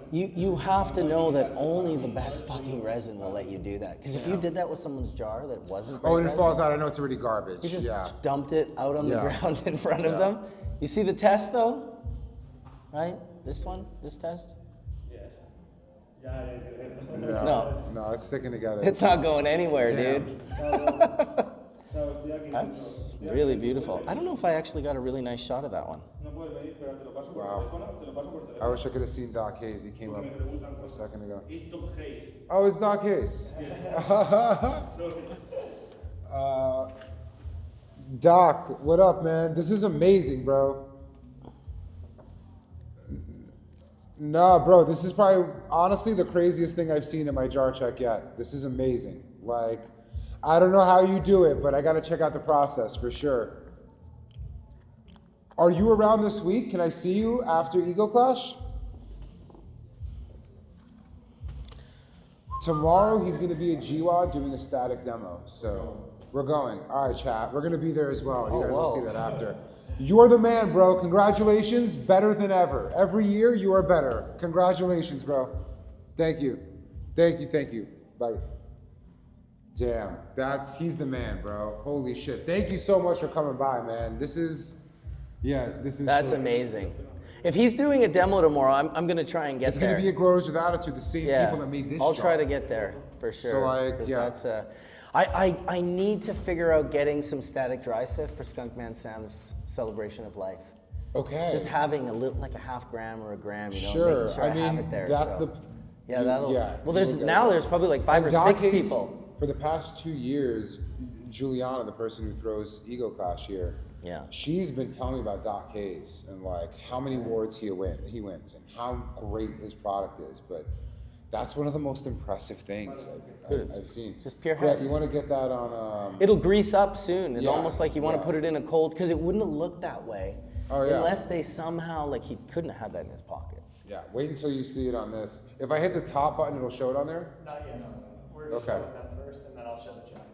You have to know that only the best fucking resin will let you do that. Because if you did that with someone's jar that wasn't great Oh, and it resin, falls out. I know it's already garbage. you just Yeah. dumped it out on the Yeah. ground in front of Yeah. them. You see the test though? Right? This one? This test? Yeah. No. No, it's sticking together. It's not going anywhere, Damn. dude. That's really beautiful. I don't know if I actually got a really nice shot of that one. Wow. I wish I could have seen Doc Hayes. He came up a second ago. Oh, it's Doc Hayes. Doc, what up, man? This is amazing, bro. Nah, bro, this is probably honestly the craziest thing I've seen in my jar check yet. This is amazing. Like, I don't know how you do it, but I gotta check out the process for sure. Are you around this week? Can I see you after Ego Clash? Tomorrow he's gonna be at GWA doing a static demo, so we're going. All right, chat, we're gonna be there as well. You guys will see that after. You're the man, bro. Congratulations, better than ever. Every year you are better. Congratulations, bro. Thank you. Thank you, thank you. Bye. Damn, he's the man, bro. Holy shit. Thank you so much for coming by, man. This is That's amazing. If he's doing a demo tomorrow, I'm gonna try and get It's there. gonna be a Growers with Attitude, the same people that made this I'll jar. try to get there for sure. So, like, 'cause yeah. that's I need to figure out getting some static dry sift for Skunkman Sam's celebration of life. Okay. Just having a little, like a half gram or a gram, you know, Sure. making sure I have it there. That's so. the. Yeah, that'll. Yeah, well, you there's will get now it. there's probably like 5 And or Doc 6 Hayes, people. For the past 2 years, Juliana, the person who throws Ego Clash here, Yeah. she's been telling me about Doc Hayes and like how many awards he wins and how great his product is. But that's one of the most impressive things I've seen. Just pure Brett, heads. you want to get that on? It'll grease up soon. It's Yeah, almost like you want to yeah. put it in a cold, because it wouldn't have looked that way Oh, yeah. unless they somehow, like he couldn't have had that in his pocket. Yeah. Wait until you see it on this. If I hit the top button, it'll show it on there. Not yet, no. We're Okay. showing them first, and then I'll show the chat.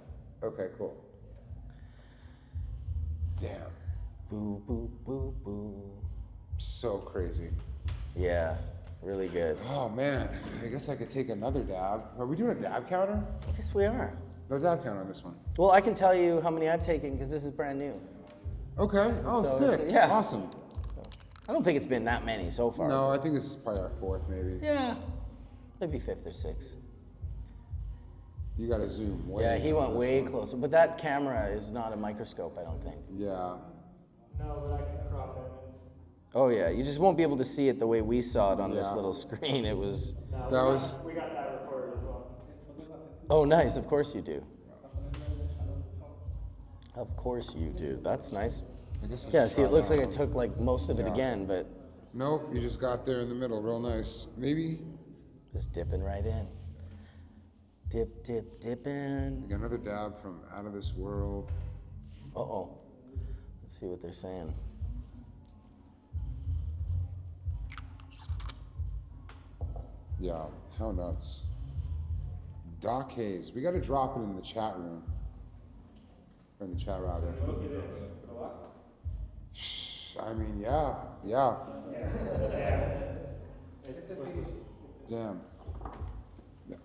Okay. Cool. Damn. Boo, boo, boo, boo. So crazy. Yeah, really good. Oh man, I guess I could take another dab. Are we doing a dab counter? Yes, we are. No dab counter on this one. Well, I can tell you how many I've taken because this is brand new. Okay. Oh, So, sick. yeah. Awesome. I don't think it's been that many so far. No, I think this is probably our 4th, maybe. Yeah, maybe 5th or 6th. You got to zoom way. Yeah, he in went on this way one. closer. But that camera is not a microscope, I don't think. Yeah. No, but I can crop it. Oh yeah, you just won't be able to see it the way we saw it on this Yeah. little screen. It was. That was. We got that recorded as well. Oh, nice. Of course you do. Of course you do. That's nice. I guess I Yeah. should See, try it looks that like it one. took like most of it Yeah. again, but Nope, you just got there in the middle, real nice. Maybe. just dipping right in. Dip, dip, dip in. I got another dab from Out of This World. Uh-oh. Let's see what they're saying. Yeah, how nuts. Doc Hayes. We got to drop it in the chat room. Or in the chat, rather. I mean, yeah. Damn. Yeah.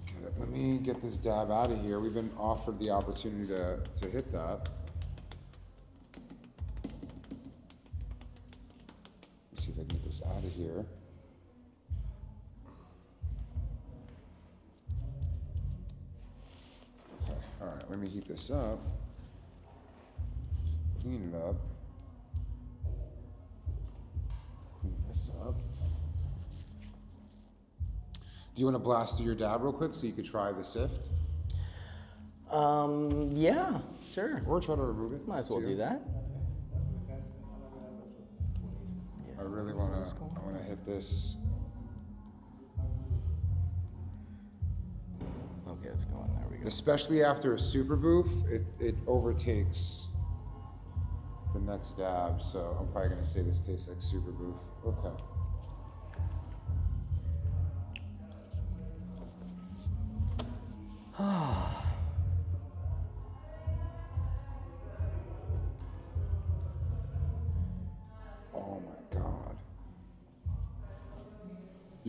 Get it. Let me get this dab out of here. We've been offered the opportunity to hit that. Let's see if I can get this out of here. Okay, all right, let me heat this up. Clean it up. Clean this up. Do you want to blast through your dab real quick so you could try the sift? Yeah, sure. Or try to remove it? Might as well too. do that. I really want to hit this. Okay, it's going. There we go. Especially after a super boof, it overtakes the next dab. So I'm probably going to say this tastes like super boof. Okay.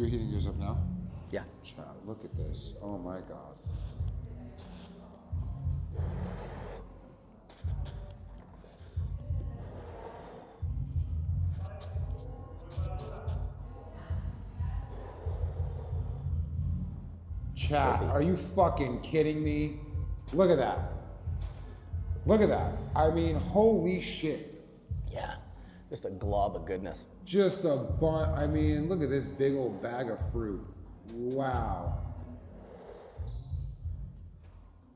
You're heating yours up now? Yeah. Chat, look at this. Oh my God. Chat, are you fucking kidding me? Look at that. Look at that. I mean, holy shit. Yeah, just a glob of goodness. Just a I mean, look at this big old bag of fruit. Wow.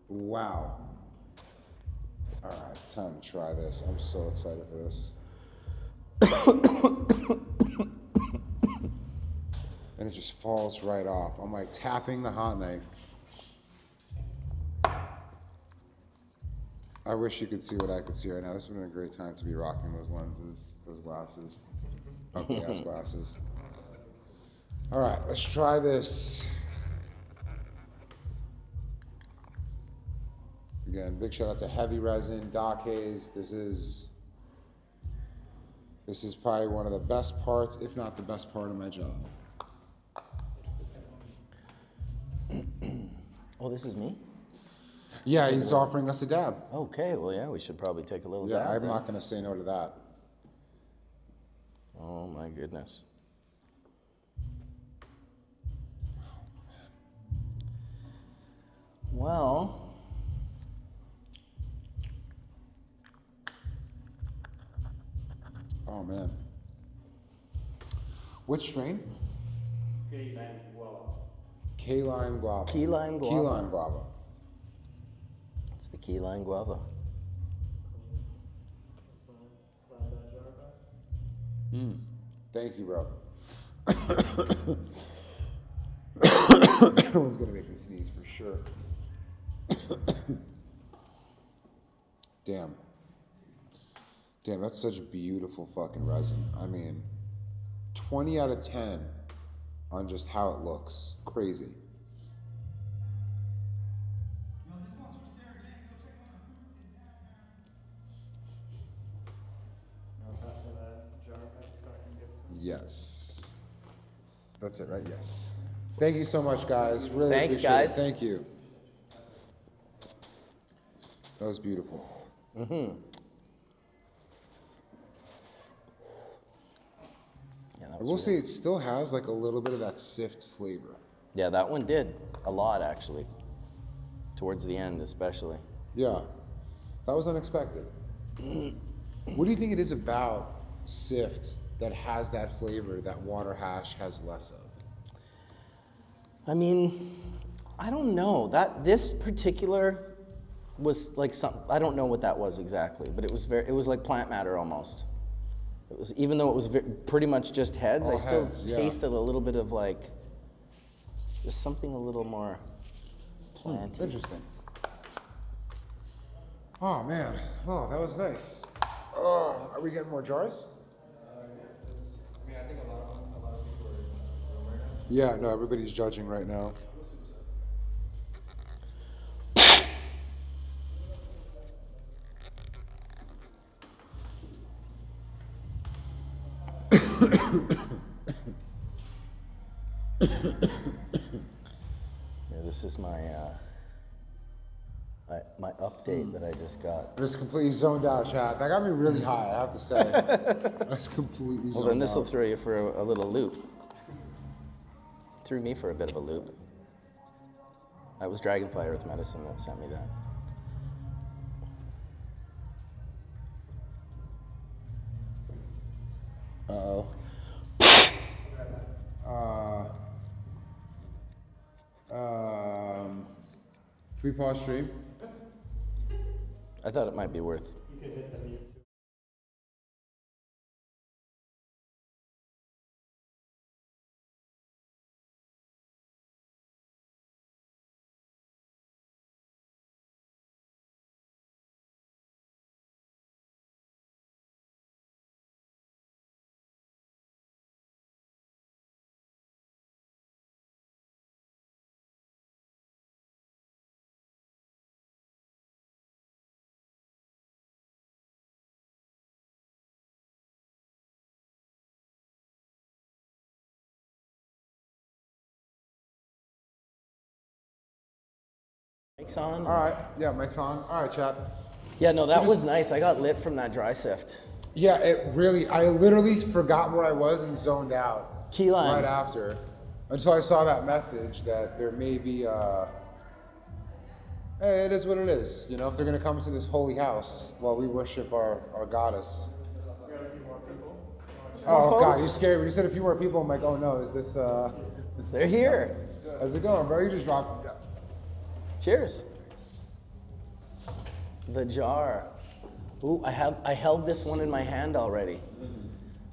Wow. All right, time to try this. I'm so excited for this. And it just falls right off. I'm like tapping the hot knife. I wish you could see what I could see right now. This would have been a great time to be rocking those lenses, those glasses, ugly ass glasses. All right, let's try this. Again, big shout out to Heavy Resin, Doc Hayes. This is probably one of the best parts, if not the best part of my job. Oh, this is me? Yeah, he's offering us a dab. Okay, well, yeah, we should probably take a little Yeah, dab. I'm then. not going to say no to that. Oh, my goodness. Well, oh man. Which strain? Key lime guava. Key lime guava. Key lime guava. Key lime guava. It's the key lime guava. Slide that jar back. Thank you, bro. That one's gonna make me sneeze for sure. Damn. Damn, that's such beautiful fucking resin. I mean, 20 out of 10 on just how it looks. Crazy. Pass me that jar back so I can give it to him. Yes. That's it, right? Yes. Thank you so much, guys. Really Thanks, appreciate guys. it. Thank you. That was beautiful. Mm-hmm. Yeah, I will say it still has like a little bit of that sift flavor. Yeah, that one did. A lot, actually. Towards the end, especially. Yeah. That was unexpected. What do you think it is about sift that has that flavor that water hash has less of? I mean, I don't know. This particular was like some, I don't know what that was exactly, but it was like plant matter almost. It was, even though it was pretty much just heads, All I still heads, yeah. tasted a little bit of like, there's something a little more planty. Interesting. Oh man, oh that was nice. Oh, are we getting more jars? I mean, I think a lot of people are right now. Yeah, no, everybody's judging right now. Yeah, this is my my update that I just got. I just completely zoned out, chat. That got me really high, I have to say. That's completely zoned Well, then this will out. throw you for a little loop. Threw me for a bit of a loop. That was Dragonfly Earth Medicine that sent me that. Uh-oh. Should we pause stream? I thought it might be worth. You could hit the mute too. Mic's on. All right, yeah, mic's on. All right, chat. Yeah, no, that was nice. I got lit from that dry sift. Yeah, I literally forgot where I was and zoned out. Key lime. Right after, until I saw that message that there may be, hey, it is what it is. You know, if they're gonna come to this holy house while we worship our goddess. We got a few more people. Oh God, you scared me. When you said a few more people, I'm like, oh no, is this? They're here. How's it going, bro? You just dropped. Yeah. Cheers. The jar. Ooh, I held this one in my hand already.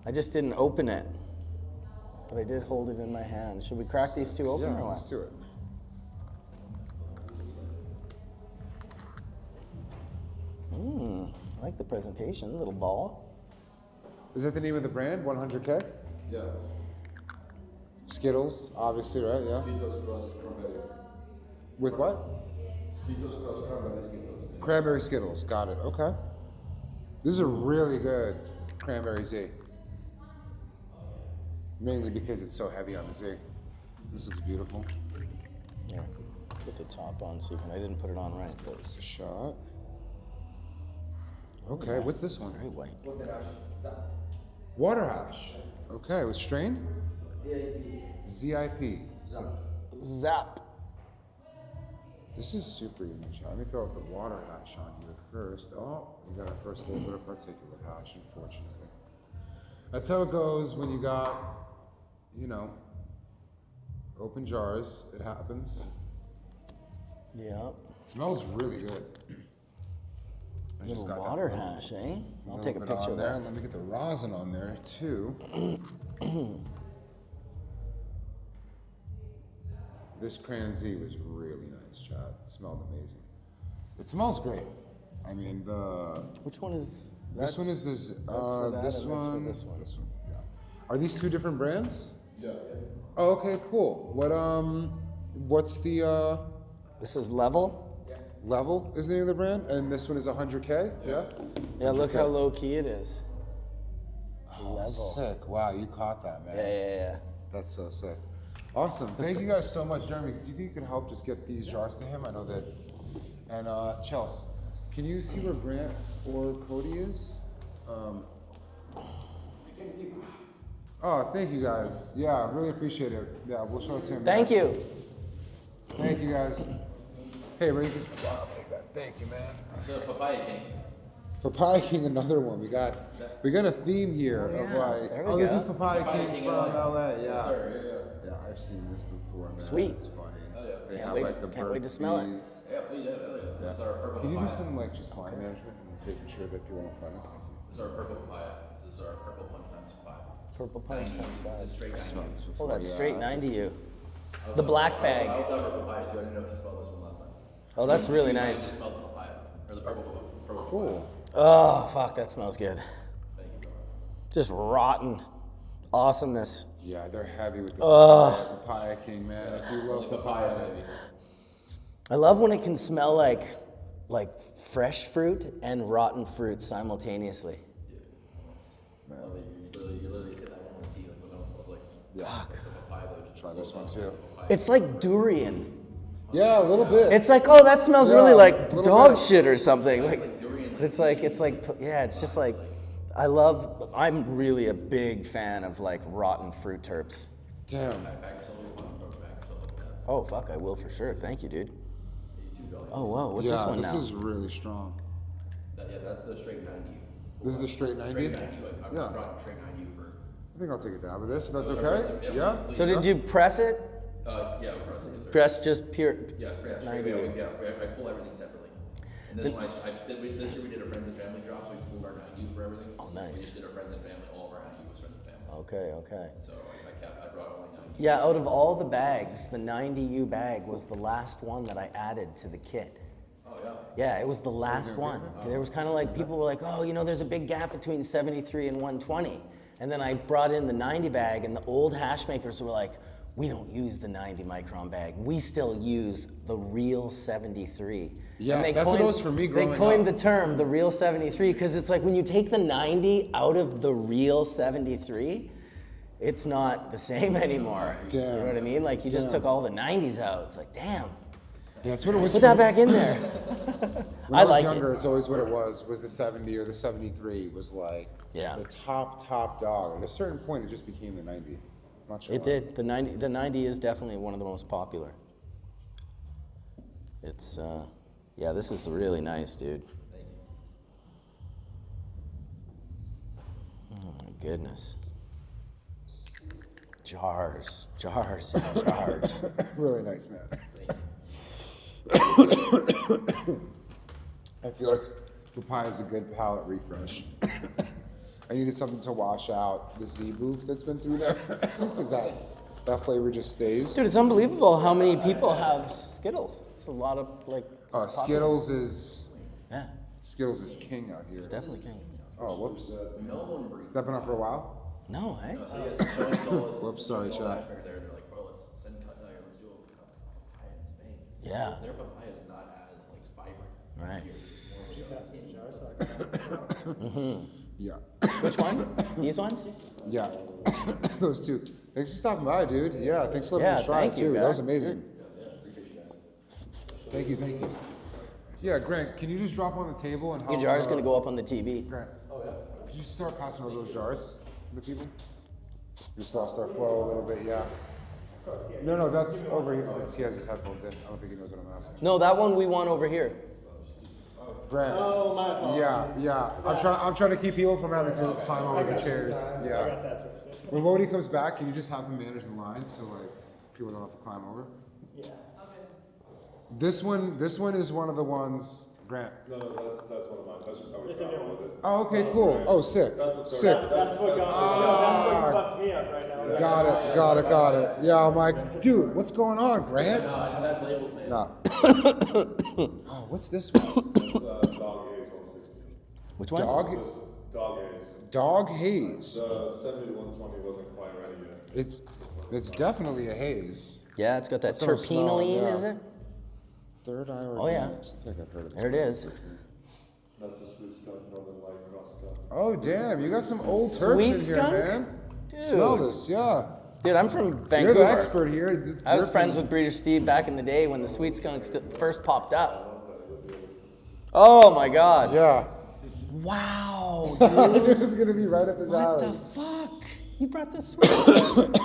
I just didn't open it, but I did hold it in my hand. Should we crack these two open Yeah, or what? let's do it. I like the presentation. Little ball. Is that the name of the brand? 100K? Yeah. Skittles, obviously, right? Yeah. Skittles cross cranberry. With what? Skittles cross cranberry Skittles. Cranberry Skittles. Got it. Okay. This is a really good cranberry Z. Mainly because it's so heavy on the Z. This looks beautiful. Yeah. Put the top on so you can. I didn't put it on right. Give this a shot. Okay, what's this one? Very white. Water hash. Okay, with strain? ZIP. Zap. This is super unique. Let me throw out the water hash on here first. Oh, we got our first little bit of particulate hash, unfortunately. That's how it goes when you got, you know, open jars. It happens. Yeah. It smells really good. I Little got that water little- hash, eh? I'll little take a bit picture on of there. that. Let me get the rosin on there too. This Cran Z was really nice, Chad. It smelled amazing. It smells great. I mean, Which one is? this one is this. that's for that This and that's for one. this one. This one. Yeah. Are these two different brands? Yeah. Oh, okay, cool. What's the This is Level. Level? Is the name of the brand? And this one is 100K. Yeah. Yeah, look how low key it is. Level. Sick. Wow, you caught that, man. Yeah. That's so sick. Awesome. Thank you guys so much, Jeremy. Do you think you could help just get these jars to him? I know that. And Chelsea, can you see where Grant or Cody is? Oh, thank you guys. Yeah, really appreciate it. Yeah, we'll show it to him. Thank next. you. Thank you guys. Hey, Ray, I'll take that. Thank you, man. So Papaya King. Papaya King, another one. We got a theme here of like. There we Oh, this go. is Papaya King King from LA. LA. Yeah. Yes, sir. Yeah, I've seen this before, man. Sweet. It's funny. Oh, yeah. They Can't have wait- like the can't wait to Burt's smell it. Bees. Yeah, please, yeah. This is our purple Can you do papaya. some like just time management and making sure that people don't find it? This is our purple papaya. This is our purple punch times papaya. Purple punch times This is 5. straight I 90. smelled this Oh, before. that's yeah, straight that's 90 you. I also The black have- bag. I also have our papaya too. I didn't know if you smelled this one last time. Oh, that's really You nice. smelled the papaya. Or the purple papaya. Cool. Oh, fuck, that smells good. Thank you, bro. Just rotten awesomeness. Yeah, they're heavy with the Ugh. Papaya King, man. If you Only love papaya, papaya, baby. I love when it can smell like fresh fruit and rotten fruit simultaneously. You literally hit that one with tea, like, with yeah. the papaya, though. Just Try this one too. It's like durian. Yeah, a little bit. It's like, oh, that smells Yeah, really like little dog bit. shit or something. Like, durian, it's like, yeah, it's just like, I'm really a big fan of like rotten fruit terps. Damn. Oh, fuck, I will for sure. Thank you, dude. Oh, whoa, what's this Yeah, one this now? is really strong. Yeah, that's the straight 90. This is the straight 90? Straight 90. I Yeah. brought straight 90 for. I think I'll take a dab of this, if that's Yeah, okay? Yeah? please. So did you press it? Yeah, press it. Press just pure Yeah, straight 90. away. Yeah, I pull everything separately. And this one, this year we did a friends and family drop, so we pulled our 90 for everything. Oh, nice. We just did our friends and family, all of our 90 was friends and family. Okay. So I brought only 90. Yeah, out of all the bags, the 90U bag was the last one that I added to the kit. Oh, yeah. Yeah, it was the last one. There was kind of like, people were like, oh, there's a big gap between 73 and 120. And then I brought in the 90 bag, and the old hash makers were like, we don't use the 90 micron bag. We still use the real 73. Yeah, And they that's what it was for me growing They coined up. the term, the real 73, because it's like when you take the 90 out of the real 73, it's not the same anymore. Damn. You know what I mean? Like you just Damn. took all the 90s out. It's like, damn. Yeah, that's what it was. Put that back in there. When I was like younger, it. it's always what it was the 70 or the 73 was like Yeah. the top dog. At a certain point, it just became the 90. Not sure It why. did. The 90 is definitely one of the most popular. It's, yeah, this is really nice, dude. Oh my goodness. Jars. Really nice, man. I feel like papaya is a good palate refresh. I needed something to wash out the Z booth that's been through there because that flavor just stays. Dude, it's unbelievable how many people have Skittles. It's a lot of, like, popular. Skittles is king out here. It's definitely king. Oh, whoops. No one breathes. Has that been on for a while? No, eh? So yes, Whoops, sorry, chat. matchmakers there, and they're like, bro, let's send cuts out here. Let's do a papaya in Spain. Yeah. Their papaya is not as like vibrant. Right. Here, it's just more Pass me a jar so I can have it. Yeah. Which one? These ones? Yeah. Those two. Thanks for stopping by, dude. Yeah, thanks for letting me try it thank you, too. That guy. was amazing. Thank you. Yeah, Grant, can you just drop on the table and Your help? jar's gonna go up on the TV. Grant, could you start passing over those jars to the people? Just lost our flow a little bit, yeah. No, that's over here. He has his headphones in. I don't think he knows what I'm asking. No, that one we want over here. Grant. Oh, my fault. Yeah. I'm trying to keep people from having to climb over the chairs. I Yeah. got that twisted. When Wody comes back, can you just have him manage the line so like people don't have to climb over? Yeah. This one is one of the ones. Grant. No, that's one of mine. That's just how we It's a new travel one. with it. Oh, okay, cool. Oh, sick. Sick. That's what fucked me up right now. Got it. Yeah, I'm like, dude, what's going on, Grant? No, I just had labels made. Nah. Oh, what's this one? It's Dog Haze 160. Which one? Just Dog Haze. Dog haze. The 70 to 120 wasn't quite ready yet. It's definitely a haze. Yeah, it's got that That's what I'm smelling, terpenoline, yeah. is it? Third Eye Organics. Oh, yeah. I think I've heard of this. There it is. That's the Swiss Skunk Northern Light Cross Skunk. Oh, damn, you got some old terps Sweet in skunk? here, man. Dude. Smell this, yeah. Dude, I'm from You're Vancouver. the expert here. I was friends with Breeder Steve back in the day when the sweet skunks first popped up. Oh my God. Yeah. Wow, It was gonna be right up his what alley. the fuck? You brought the sweet skunk.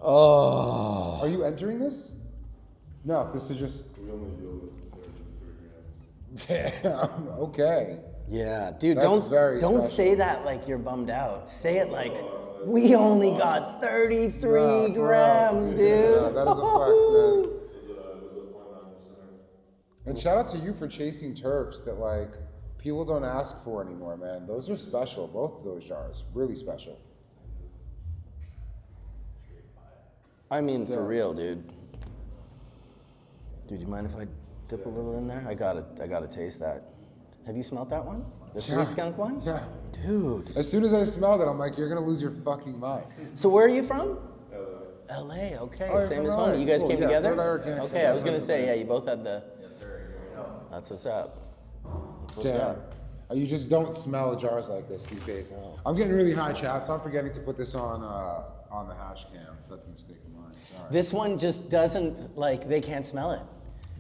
Oh. Are you entering this? No, this is just. We only deal with 33 grams. Damn. Okay. Yeah, dude, That's very don't special. say that like you're bummed out. Say it like we only got 33 Nah, grams, bro. dude. Yeah, that is a flex, man. It was a 0.9%. And shout out to you for chasing terps that like people don't ask for anymore, man. Those are special. Both of those jars, really special. I mean, for Yeah. real, dude. Dude, you mind if I dip a little in there? I gotta taste that. Have you smelled that one? The sweet Yeah. skunk one? Yeah. Dude. As soon as I smelled it, I'm like, you're gonna lose your fucking mind. So where are you from? LA. LA, okay. Oh, you're Same from as LA. home. You guys Cool, came yeah, together? Third Eye Organics, Okay, yeah, I was gonna I've say, heard yeah, of you both had the. Yes, sir. Here we go. That's what's up. That's what's Damn. up. You just don't smell jars like this these days. I'm getting really high chat, so I'm forgetting to put this on the hash cam. That's a mistake of mine. Sorry. This one just doesn't, like, they can't smell it.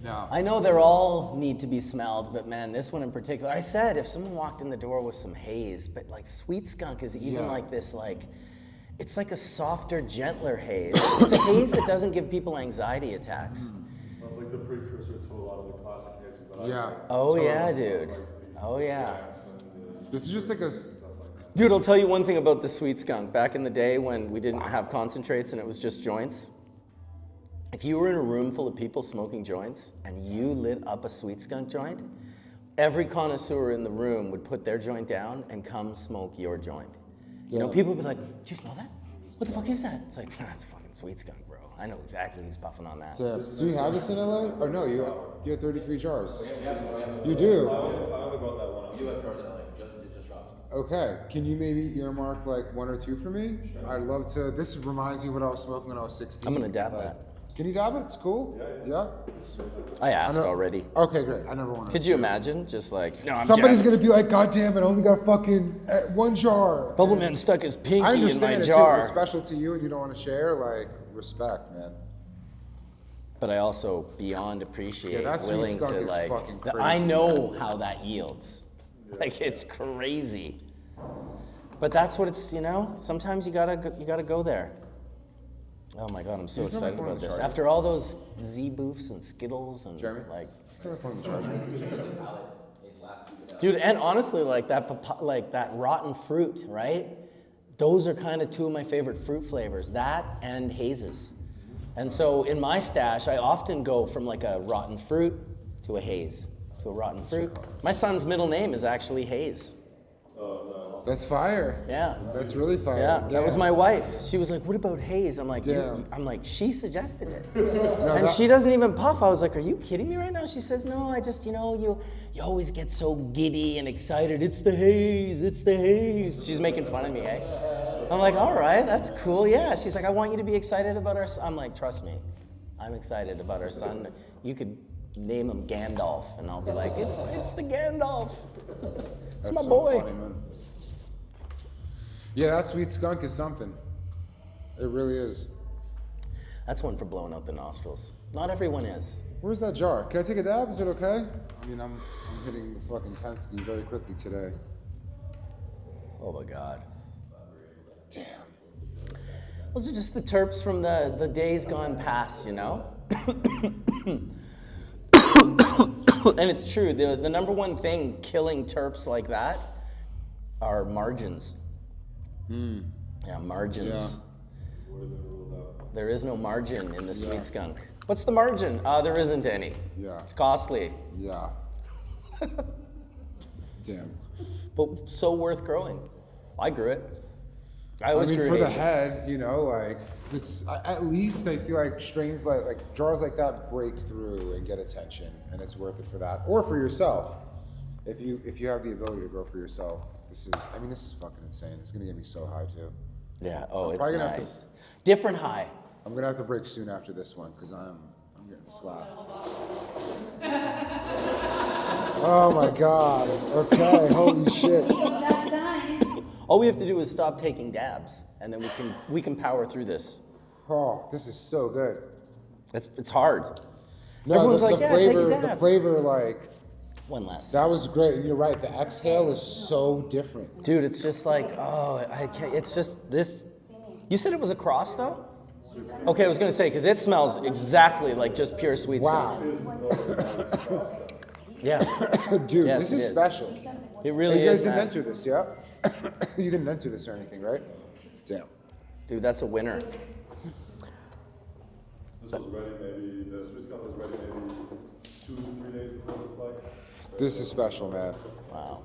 No. I know they're all need to be smelled, but man, this one in particular, I said if someone walked in the door with some haze, but like sweet skunk is even Yeah. like this, like, it's like a softer, gentler haze. It's a haze that doesn't give people anxiety attacks. Smells like the precursor to a lot of the classic hazes that I Yeah. drink. Oh Totally. yeah, dude. Oh yeah. Jacks and, This is just like a. stuff like that. Dude, I'll tell you one thing about the sweet skunk. Back in the day when we didn't have concentrates and it was just joints, if you were in a room full of people smoking joints and you lit up a sweet skunk joint, every connoisseur in the room would put their joint down and come smoke your joint. You know, Yeah. people would be like, "Do you smell that? What the fuck is that?" It's like, that's fucking sweet skunk, bro. I know exactly who's puffing on that. Do you have this in LA? Or no, you have 33 jars. We have some. You do. I only brought that one. We do have jars in LA. It just dropped. Okay, can you maybe earmark like one or two for me? I'd love to. This reminds me of what I was smoking when I was 16. I'm gonna dab but- that. Can you dab it? It's cool. Yeah. I asked I know- already. Okay, great. I never wanted. Could you imagine? Just like, no, I'm Somebody's jabbing. gonna be like, God damn it! I only got fucking one jar. Bubbleman stuck his I pinky in my understand it too. If jar. it's special to you and you don't want to share. Like, respect, man. but I also beyond appreciate, that sweet willing skunk to is like, fucking I crazy, know how that yields. Like it's crazy. But that's what it's, you know, sometimes you gotta go there. Oh my God, I'm so excited about this. After all those Z-boofs and Skittles and like, dude, and honestly, like that rotten fruit, right? Those are kind of two of my favorite fruit flavors, that and hazes. And so in my stash, I often go from like a rotten fruit to a haze, to a rotten fruit. My son's middle name is actually Hayes. That's fire. Yeah. That's really fire. Yeah, that was Damn. my wife. She was like, "What about Hayes?" I'm like, Damn. she suggested it, No, and that- she doesn't even puff. I was like, "Are you kidding me right now?" She says, "No, I just, you know, you always get so giddy and excited. It's the Hayes, it's the Hayes." She's making fun of me, eh? I'm like, "All right, that's cool, yeah." She's like, "I want you to be excited about our son." I'm like, "Trust me, I'm excited about our son. You could name him Gandalf, and I'll be like, it's the Gandalf. It's my so boy." funny, man. Yeah, that sweet skunk is something. It really is. That's one for blowing out the nostrils. Not everyone is. Where's that jar? Can I take a dab? Is it okay? I mean, I'm hitting the fucking Penske very quickly today. Oh my God. Damn. Those are just the terps from the days gone past, you know? And it's true, the number one thing killing terps like that are margins. Yeah, margins. Yeah. There is no margin in the sweet skunk. What's the margin? There isn't any. Yeah. It's costly. Yeah. Damn. But so worth growing. I grew it. I always grew for the hazes. head, you know, like it's at least I feel like strains like jars like that break through and get attention, and it's worth it for that, or for yourself. If you have the ability to grow for yourself, this is fucking insane. It's gonna get me so high too. Yeah. Oh, it's probably gonna nice. Different high. I'm gonna have to break soon after this one because I'm getting slapped. Oh my God. Okay. Holy shit. Last time. All we have to do is stop taking dabs, and then we can power through this. Oh, this is so good. It's hard. No, Everyone's the like, yeah, flavor, take a the dab. flavor, like One last. that was great. And you're right. The exhale is so different. Dude, it's just like, oh, I can't. It's just this. You said it was a cross though? Okay, I was gonna say because it smells exactly like just pure sweet Wow. skunk. Yeah. Dude, Yes, this it is is. special. It really You guys is, didn't man. enter this, yeah? You didn't enter this or anything, right? Damn. Dude, that's a winner. This was ready maybe, the Swiss skunk was ready maybe 2-3 days before the flight. This is special, man. Wow.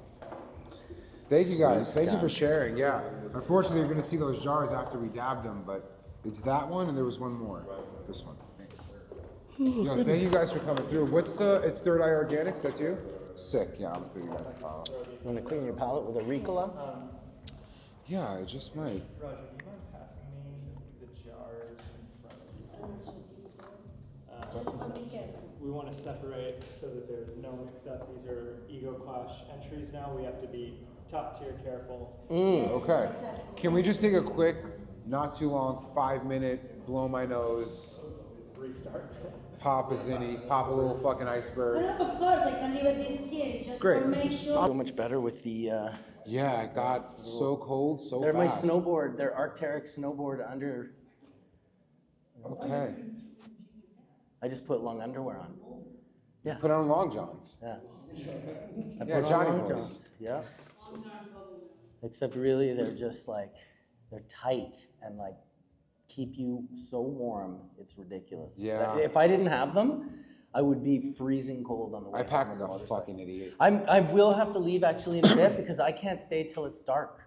Thank you guys. Sweet Thank you for skunk. sharing. Yeah. Unfortunately, you're gonna see those jars after we dabbed them, but it's that one and there was one more. This one. Thanks. Yo, thank you guys for coming through. It's Third Eye Organics, that's you? Sick. Yeah, I'm gonna throw you guys a follow. You want to clean your palate with a Ricola? Yeah, I just might. Roger, do you mind passing me the jars in front of you? We want to separate so that there's no mix-up. These are Ego Clash entries now. We have to be top-tier careful. Okay. Can we just take a quick, not too long, 5-minute, blow my nose, Restart. pop a zinni, pop a little fucking iceberg? No, of course, I can leave it this here. It's just Great. to make sure. So much better with the. Yeah, it got so cold so They're my fast. snowboard. They're Arc'teryx snowboard under. Okay. I just put long underwear on. Yeah. Put on long johns. Yeah. I Yeah, put Johnny on long boys. johns. Yeah. Except really, they're just like, they're tight and like keep you so warm. It's ridiculous. Yeah. If I didn't have them, I would be freezing cold on the way. I pack home like on the a motorcycle. fucking idiot. I will have to leave actually in a bit because I can't stay till it's dark.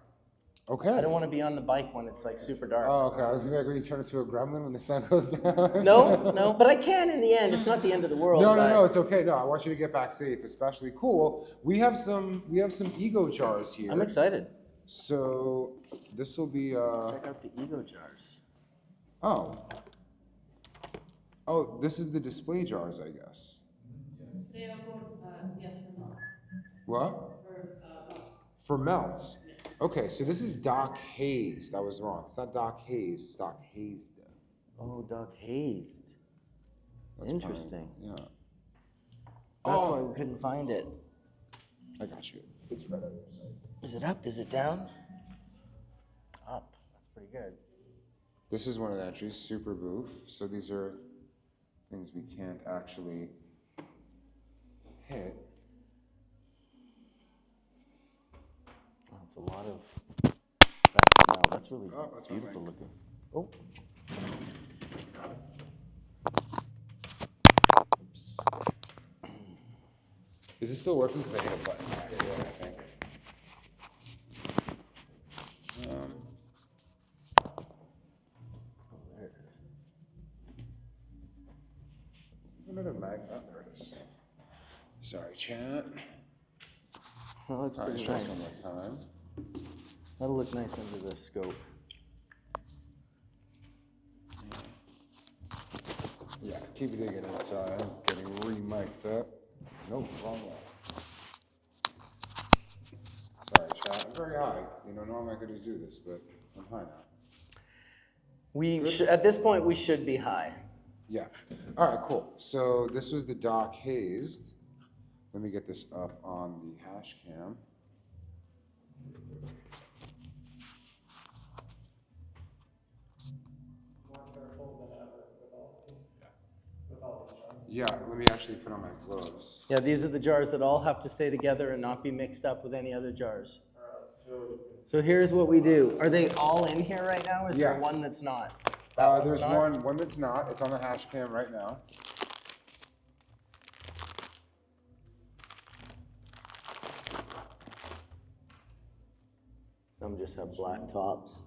Okay. I don't want to be on the bike when it's like super dark. Oh, okay. I was like, when you turn into a gremlin when the sun goes down. No, but I can in the end. It's not the end of the world. No, but- it's okay. No, I want you to get back safe, especially cool. We have some ego jars here. I'm excited. So this will be Let's check out the ego jars. oh, this is the display jars, I guess. What? For melts. Okay, so this is Doc Hayes. That was wrong. It's not Doc Hayes. It's Doc Hayes. Oh, Doc Hazed. That's Interesting. pine. Yeah. That's why we couldn't find it. I got you. It's right on your side. Is it up? Is it down? Up. That's pretty good. This is one of the entries, super boof. So these are things we can't actually hit. Oh, it's a lot of that smell. That's really That's my beautiful mic. looking. Oh. Oops. Is it still working? Because I hit a button. Yeah, I think. Oh, there it is. Another mag. Oh, there it is. Sorry, chat. That looks All right, pretty try nice. one more time. That'll look nice under the scope. Yeah, keep digging inside. I'm getting re-mic'd up. Nope, wrong way. Sorry, chat. I'm very high. You know, normally I could just do this, but I'm high now. We at this point we should be high. Yeah. All right, cool. So this was the dock hazed. Let me get this up on the hash cam. Yeah, let me actually put on my gloves. Yeah, these are the jars that all have to stay together and not be mixed up with any other jars. So here's what we do. Are they all in here right now? Is there one that's not? There's one that's not. It's on the hash cam right now. Some just have black tops.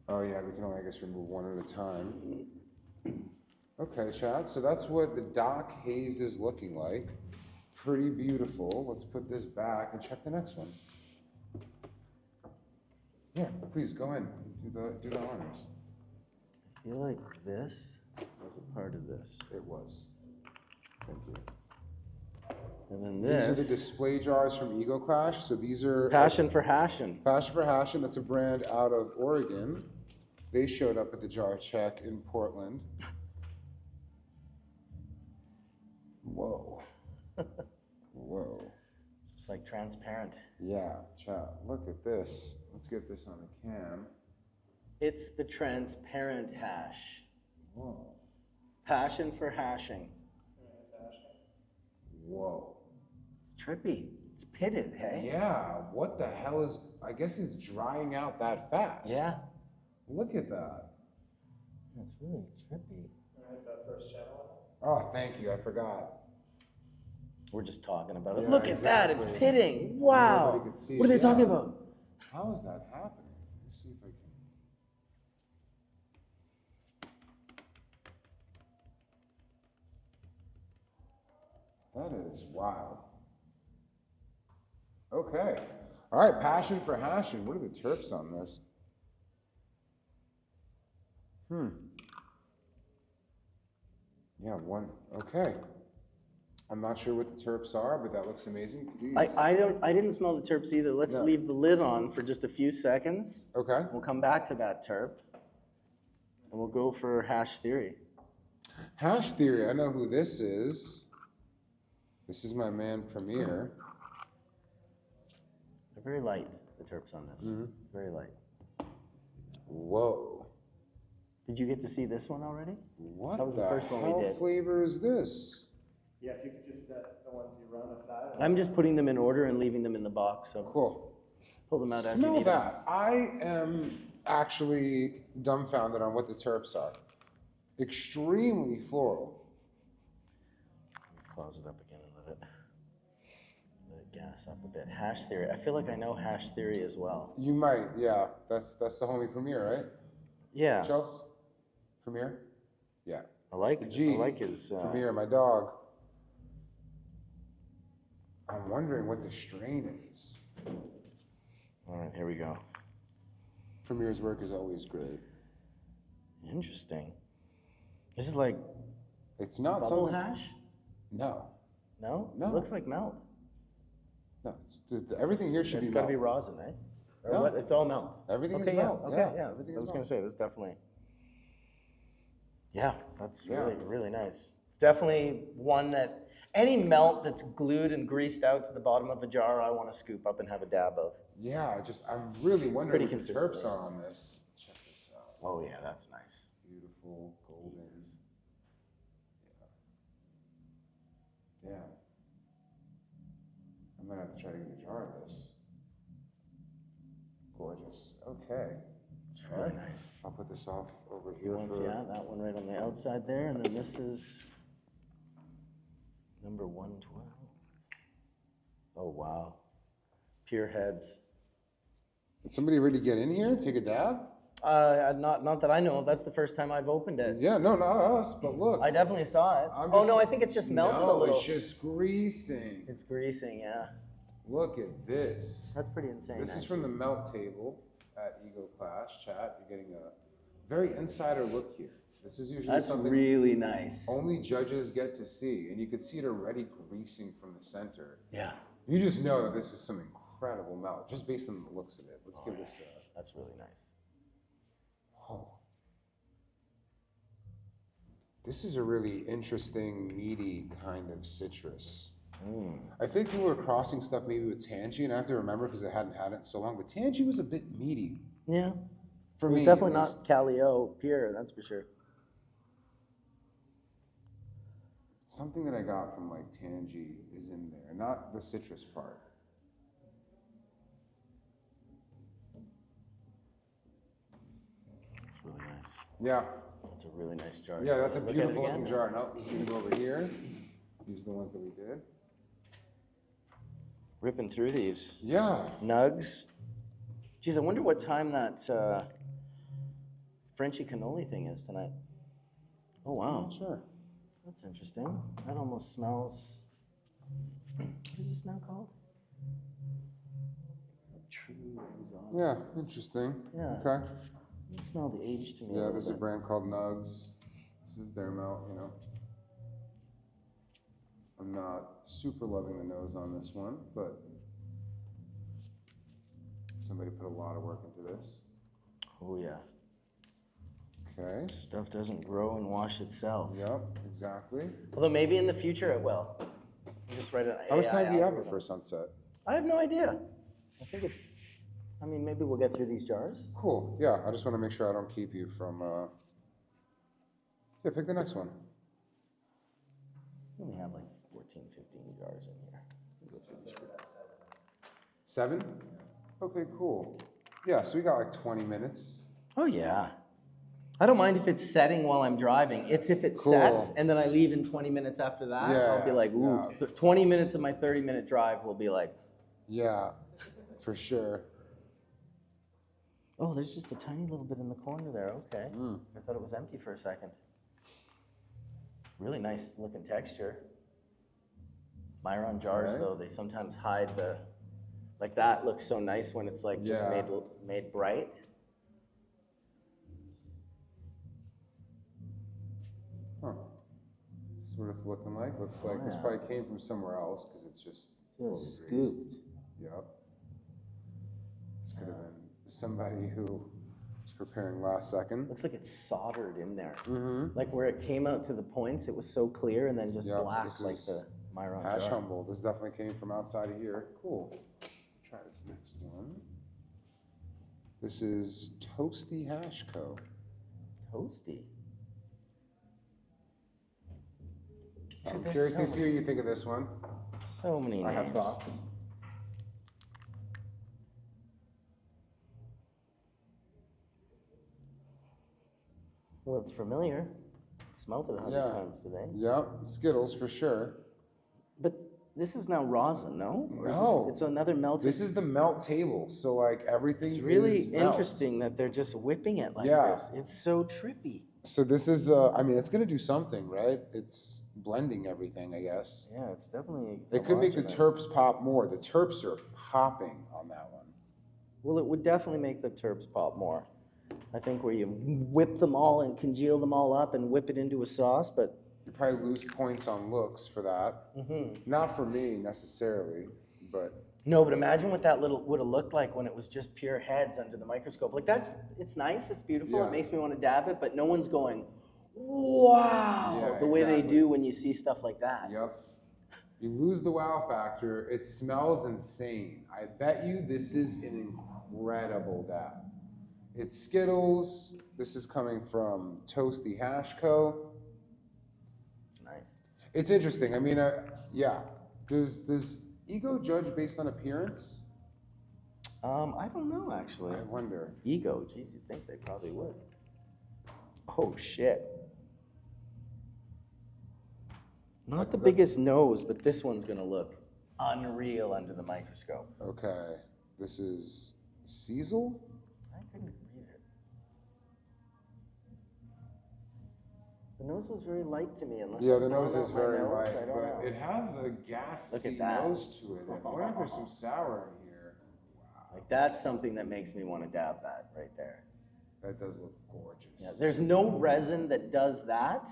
Oh yeah, we can only, I guess, remove one at a time. Okay, Chad, so that's what the dock hazed is looking like. Pretty beautiful. Let's put this back and check the next one. Yeah, please go in. Do the honors. I feel like this was a part of this. It was. Thank you. And then These are the this. display jars from Ego Clash. So these are Passion for Hashin. Passion for Hashin. That's a brand out of Oregon. They showed up at the jar check in Portland. Whoa. Whoa. It's like transparent. Yeah, chat. Look at this. Let's get this on the cam. It's the transparent hash. Whoa. Passion for hashing. Whoa. It's trippy. It's pitted, hey? Yeah, what the hell is, I guess it's drying out that fast. Yeah. Look at that. That's really trippy. Oh, thank you, I forgot. We're just talking about it. Yeah, Look at that, it's exactly. pitting. Wow. Nobody could see What are it. they talking Yeah. about? How is that happening? Let's see if I can. That is wild. Okay. All right, passion for hashing. What are the terps on this? Yeah, one. Okay. I'm not sure what the terps are, but that looks amazing. Please. I didn't smell the terps either. Let's No. leave the lid on for just a few seconds. Okay. We'll come back to that terp. And we'll go for hash theory. Hash theory. I know who this is. This is my man Premier. They're very light, the terps on this. Mhm. It's very light. Whoa. Did you get to see this one already? What That was the the first one we hell did. flavor is this? Yeah, if you could just set the ones you run aside. I'm just putting them in order and leaving them in the box, so Cool. pull them out as you Smell need them. that. I am actually dumbfounded on what the terps are. Extremely floral. Close it up again and let it gas up a bit. Hash theory. I feel like I know hash theory as well. You might, yeah. That's the homie Premier, right? Yeah. Chelsea? Premier? Yeah. I like the G. I like his Premier, my dog. I'm wondering what the strain is. All right, here we go. Premier's work is always great. Interesting. This is like It's not bubble something. hash? No. No? No. It looks like melt. No. Everything here should It's be got to melt. be rosin, eh? Or No. what? It's all melt. Everything Okay, is yeah. melt. Okay, yeah. yeah. Everything I is was gonna melt. say this definitely. Yeah, that's Yeah. really nice. It's definitely one that any melt that's glued and greased out to the bottom of a jar, I want to scoop up and have a dab of. Yeah, I'm really wondering Pretty what the consistently. terps are on this. Check this out. Oh yeah, that's nice. Beautiful, golden. Yeah. Yeah. I'm gonna have to try to get a jar of this. Gorgeous. Okay. It's really nice. I'll put this off over here Once, for. yeah, that one right on the outside there, and then this is number 112. Oh wow, pure heads. Did somebody really get in here and take a dab? Not that I know of. That's the first time I've opened it. Yeah, no, not us, but look. I definitely saw it. I'm Oh just- no, I think it's just melted a little. It's just greasing. It's greasing, yeah. Look at this. That's pretty insane. This is from the melt table at Ego Clash Chat. You're getting a very insider look here. This is usually That's something really nice. only judges get to see, and you can see it already greasing from the center. Yeah. You just know that this is some incredible melt, just based on the looks of it. Let's give this a. That's really nice. Oh. This is a really interesting, meaty kind of citrus. I think we were crossing stuff maybe with Tangy, and I have to remember because I hadn't had it in so long, but Tangy was a bit meaty. Yeah. For It was me, definitely at least. not Calio pure, that's for sure. Something that I got from like Tangy is in there, not the citrus part. It's really nice. Yeah. That's a really nice jar. Yeah, that's a Look at it beautiful again. looking jar. Nope, just gonna go over here. These are the ones that we did. Ripping through these. Yeah. Nugs. Geez, I wonder what time that Frenchy cannoli thing is tonight. Oh, wow. Sure. That's interesting. That almost smells. What is this now called? True exotic. Yeah, interesting. Yeah. Okay. You smell the age to me. Yeah, a there's a little bit. brand called Nugs. This is their melt, you know. I'm not super loving the nose on this one, but somebody put a lot of work into this. Oh, yeah. Okay. Stuff doesn't grow and wash itself. Yep, exactly. Although maybe in the future it will. You just write an How much AI time do you have algorithm. before sunset? I have no idea. I think it's, I mean, maybe we'll get through these jars. Cool. Yeah, I just want to make sure I don't keep you from. Yeah, pick the next one. We only have like 14, 15 jars in here. We'll go through these quick. 7? Okay, cool. Yeah, so we got like 20 minutes. Oh, yeah. I don't mind if it's setting while I'm driving. It's if it Cool. sets and then I leave in 20 minutes after that, I'll be Yeah, like, ooh, yeah. 20 minutes of my 30-minute drive will be like, Yeah, for sure. oh, there's just a tiny little bit in the corner there. Okay. Mm. I thought it was empty for a second. Really nice looking texture. Myron jars, Okay. though, they sometimes hide the, like that looks so nice when it's like just Yeah. made bright. Huh. This is what it's looking like. Looks like this yeah. probably came from somewhere else because it's just. Just overgreased. scooped. Yep. This could have been somebody who was preparing last second. Looks like it's soldered in there. Mm-hmm. Like where it came out to the points, it was so clear and then just Yeah, black this like is the Myron Hash jar. Humble. This definitely came from outside of here. Cool. Try this next one. This is Toasty Hash Co. Toasty. I'm there's curious so to see what you think of this one. So many I have names. thoughts. Well, it's familiar. Smelled it 100 Yeah. times today. Yep, Skittles for sure. But this is now rosin, no? Or is No. it's another melted. This is the melt table, so like everything It's really is melt. interesting that they're just whipping it like Yeah. this. It's so trippy. So this is, I mean, it's gonna do something, right? It's blending everything, I guess. Yeah, it's definitely. It could make the homogenous. terps pop more. The terps are popping on that one. Well, it would definitely make the terps pop more. I think where you whip them all and congeal them all up and whip it into a sauce, but. You probably lose points on looks for that. Mm-hmm. Not for me necessarily, but No, but imagine what that little would have looked like when it was just pure heads under the microscope. Like it's nice, it's beautiful, Yeah. it makes me want to dab it, but no one's going, Wow. Yeah, The way they exactly. do when you see stuff like that. Yep. You lose the wow factor. It smells insane. I bet you this is an incredible dab. It's Skittles. This is coming from Toasty Hash Co. Nice. It's interesting. I mean, yeah. Does Ego judge based on appearance? I don't know actually. I wonder. Ego, geez, you'd think they probably would. Oh shit. Not the biggest nose, but this one's gonna look unreal under the microscope. Okay. This is Cecil? I couldn't read it. The nose was very light to me, unless Yeah, I'm the nose blowing is out my very nose, light, I don't but know. it has a gassy Look at that. nose to it. I wonder if there's some sour in here. Wow. Like that's something that makes me want to dab that right there. That does look gorgeous. Yeah, there's no resin that does that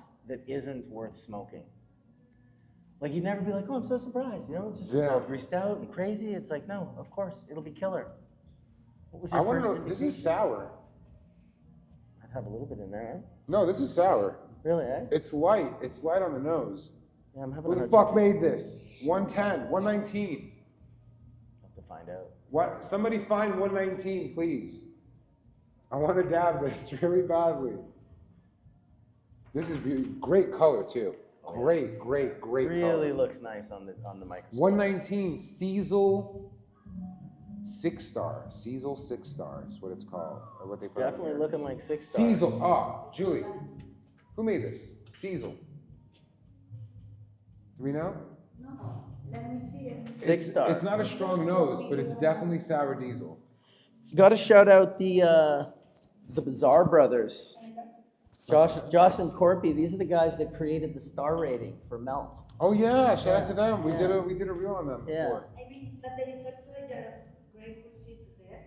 isn't worth smoking. Like you'd never be like, oh, I'm so surprised, you know, just it's all greased out and crazy. It's like, no, of course, it'll be killer. What was your I want first to know, this is indication? sour. I'd have a little bit in there, eh? No, this is sour. Really, eh? It's light. It's light on the nose. Yeah, I'm having Who a the hard fuck time. made this? 110, 119. Have to find out. What? Somebody find 119, please. I want to dab this really badly. This is great color too. Great, great, great color. Really looks nice on the microscope. 119 Cecil 6-star. Cecil 6-star is what it's called. Or what they It's put on definitely here. looking like 6 stars. Cecil. Oh, Julie. Who made this? Cecil. Do we know? No, let me see it. 6 star. It's not a strong nose, but it's definitely sour diesel. Got to shout out the Bizarre Brothers. Josh and Corpy, these are the guys that created the star rating for Melt. Oh yeah, shout out to them. We did a reel on them Yeah. before. I mean, but there is also a jar of grapefruit seeds there.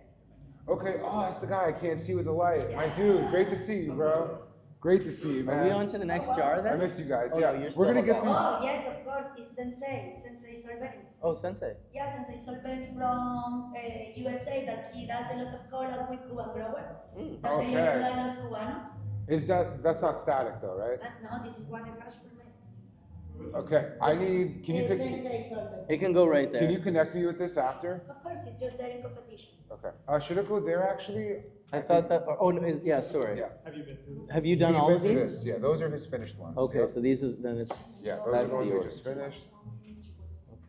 Okay, oh that's the guy I can't see with the light. My dude, great to see you, bro. Great to see you, man. Are we on to the next jar then? I miss you guys. Oh, Yeah, no, you're we're gonna still get about- through. Oh, yes, of course, it's Sensei Solvents. Oh, Sensei. Yeah, Sensei Solvents from USA that he does a lot of collab with Cuban grower. Mm. That they Okay. also dan los cubanos. That's not static though, right? No, this is one and hash ferment. Okay, I need. Can you It's pick? Sensei Solvents. It can go right there. Can you connect me with this after? Of course, it's just there in competition. Okay. Should it go there actually? I thought that. Oh no, yeah. Sorry. Yeah. Have you been through this? Have you done We've all been of through these? this. Yeah, those are his finished ones. Okay, Yep. so these are then it's. Yeah, those that's are the ones the we order. just finished.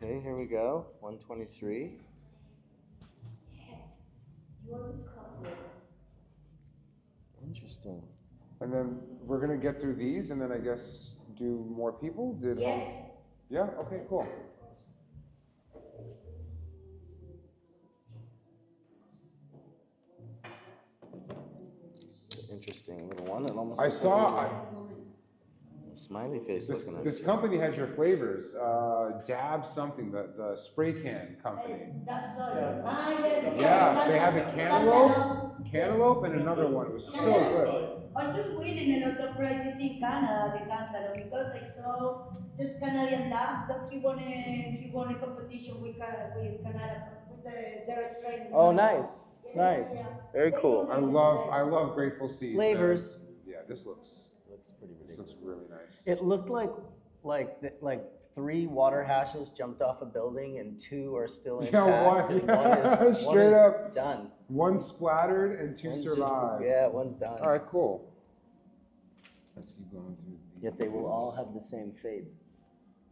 Okay, here we go. 123. You always come here. Interesting. And then we're gonna get through these, and then I guess do more people. Yes. Yeah. Okay. Cool. Interesting little one. It almost. I looks saw. like a smiley face looking at This it. company has your flavors. Dab something. The spray can company. That's all. Yeah, Yeah, they had the cantaloupe, and another one. It was so good. Also, it's winning a lot of prizes in Canada, the Cantalo, because I saw just Canadian dabs that he won a competition with Canada with their strain. Oh, nice. Nice. Yeah. Very cool. I love Grateful Seeds. man. Flavors. Yeah, this looks Pretty ridiculous. really nice. It looked like 3 water hashes jumped off a building and 2 are still intact. Yeah, and one is straight up done. One splattered and 2 One's just- survived. yeah, one's done. All right, cool. Let's keep going through. Yet they will all have the same fate.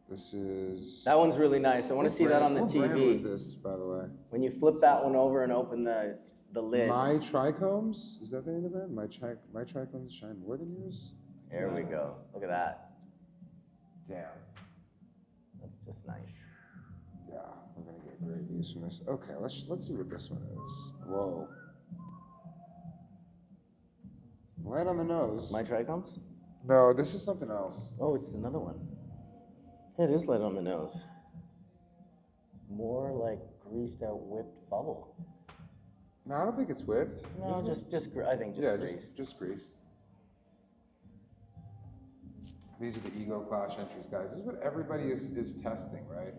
This is. That one's really nice. I want to see that on the What TV. brand was this, by the way? When you flip that one over and open the lid. My Trichomes? Is that the name of the brand? My Trichomes shine more than yours? There we go. Look at that. Damn. That's just nice. Yeah, we're gonna get great use from this. Okay, let's see what this one is. Whoa. Light on the nose. My trichomes? No, this is something else. Oh, it's another one. Yeah, it is light on the nose. More like greased out whipped bubble. No, I don't think it's whipped. No, is it? I think just yeah, greased. just greased. These are the ego clash entries, guys. This is what everybody is testing, right?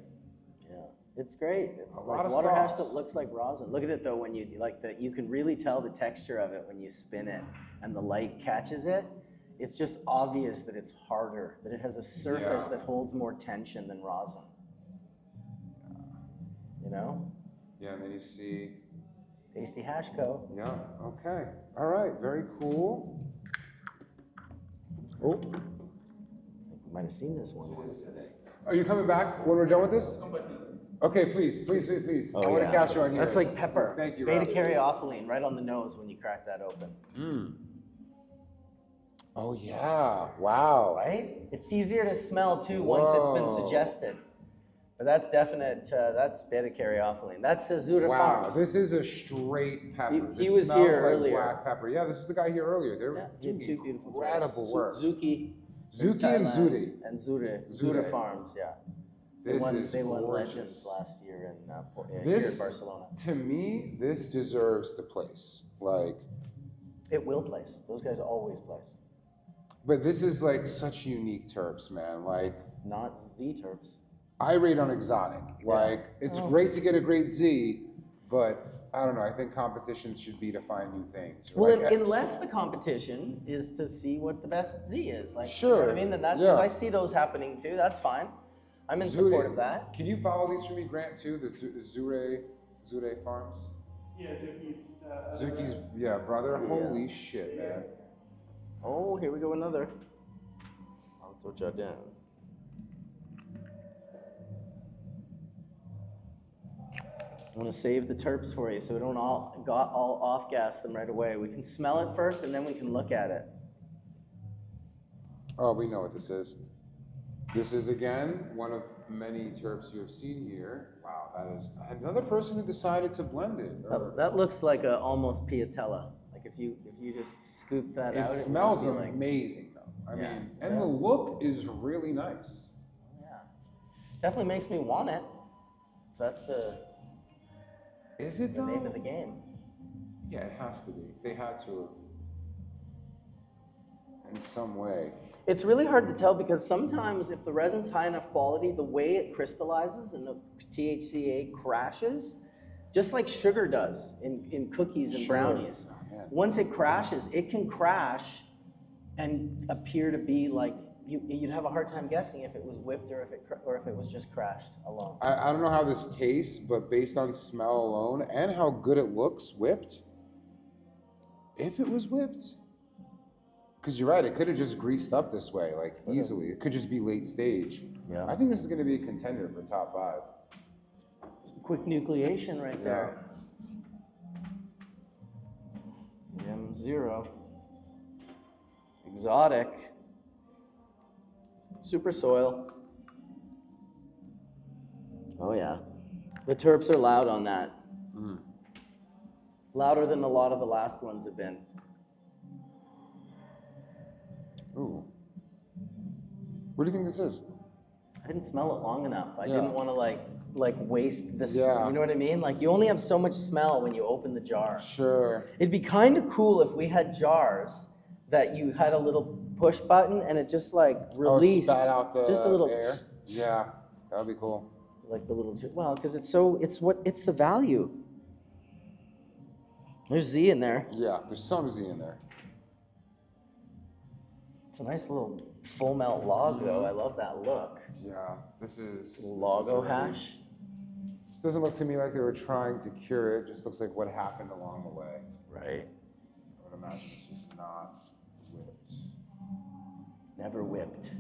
Yeah, it's great. It's A like lot of water hash sauce. that looks like rosin. Look at it though when you like that. You can really tell the texture of it when you spin it and the light catches it. it's just obvious that it's harder, that it has a surface that holds more tension than rosin. You know? Yeah, and then you see. Tasty hash co. Yeah, okay. All right, very cool. Oh, I think you might have seen this one once today. Are you coming back when we're done with this? Okay, please. Oh, I want to catch you on here. That's like pepper. Please, thank you, Beta Rob. caryophylline right on the nose when you crack that open. Oh yeah, wow. Right? It's easier to smell too once it's been suggested. But that's definite, that's beta caryophylline. That's Azura Wow, Farms. this is a straight pepper. He This was smells here like earlier. Black pepper. Yeah, this is the guy here earlier. They're Yeah, he had doing two beautiful incredible work. Zuki. Zuki and Zuri. And Zure Zure. Farms, yeah. This They won gorgeous. Legends last year here in Barcelona. To me, this deserves the place. Like, It will place. Those guys always place. but this is like such unique terps, man. Like, It's not Z terps. I rate on exotic. Like, it's great to get a great Z, but I don't know. I think competitions should be to find new things. Well, Like, unless the competition is to see what the best Z is. Like, Sure, you know what I mean? Then that's, yeah. 'cause I see those happening too. That's fine. I'm in support of that. Can you follow these for me, Grant, too? The Zure Farms? Yeah, Zuki's. Zuki's, brother. Holy shit, man. Oh, here we go, another. Alto Jardin. I'm gonna save the terps for you so we don't all off-gas them right away. We can smell it first and then we can look at it. Oh, we know what this is. This is, again, one of many terps you have seen here. Wow, that is another person who decided to blend it. That looks like a almost piatella. Like if you just scoop that out, It it smells must be like, amazing, though. I Yeah, mean, it and the does. look is really nice. yeah, definitely makes me want it. That's the Is it, the name though? of the game. Yeah, it has to be. They had to have, in some way. It's really hard to tell because sometimes if the resin's high enough quality, the way it crystallizes and the THCA crashes, just like sugar does in cookies and Sure. brownies. Oh, man. Once it crashes, it can crash and appear to be like, you'd have a hard time guessing if it was whipped or if it was just crashed alone. I don't know how this tastes, but based on smell alone and how good it looks whipped, if it was whipped, because you're right, it could have just greased up this way, like easily. It could just be late stage. Yeah. I think this is going to be a contender for top 5. Quick nucleation right there. M0. Exotic. Super soil. Oh yeah. The terps are loud on that. Louder than a lot of the last ones have been. Ooh. What do you think this is? I didn't smell it long enough. I Yeah. didn't want to like waste this. Yeah. You know what I mean? Like you only have so much smell when you open the jar. Sure. It'd be kind of cool if we had jars that you had a little push button and it just like released spat out the just a little air. Yeah, that would be cool. like the little well because it's the value. There's Z in there. Yeah, there's some Z in there. It's a nice little full melt log though. I love that look. Yeah, this is Logo this is hash. This doesn't look to me like they were trying to cure it. It just looks like what happened along the way. Right. I would imagine this is not whipped. Never whipped.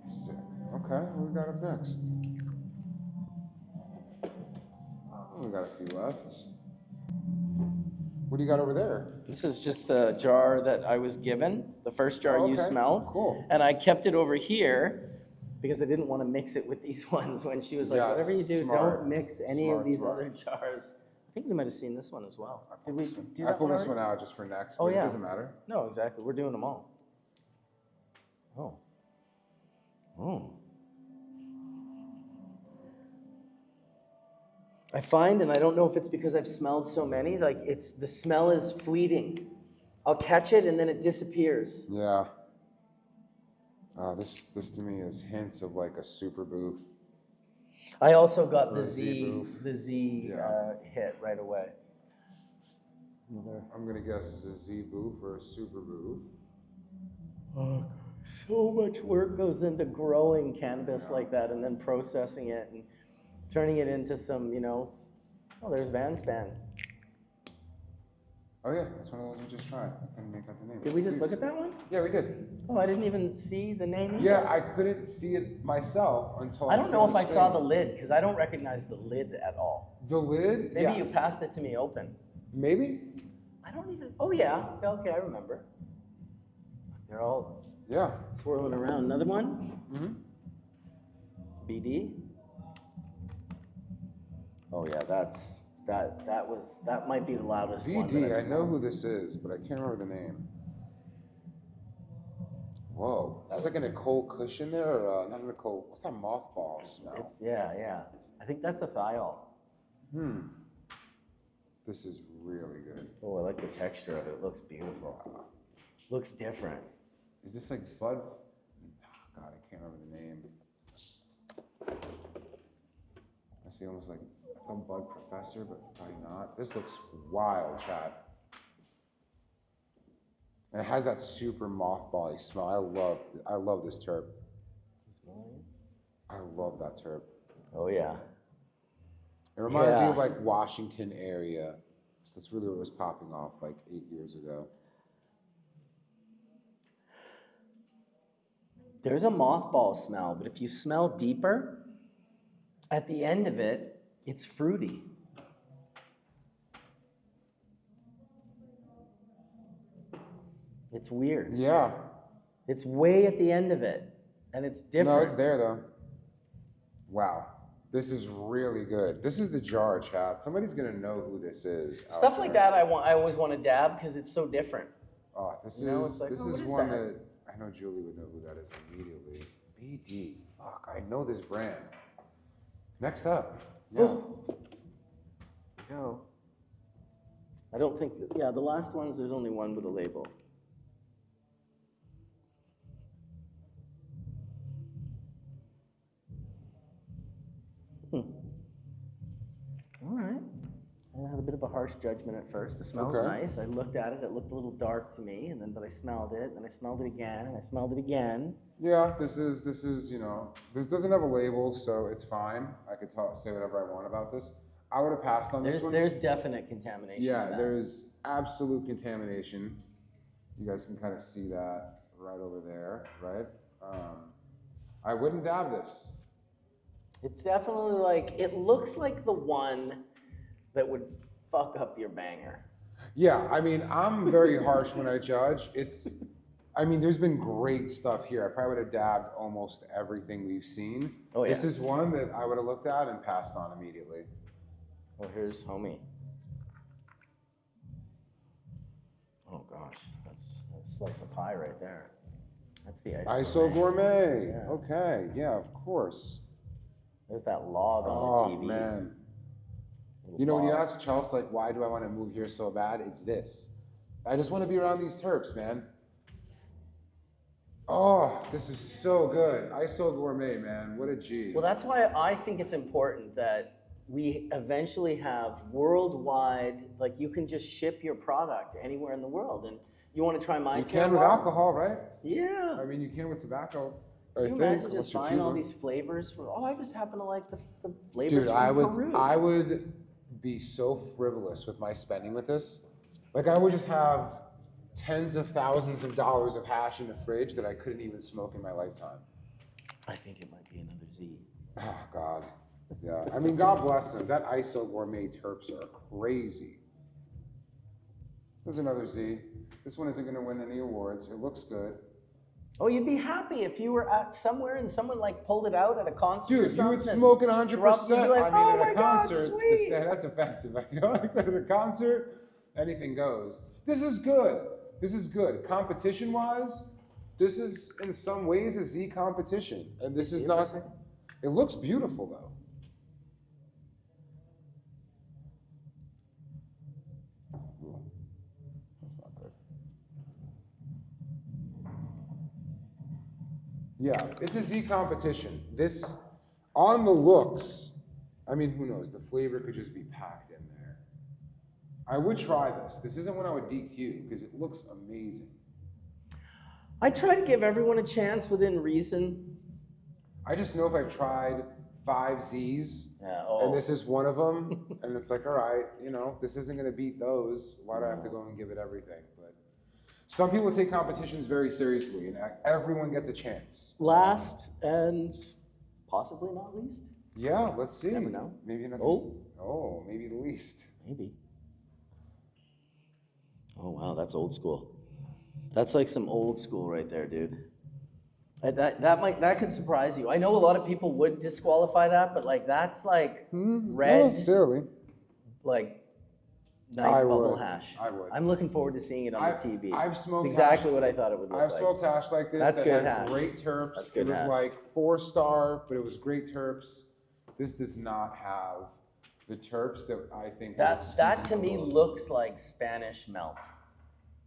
Sick. Okay, what we got up next? We got a few left. What do you got over there? This is just the jar that I was given, the first jar you Okay, smelled. cool. And I kept it over here because I didn't want to mix it with these ones when she was like, Yeah, whatever you do, smart. don't mix any Smart, of these smart. other jars. I think we might have seen this one as well. Did we do I that pulled one this already? one out just for next, Oh, but yeah. it doesn't matter. No, exactly. We're doing them all. Oh. Oh. I find, and I don't know if it's because I've smelled so many, like the smell is fleeting. I'll catch it and then it disappears. Yeah. This to me is hints of like a super booth. I also got Or the a Z Z, booth. the Z Yeah. hit right away. Another. I'm gonna guess this is a Z booth or a super booth. Oh, so much work goes into growing cannabis like that and then processing it and turning it into some, oh, there's Van Span. Oh yeah, that's one of the ones we just tried. I couldn't make out the name. Did we just look at that one? Yeah, we did. Oh, I didn't even see the name either. Yeah, I couldn't see it myself until I don't know if I saw the thing. lid, because I don't recognize the lid at all. The lid? Maybe Yeah. you passed it to me open. Maybe? I don't even, oh yeah, okay, I remember. They're all swirling around. Another one? Mm-hmm. BD? Oh yeah, that might be the loudest one. BD, I know who this is, but I can't remember the name. Whoa, is this like a Nicole Cushion there, or not a Nicole, what's that mothball smell? Yeah. I think that's a thiol. This is really good. Oh, I like the texture of it. It looks beautiful. Looks different. Is this like Bud? God, I can't remember the name. I see almost like some Bud Professor, but probably not. This looks wild, Chad. And it has that super mothball-y smell. I love this terp. I love that terp. Oh yeah. It reminds me of like Washington area. So that's really what was popping off like 8 years ago. There's a mothball smell, but if you smell deeper, at the end of it, it's fruity. It's weird. Yeah. It's way at the end of it, and it's different. No, it's there though. Wow. This is really good. This is the jar, chat. Somebody's gonna know who this is. Stuff like that, I always want to dab because it's so different. Oh, this it's like, this what is is one that? that I know Julie would know who that is immediately. BD. Fuck, I know this brand. Next up. Yeah. No. I don't think, the last ones, there's only one with a label. All right. I had a bit of a harsh judgment at first. The smell's nice. I looked at it. It looked a little dark to me, but I smelled it, and I smelled it again, and I smelled it again. Yeah, this is this doesn't have a label, so it's fine. I could say whatever I want about this. I would have passed on this one. There's definite contamination. Yeah, there's absolute contamination. You guys can kind of see that right over there, right? I wouldn't dab this. It's definitely it looks like the one that would fuck up your banger. Yeah, I mean, I'm very harsh when I judge. There's been great stuff here. I probably would have dabbed almost everything we've seen. Oh, yeah. This is one that I would have looked at and passed on immediately. Well, here's homie. Oh gosh, that's a slice of pie right there. That's the ISO Gourmet. Yeah. Okay, yeah, of course. There's that log on the TV. Oh man. When you ask Chelsea, why do I want to move here so bad? It's this. I just want to be around these terps, man. Oh, this is so good. ISO Gourmet, man. What a G. Well, that's why I think it's important that we eventually have worldwide, you can just ship your product anywhere in the world. And you want to try my You can with alcohol, right? Yeah. I mean, you can with tobacco. Can you imagine just buying all these flavors I just happen to like the flavors Dude, from Peru. I would be so frivolous with my spending with this. I would just have tens of thousands of dollars of hash in the fridge that I couldn't even smoke in my lifetime. I think it might be another Z. Oh, God. Yeah. I mean, God bless them. That ISO Gourmet terps are crazy. There's another Z. This one isn't going to win any awards. It looks good. Oh, you'd be happy if you were at somewhere and someone pulled it out at a concert. Dude, or something. you would smoke it 100%. You'd be like, I mean, oh at a my God, concert, sweet. that's offensive. At a concert, anything goes. This is good. This is good. Competition-wise, this is in some ways a Z competition, and this is not. It looks beautiful though. Ooh, that's not good. Yeah, it's a Z competition. This, on the looks, I mean, who knows? The flavor could just be packed in there. I would try this. This isn't one I would DQ because it looks amazing. I try to give everyone a chance within reason. I just know if I've tried 5Zs Yeah, and this is one of them, and it's like, all right, you know, this isn't going to beat those. Why do I have to go and give it everything? But some people take competitions very seriously, and everyone gets a chance. Last and possibly not least. Yeah, let's see. Never know. Maybe another. Oh, maybe the least. Maybe. Oh wow, that's old school. That's like some old school right there, dude. That could surprise you. I know a lot of people would disqualify that, but like that's like red. Not necessarily. Like nice bubble would. hash. I would. I'm looking forward to seeing it on the TV. I've smoked it's exactly hash. what I thought it would look like. I've smoked hash like this. That's that good had hash. Great terps. That's good It was hash. like 4-star, but it was great terps. This does not have the terps that I think. That to me looks like Spanish melt.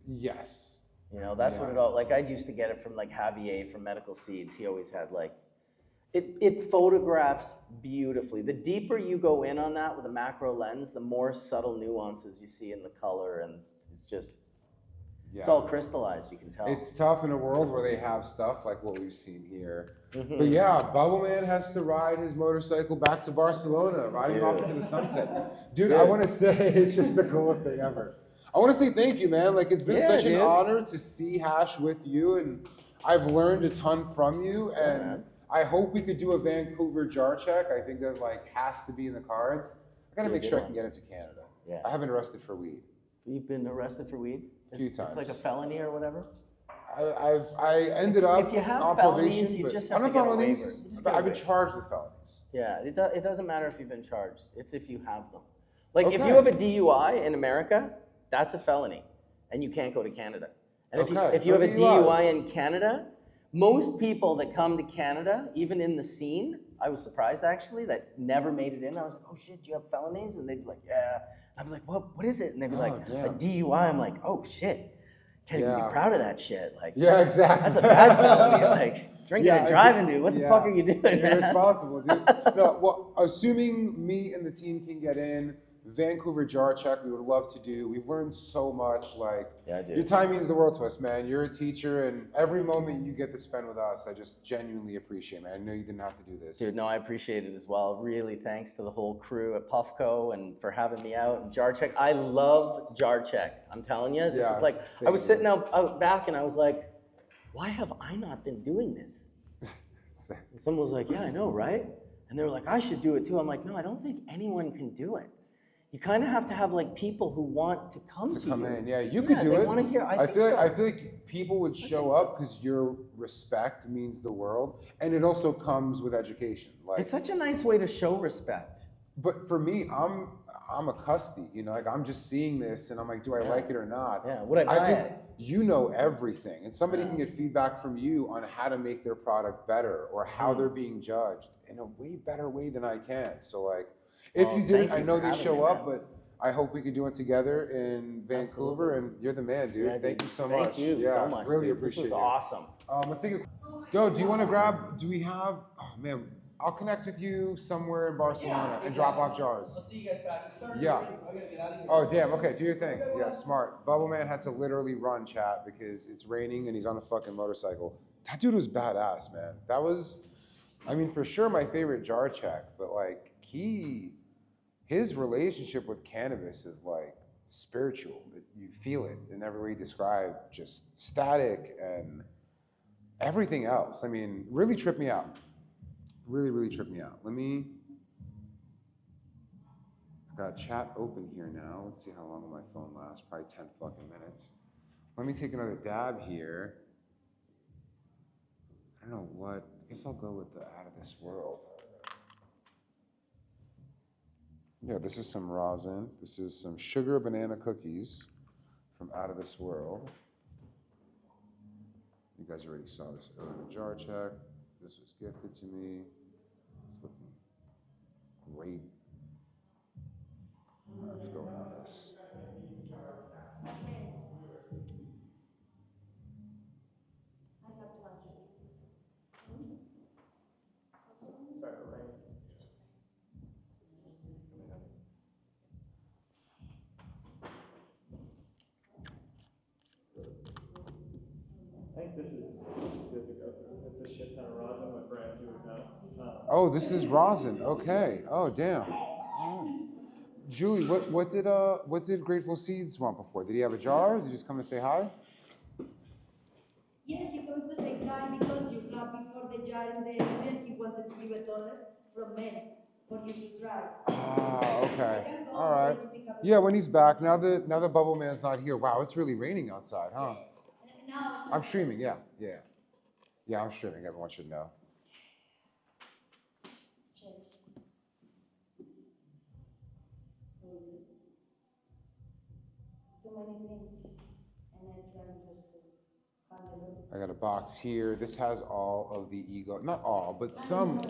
Yes. You know, that's what it all, like I used to get it from like Javier from Medical Seeds. He always had like, it photographs beautifully. The deeper you go in on that with a macro lens, the more subtle nuances you see in the color, and it's just, it's all crystallized, you can tell. It's tough in a world where they have stuff like what we've seen here. But yeah, Bubble Man has to ride his motorcycle back to Barcelona, riding off into the sunset. Dude, I want to say it's just the coolest thing ever. I want to say thank you, man. Like, it's been such an honor to see Hash with you, and I've learned a ton from you, and I hope we could do a Vancouver jar check. I think that, like, has to be in the cards. I got to make sure I can get into Canada. Yeah. I haven't arrested for weed. You've been arrested for weed? A few times. It's like a felony or whatever? I ended up if you have on felonies, probation, you but just I have don't to have get a felonies, waiver. You just but get a I've been waiver. charged with felonies. Yeah, it doesn't matter if you've been charged. It's if you have them. Like, if Okay. you have a DUI in America, that's a felony, and you can't go to Canada. And if you have a DUI in Canada, most people that come to Canada, even in the scene, I was surprised actually, that never made it in. I was like, oh shit, do you have felonies? And they'd be like, yeah. I'd be like, what is it? And they'd be like, a DUI. I'm like, oh shit. Can't even be proud of that shit. Like, yeah, exactly. That's a bad felony. Like, drinking and driving, dude. What the fuck are you doing, man? Irresponsible, dude. No, well, assuming me and the team can get in, Vancouver jar check, we would love to do. We've learned so much. Like, your time means the world to us, man. You're a teacher, and every moment you get to spend with us, I just genuinely appreciate, man. I know you didn't have to do this. Dude, no, I appreciate it as well. Really, thanks to the whole crew at Puffco and for having me out. And Jar Check, I love Jar Check. I'm telling you, this is like, I was sitting out back and I was like, why have I not been doing this? And someone was like, yeah, I know, right? And they were like, I should do it too. I'm like, no, I don't think anyone can do it. You kind of have to have like people who want to come to you. In. Yeah, you could do they it. Want to hear. I feel like people would show up because your respect means the world, and it also comes with education. Like, it's such a nice way to show respect. But for me, I'm a custody. You know, like I'm just seeing this, and I'm like, do I like it or not? Yeah. Would I buy think it? You know everything, and somebody can get feedback from you on how to make their product better or how they're being judged in a way better way than I can. So like. If you do it, I know they show up, but I hope we can do it together in Vancouver, and you're the man, dude. Yeah, Thank you so much. Thank you so much, really dude. appreciate This was it. awesome. Let's take a. Yo, do you want to grab? Do we have? Oh man, I'll connect with you somewhere in Barcelona and drop off jars. I'll see you guys back. So I gotta get out of here. Oh damn. Okay, do your thing. Yeah, smart. Bubble Man had to literally run, chat, because it's raining and he's on a fucking motorcycle. That dude was badass, man. That was, I mean, for sure my favorite jar check, but like his relationship with cannabis is like spiritual. You feel it in every way you describe, just static and everything else. I mean, really tripped me out. Really, really tripped me out. I've got chat open here now. Let's see how long my phone lasts. Probably 10 fucking minutes. Let me take another dab here. I don't know what, I guess I'll go with the Out of This World. Yeah, this is some rosin. This is some sugar banana cookies from Out of This World. You guys already saw this earlier in the jar check. This was gifted to me. It's looking great. Let's go on this. Oh, this is rosin. Okay. Oh, damn. All right. Julie, what did Grateful Seeds want before? Did he have a jar? Did he just come to say hi? Yes, he come to say hi because you have before the jar in the engine, he wanted to give a dollar from Merit for you to try. Ah, okay. I can go All right. to pick up Yeah, when he's back. Now the Bubble Man's not here. Wow, it's really raining outside, huh? Now, I'm streaming. Yeah, yeah, yeah. I'm streaming. Everyone should know. Cheers. Too many things, and I try just to handle it. I got a box here. This has all of the ego, not all, but some.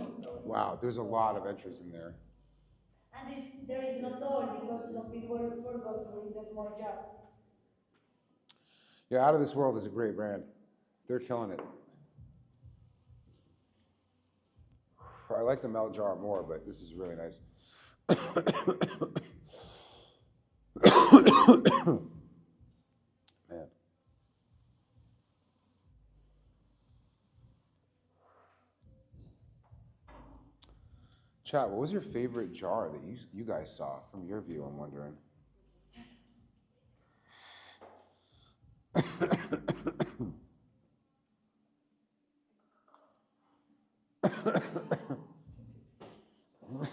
Wow, there's a lot of entries in there. And there is not all because some people forgot to bring the small jar. Yeah, Out of This World is a great brand. They're killing it. I like the melt jar more, but this is really nice. Man. Chat, what was your favorite jar that you guys saw from your view, I'm wondering?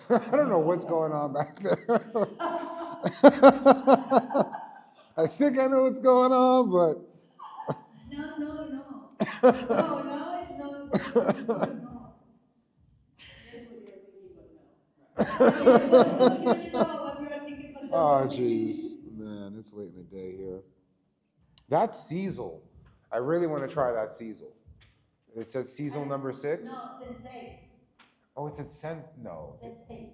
I don't know what's going on back there. I think I know what's going on, but. No. No, it's not. No. Oh, jeez. Man, it's late in the day here. That's Cecil. I really want to try that Cecil. It says Cecil number 6? No, Sensei. Oh, it said no. Sensei.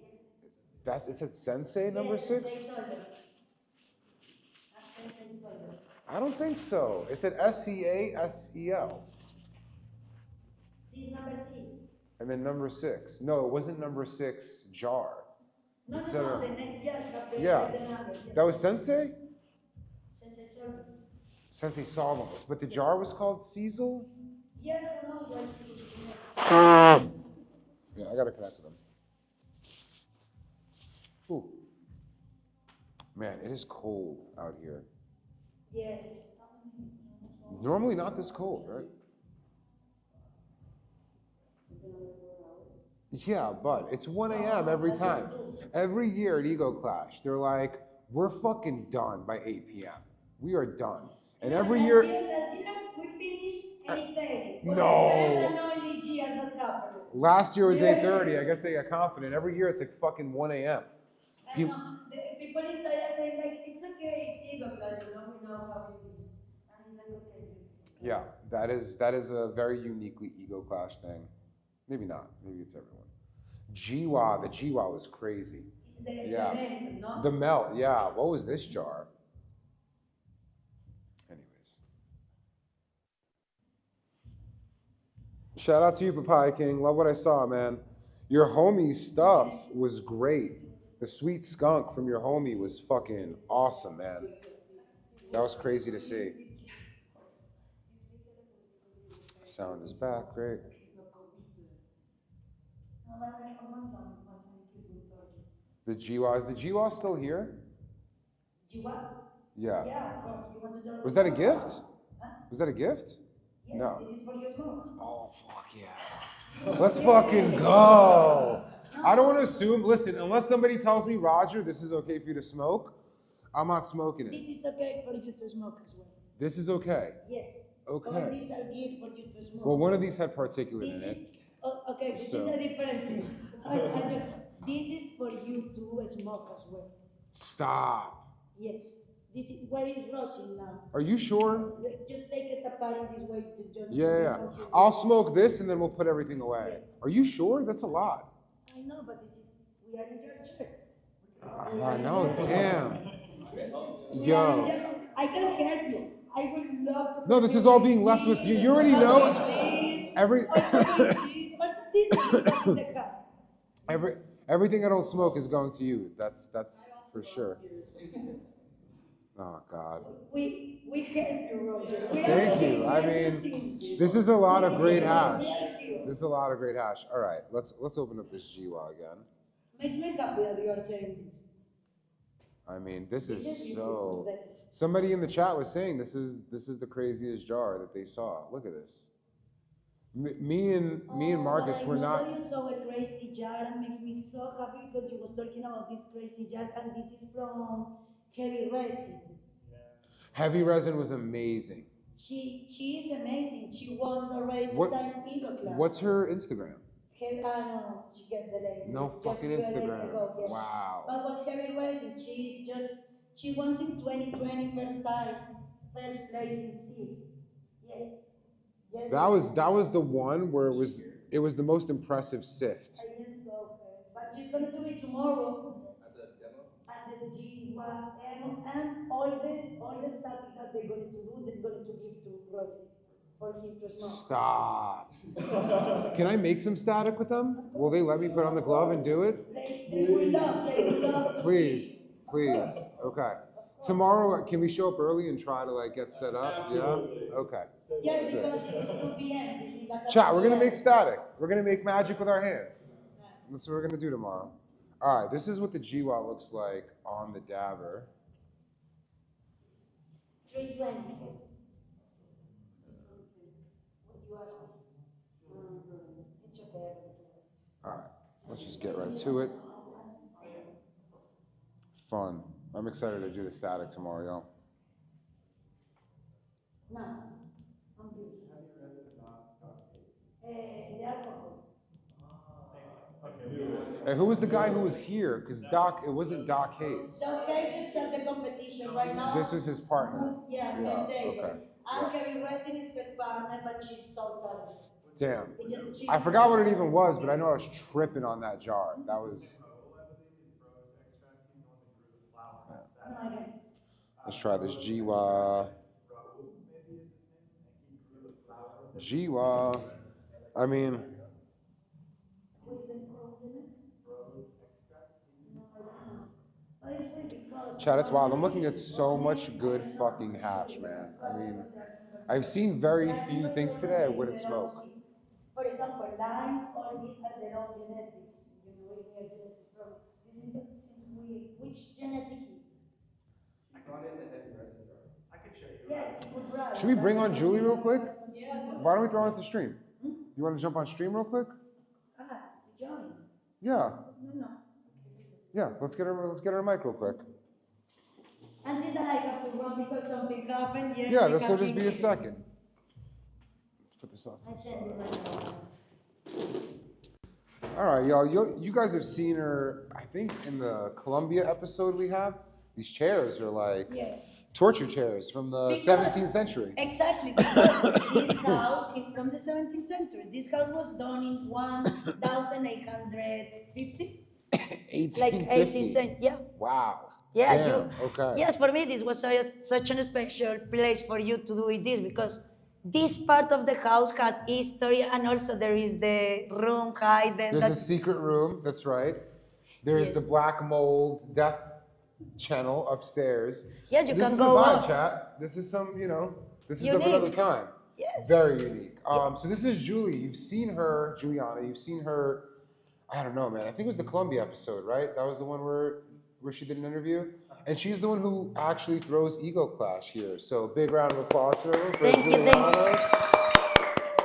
It said Sensei number 6? Sensei Solo. Sensei Solo. I don't think so. It said SEASEL. This number 6. And then number 6. No, it wasn't number 6 jar. No, It said the next, yes, but yeah. the number. Yes. That was Sensei? Sensei Solo. Sensei Solomos. But the jar was called Cecil? Yes, who knows what Yeah, I gotta connect to them. Ooh. Man, it is cold out here. Yes. Normally not this cold, right? Yeah, but it's 1 a.m. every time. Every year at Ego Clash, they're like, we're fucking done by 8 p.m. We are done. And every year. Last year we finished 8:30. No. That's an only year that happened. Last year was 8:30. I guess they got confident. Every year it's like fucking 1 a.m. I know. The people inside are saying like, it's okay, it's Ego Clash, we know how it is. And it's like, okay. Yeah, that is a very uniquely Ego Clash thing. Maybe not. Maybe it's everyone. Jiwa, the Jiwa was crazy. The melt, no? The melt, yeah. What was this jar? Anyways. Shout out to you, Papaya King. Love what I saw, man. Your homie's stuff was great. The sweet skunk from your homie was fucking awesome, man. That was crazy to see. Sound is back, great. The Jiwa, is the Jiwa still here? Jiwa? Yeah. Yeah, of course. You want to Was that a gift? Huh? Was that a gift? Yes, No. this is for your smoke. Oh, fuck yeah. Let's fucking go. I don't want to assume, listen, unless somebody tells me, Roger, this is okay for you to smoke, I'm not smoking This it. is okay for you to smoke as well. This is okay. Yes. Okay. All these are gifts for you to smoke. Well, one of these had particulate This in is, it. okay, this So- is a different thing. This is for you to smoke as well. Stop. Yes. This is, where is Rosin now? Are you sure? Just take it apart in this way to just. Yeah. I'll smoke this and then we'll put everything away. Yeah. Are you sure? That's a lot. I know, but this is, we are in your church. I know, damn. We are in Yo. your- I can help you. I would love to. No, this is all being left with you. You already know. Every. Everything I don't smoke is going to you. That's for sure. Oh God. We help you, Roger. We are Thank the you. team. I We are the mean, team. this is a lot of great We hash. help you. This is a lot of great hash. All right, let's open up this Jiwa again. Makes me happy that you are saying this. I mean, this This is is beautiful. so. That is. Somebody in the chat was saying this is the craziest jar that they saw. Look at this. Me and Marcus But I were know not. that you saw a crazy jar and makes me so happy because you was talking about this crazy jar and this is from Heavy Resin. Heavy Resin was amazing. She is amazing. She wants already two What- times Ego class. What's her Instagram? No, she get the late. No just fucking 2 days Instagram. ago, yeah. Wow. But was Heavy Resin. She wants in 2020 first time, first place in C. Yes. Yes. That was the one where it was the most impressive sift. I think so. But she's gonna do it tomorrow. At the G1M and all the static that they're going to do, they're going to give to Roger for him to smoke. Stop. Can I make some static with them? Will they let me put on the glove and do it? They will love. They will love. Please, please. Okay. Tomorrow, can we show up early and try to like get set up? Yeah. Okay. Yeah, Sick. because this is 2 p.m. This means that Chat. We're gonna make static. We're gonna make magic with our hands. That's what we're gonna do tomorrow. All right. This is what the GWA looks like on the dabber. 320. What you ask me? It's okay. All right. Let's just get right to it. Fun. I'm excited to do the static tomorrow, y'all. No, I'm good. The alcohol. Hey, who was the guy who was here? Because Doc, it wasn't Doc Hayes. Doc Hayes is at the competition right now. This is his partner. Yeah, Okay. And Yeah. Kevin Resin is her partner, but she's so talented. Damn. She's I forgot what it even was, but I know I was tripping on that jar. That was. No, again. Let's try this Jiwa. Jiwa. I mean, Who is the compliment? No, I don't know. But it's really because- Chad, it's wild. I'm looking at so much good fucking hash, man. I mean, I've seen very few things today I wouldn't smoke. For example, lime, all these are their own genetics. You know, we are genetic from which genetic is? I got in the heavy resin jar. I could show you. Yes, you could write. Should we bring on Julie real quick? Yeah. Why don't we throw her into stream? You want to jump on stream real quick? To join. Yeah. No. Yeah. Let's get her a mic real quick. And this I have to run because something happened. Yes, Yeah, she this will can just be a second. Let's put this off to I the send side. you right now. All right, y'all. You guys have seen her, I think, in the Colombia episode we have. These chairs are like Yes. torture chairs from the Because- 17th century. Exactly, because this house is from the 17th century. This house was done in 1850. 1850. Like 18th century, yeah. Wow. Yeah, Damn. Okay. Yes, for me, this was such a special place for you to do this because this part of the house had history and also there is the room hidden. There's a secret room. That's right. There's Yes. the black mold death channel upstairs. Yeah, you this can is go a vibe, up. chat. This is some, this is of Unique. another time. Yes. Very unique. So this is Julie. You've seen her, Juliana. You've seen her. I don't know, man. I think it was the Columbia episode, right? That was the one where she did an interview, and she's the one who actually throws Ego Clash here. So big round of applause for her. Thank you, Juliana.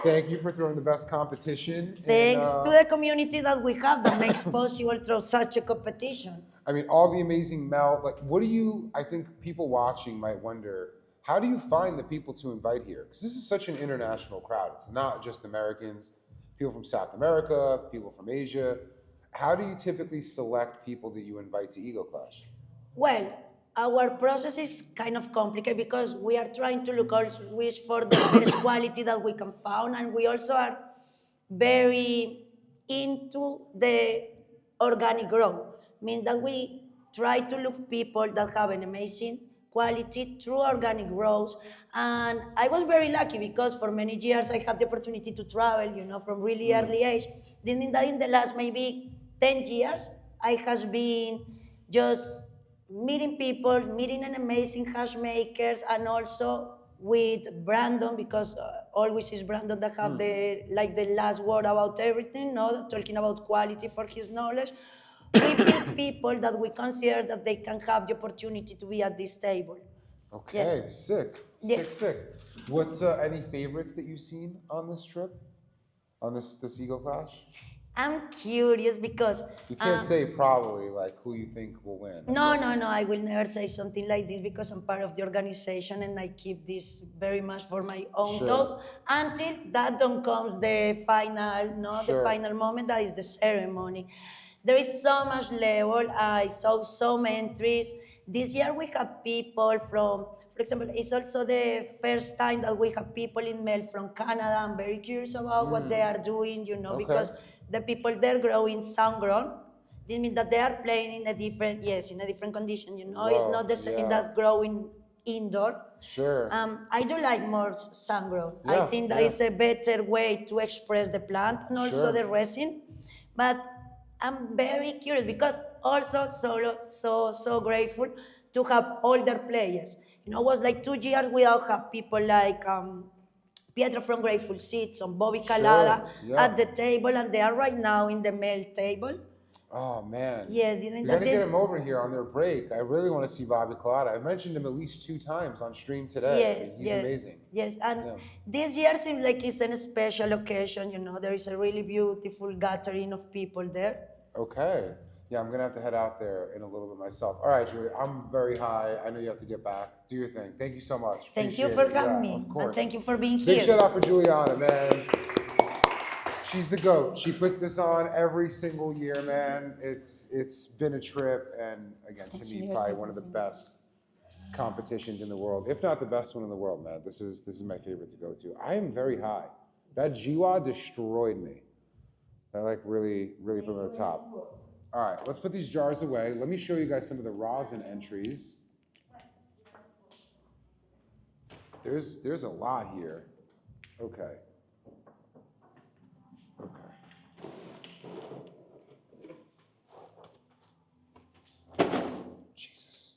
Thank you for throwing the best competition. Thanks and, to the community that we have that makes possible through such a competition. I mean, all the amazing melt. Like, what do you? I think people watching might wonder. How do you find the people to invite here? Because this is such an international crowd. It's not just Americans, people from South America, people from Asia. How do you typically select people that you invite to Ego Clash? Well, our process is kind of complicated because we are trying to look always for the best quality that we can find, and we also are very into the organic growth. Means that we try to look people that have an amazing quality through organic growth. And I was very lucky because for many years I had the opportunity to travel, from really early age. Then in the last maybe 10 years, I has been just meeting people, meeting an amazing hash makers, and also with Brandon, because always is Brandon that have the like the last word about everything, no, talking about quality for his knowledge. We meet people that we consider that they can have the opportunity to be at this table. Okay, Yes. sick, Yes. sick. What's any favorites that you've seen on this trip, on this Eagle Clash? I'm curious because You can't say probably like who you think will win. no, I will never say something like this because I'm part of the organization and I keep this very much for my own thoughts until that don't comes the final, the final moment, that is the ceremony. There is so much level. I saw some entries. This year we have people from, for example, it's also the first time that we have people in Mel from Canada. I'm very curious about what they are doing, because the people there growing sound grown. This means that they are playing in a different, in a different condition. It's not the same that growing indoor. Sure. I do like more sun grown. I think that is a better way to express the plant and also the resin. But I'm very curious because also so grateful to have older players. It was like 2 years without have people like Pietro from Grateful Seeds and Bobby Calada at the table, and they are right now in the male table. Oh man. Yes, you gotta get him over here on their break. I really want to see Bobby Collada. I mentioned him at least 2 times on stream today. Yes, He's amazing. Yes, and this year seems like it's a special occasion. There is a really beautiful gathering of people there. Okay. Yeah, I'm gonna have to head out there in a little bit myself. All right, Julie, I'm very high. I know you have to get back. Do your thing. Thank you so much. Thank you for having me. Of course. And thank you for being Big here. shout out for Juliana, man. She's the GOAT. She puts this on every single year, man. It's been a trip, and again, to me, probably one of the best competitions in the world, if not the best one in the world, man. This is my favorite to go to. I am very high. That Jiwa destroyed me. That like really put me on the top. All right, let's put these jars away. Let me show you guys some of the rosin entries. There's a lot here. Okay. Jesus.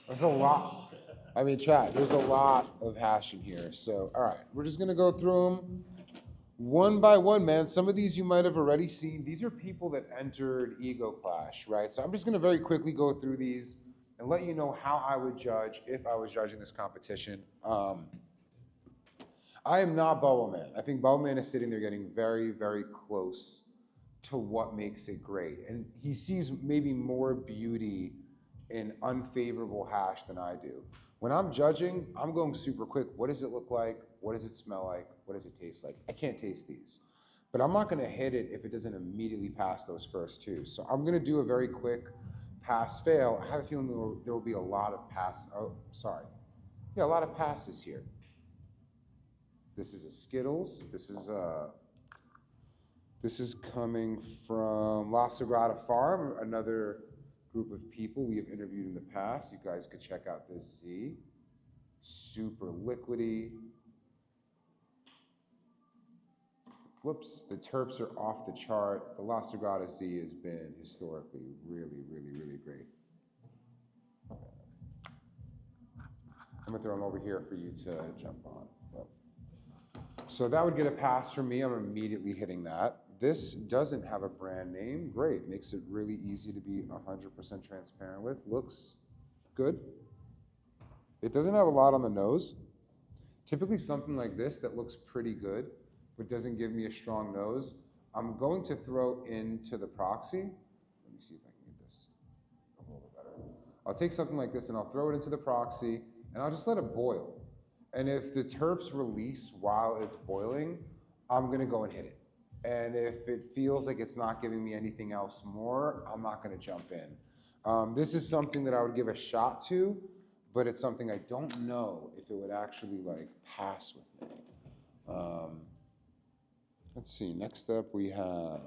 There's a lot. I mean, chat, there's a lot of hash in here. So, all right, we're just gonna go through them one by one, man. Some of these you might have already seen. These are people that entered Ego Clash, right? So I'm just gonna very quickly go through these and let you know how I would judge if I was judging this competition. I am not Bubble Man. I think Bubble Man is sitting there getting very, very close to what makes it great. And he sees maybe more beauty in unfavorable hash than I do. When I'm judging, I'm going super quick. What does it look like? What does it smell like? What does it taste like? I can't taste these. But I'm not gonna hit it if it doesn't immediately pass those first 2. So I'm gonna do a very quick pass fail. I have a feeling there will be a lot of a lot of passes here. This is a Skittles. This is coming from La Sagrada Farm, another group of people we have interviewed in the past. You guys could check out this Z. Super liquidy. Whoops, the terps are off the chart. The La Sagrada Z has been historically really, really, really great. I'm gonna throw them over here for you to jump on. So that would get a pass from me. I'm immediately hitting that. This doesn't have a brand name. Great, makes it really easy to be 100% transparent with. Looks good. It doesn't have a lot on the nose. Typically something like this that looks pretty good, but doesn't give me a strong nose, I'm going to throw into the proxy. Let me see if I can get this a little bit better. I'll take something like this and I'll throw it into the proxy and I'll just let it boil. And if the terps release while it's boiling, I'm gonna go and hit it. And if it feels like it's not giving me anything else more, I'm not gonna jump in. This is something that I would give a shot to, but it's something I don't know if it would actually like pass with me. Let's see, next up we have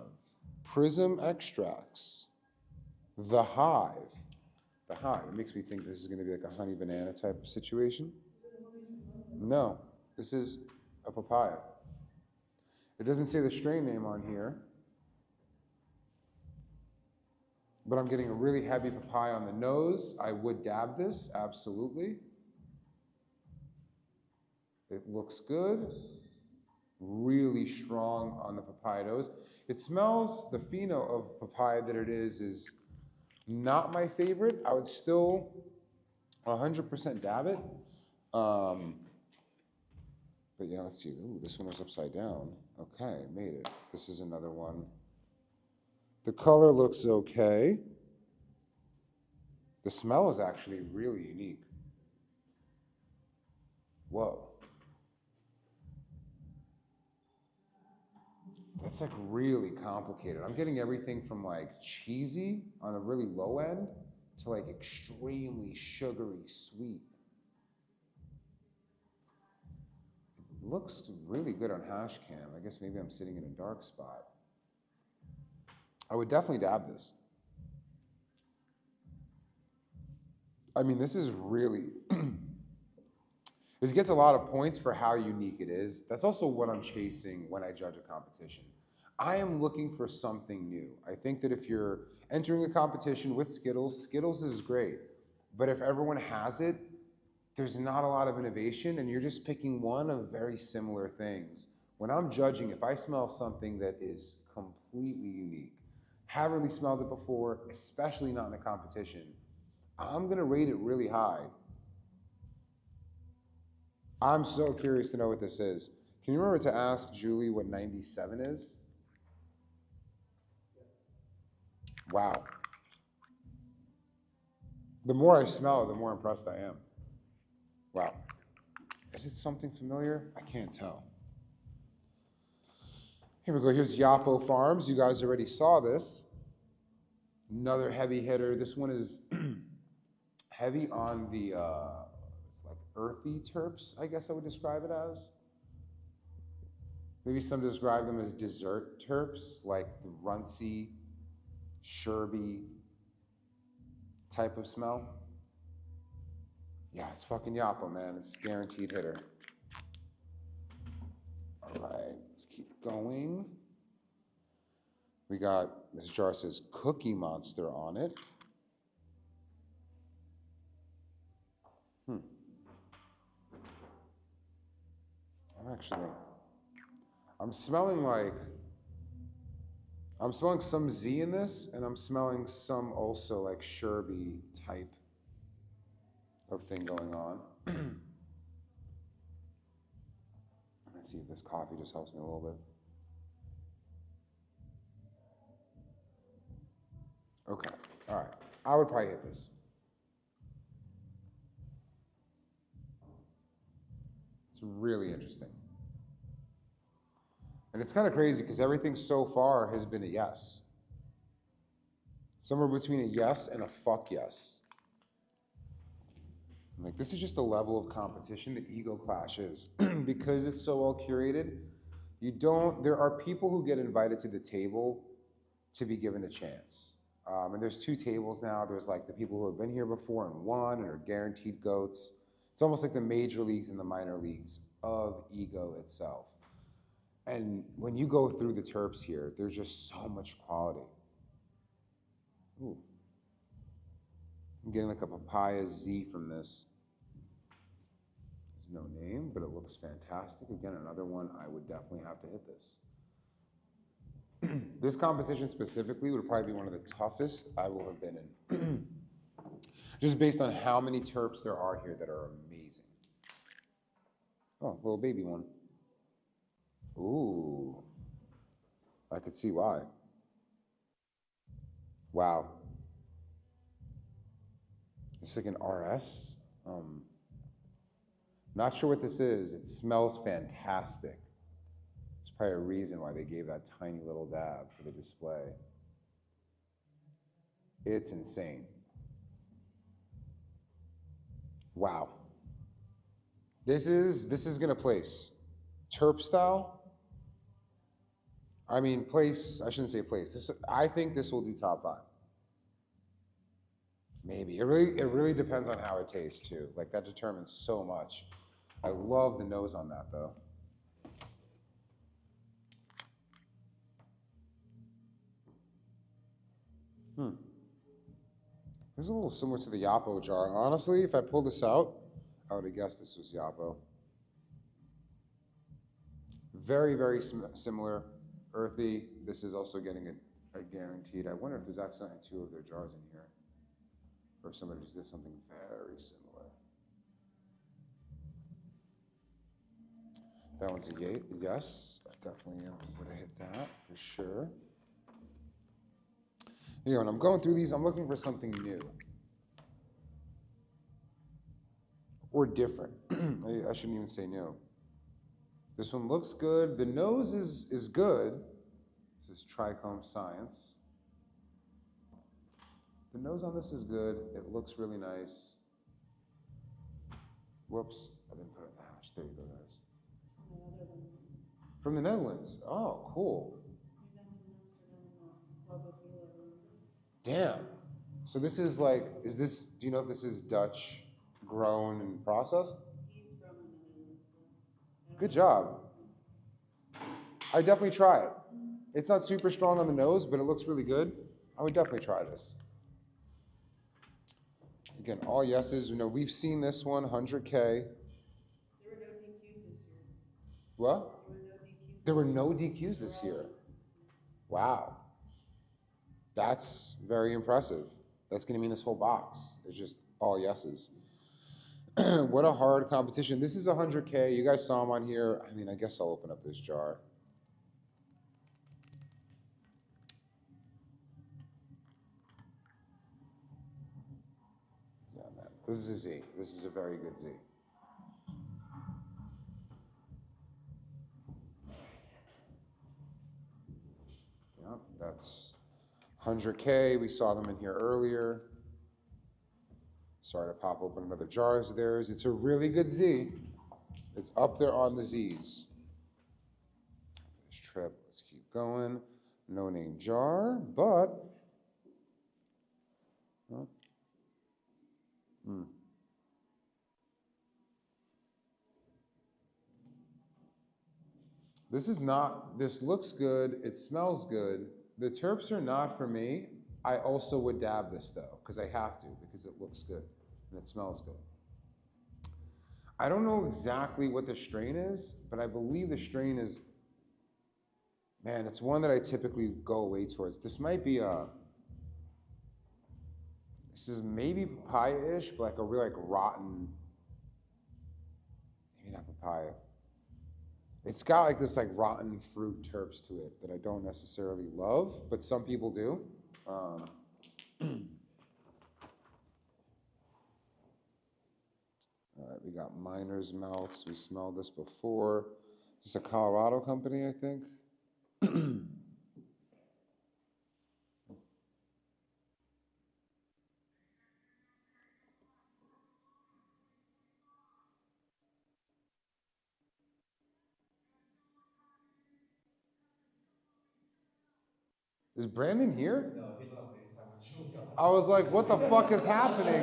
Prism Extracts, The Hive. The Hive, it makes me think this is gonna be like a honey banana type of situation. No, this is a papaya. It doesn't say the strain name on here. but I'm getting a really heavy papaya on the nose. I would dab this, absolutely. It looks good. Really strong on the papaya nose. It smells, the pheno of papaya that it is not my favorite. I would still 100% dab it. But yeah, let's see. Ooh, this one was upside down. Okay, made it. This is another one. The color looks okay. The smell is actually really unique. Whoa. That's like really complicated. I'm getting everything from like cheesy on a really low end to like extremely sugary sweet. It looks really good on hash cam. I guess maybe I'm sitting in a dark spot. I would definitely dab this. I mean, this is really, this gets a lot of points for how unique it is. That's also what I'm chasing when I judge a competition. I am looking for something new. I think that if you're entering a competition with Skittles, Skittles is great. But if everyone has it, there's not a lot of innovation and you're just picking one of very similar things. When I'm judging, if I smell something that is completely unique, haven't really smelled it before, especially not in a competition, I'm gonna rate it really high. I'm so curious to know what this is. Can you remember to ask Julie what 97 is? Wow. The more I smell it, the more impressed I am. Wow. Is it something familiar? I can't tell. Here we go. Here's Yapo Farms. You guys already saw this. Another heavy hitter. This one is heavy on the, it's like earthy terps, I guess I would describe it as. Maybe some describe them as dessert terps, like the runcy, sherby type of smell. Yeah, it's fucking Yapo, man. It's a guaranteed hitter. All right, let's keep going. We got, this jar says Cookie Monster on it. I'm smelling like, I'm smelling some Z in this, and I'm smelling some also like sherby type of thing going on. Let's see if this coffee just helps me a little bit. Okay, all right. I would probably hit this. It's really interesting. And it's kind of crazy because everything so far has been a yes. Somewhere between a yes and a fuck yes. Like, this is just the level of competition that Ego Clash is. Because it's so well curated, there are people who get invited to the table to be given a chance. And there's two tables now. There's like the people who have been here before and won and are guaranteed GOATs. It's almost like the major leagues and the minor leagues of Ego itself. And when you go through the terps here, there's just so much quality. Ooh. I'm getting like a papaya Z from this. There's no name, but it looks fantastic. Again, another one, I would definitely have to hit this. This competition specifically would probably be one of the toughest I will have been in. Just based on how many terps there are here that are amazing. Oh, little baby one. Ooh, I could see why. Wow. It's like an RS. Not sure what this is. It smells fantastic. There's probably a reason why they gave that tiny little dab for the display. It's insane. Wow. This is gonna place. Terp style. I mean, place, I shouldn't say place. I think this will do top 5. Maybe. It really depends on how it tastes too. Like, that determines so much. I love the nose on that though. This is a little similar to the Yapo jar. Honestly, if I pull this out, I would have guessed this was Yapo. Very, very similar, earthy. This is also getting a guaranteed. I wonder if there's accidentally 2 of their jars in here, or somebody just did something very similar. That one's a yes. I definitely would have hit that for sure. You know, when I'm going through these, I'm looking for something new or different. I shouldn't even say new. This one looks good. The nose is good. This is Trichome Science. The nose on this is good. It looks really nice. Whoops, I didn't put it in the hash. There you go, guys. From the Netherlands. Oh, cool. Damn. So this is like, do you know if this is Dutch grown and processed? Good job. I definitely try it. It's not super strong on the nose, but it looks really good. I would definitely try this. Again, all yeses. You know, we've seen this one, 100K. There were no DQs this year. What? There were no DQs this year. Wow. That's very impressive. That's going to mean this whole box is just all yeses. What a hard competition. This is 100K. You guys saw them on here. I mean, I guess I'll open up this jar. Yeah, man. This is a Z. This is a very good Z. Yep, that's 100K. We saw them in here earlier. Sorry to pop open another jar of theirs. It's a really good Z. It's up there on the Z's. This trip, let's keep going. No name jar, but this looks good, it smells good. The terps are not for me. I also would dab this though, because I have to, because it looks good and it smells good. I don't know exactly what the strain is, but I believe the strain is, man, it's one that I typically go away towards. This might be this is maybe papaya-ish, but like a real rotten, maybe not papaya. It's got like this rotten fruit terps to it that I don't necessarily love, but some people do. All right, we got Miner's Mouse. We smelled this before. This is a Colorado company, I think. Is Brandon here? No, he's on FaceTime. I was like, what the fuck is happening?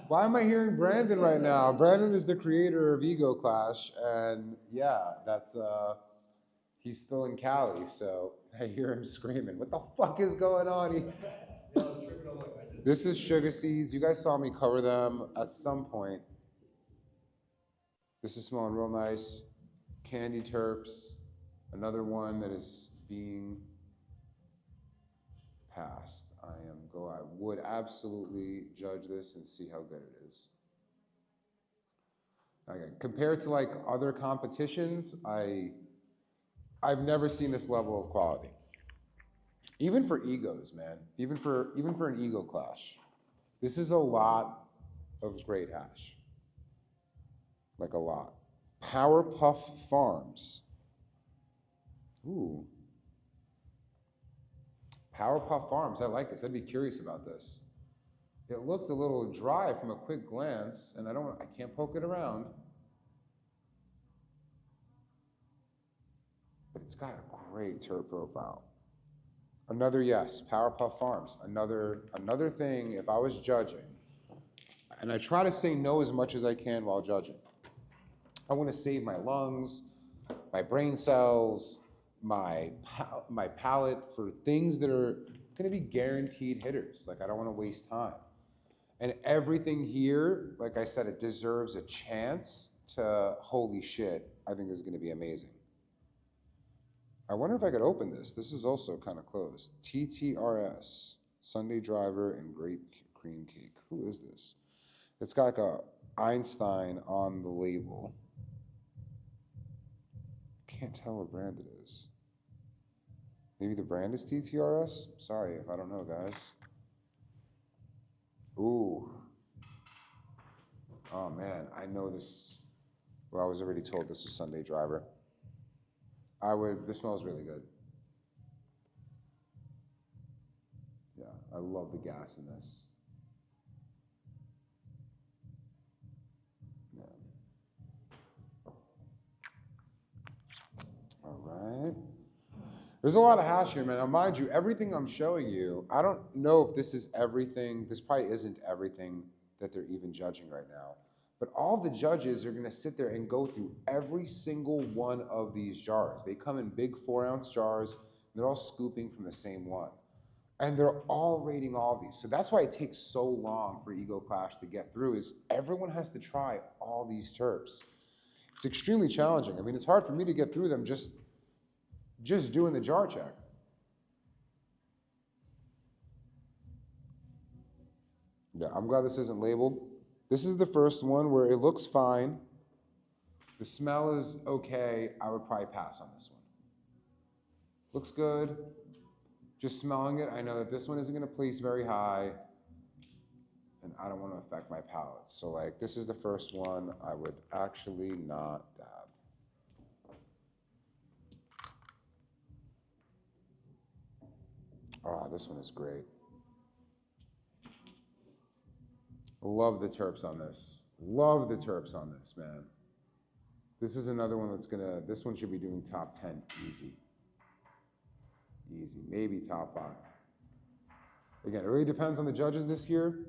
Why am I hearing Brandon right now? Brandon is the creator of Ego Clash, and yeah, that's he's still in Cali, so I hear him screaming, what the fuck is going on here? This is Sugar Seeds. You guys saw me cover them at some point. This is smelling real nice. Candy Terps, another one that is being passed. I would absolutely judge this and see how good it is. Okay, compared to other competitions, I've never seen this level of quality. Even for egos, man. Even for an ego clash. This is a lot of great hash. Like a lot. Powerpuff Farms. Ooh. Powerpuff Farms, I like this. I'd be curious about this. It looked a little dry from a quick glance, and I can't poke it around. But it's got a great terp profile. Another yes, Powerpuff Farms. Another thing, if I was judging, and I try to say no as much as I can while judging. I want to save my lungs, my brain cells, my palate for things that are going to be guaranteed hitters. I don't want to waste time. And everything here, like I said, it deserves a chance to, holy shit, I think this is gonna be amazing. I wonder if I could open this. This is also kind of closed. TTRS, Sunday Driver and Grape Cream Cake. Who is this? It's got like a Einstein on the label. Can't tell what brand it is. Maybe the brand is TTRS? Sorry if I don't know, guys. Ooh. Oh man, I know this. Well, I was already told this was Sunday Driver. This smells really good. Yeah, I love the gas in this. Yeah. All right. There's a lot of hash here, man. Now, mind you, everything I'm showing you, I don't know if this is everything. This probably isn't everything that they're even judging right now. But all the judges are gonna sit there and go through every single one of these jars. They come in big 4-ounce jars. They're all scooping from the same one. And they're all rating all these. So that's why it takes so long for Ego Clash to get through, is everyone has to try all these terps. It's extremely challenging. I mean, it's hard for me to get through them just doing the jar check. Yeah, I'm glad this isn't labeled. This is the first one where it looks fine. The smell is okay. I would probably pass on this one. Looks good. Just smelling it, I know that this one isn't gonna place very high, and I don't wanna affect my palate. So like, this is the first one I would actually not dab. Oh, this one is great. Love the terps on this. Love the terps on this, man. This is another one this one should be doing top 10 easy. Easy, maybe top 5. Again, it really depends on the judges this year.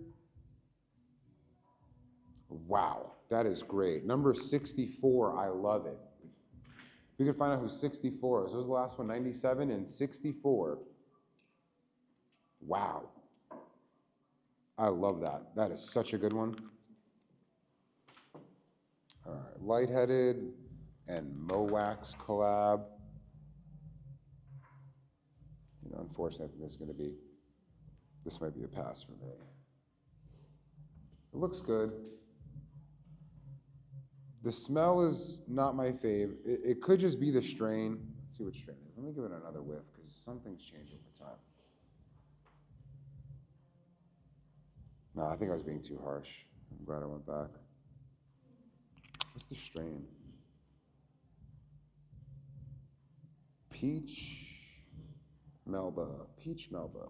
Wow, that is great. Number 64, I love it. We can find out who 64 is. What was the last one? 97 and 64. Wow. I love that. That is such a good one. All right, Lightheaded and Mowax collab. You know, unfortunately, I think this might be a pass for me. It looks good. The smell is not my fave. It could just be the strain. Let's see what strain it is. Let me give it another whiff because something's changed over time. No, I think I was being too harsh. I'm glad I went back. What's the strain? Peach Melba. Peach Melba.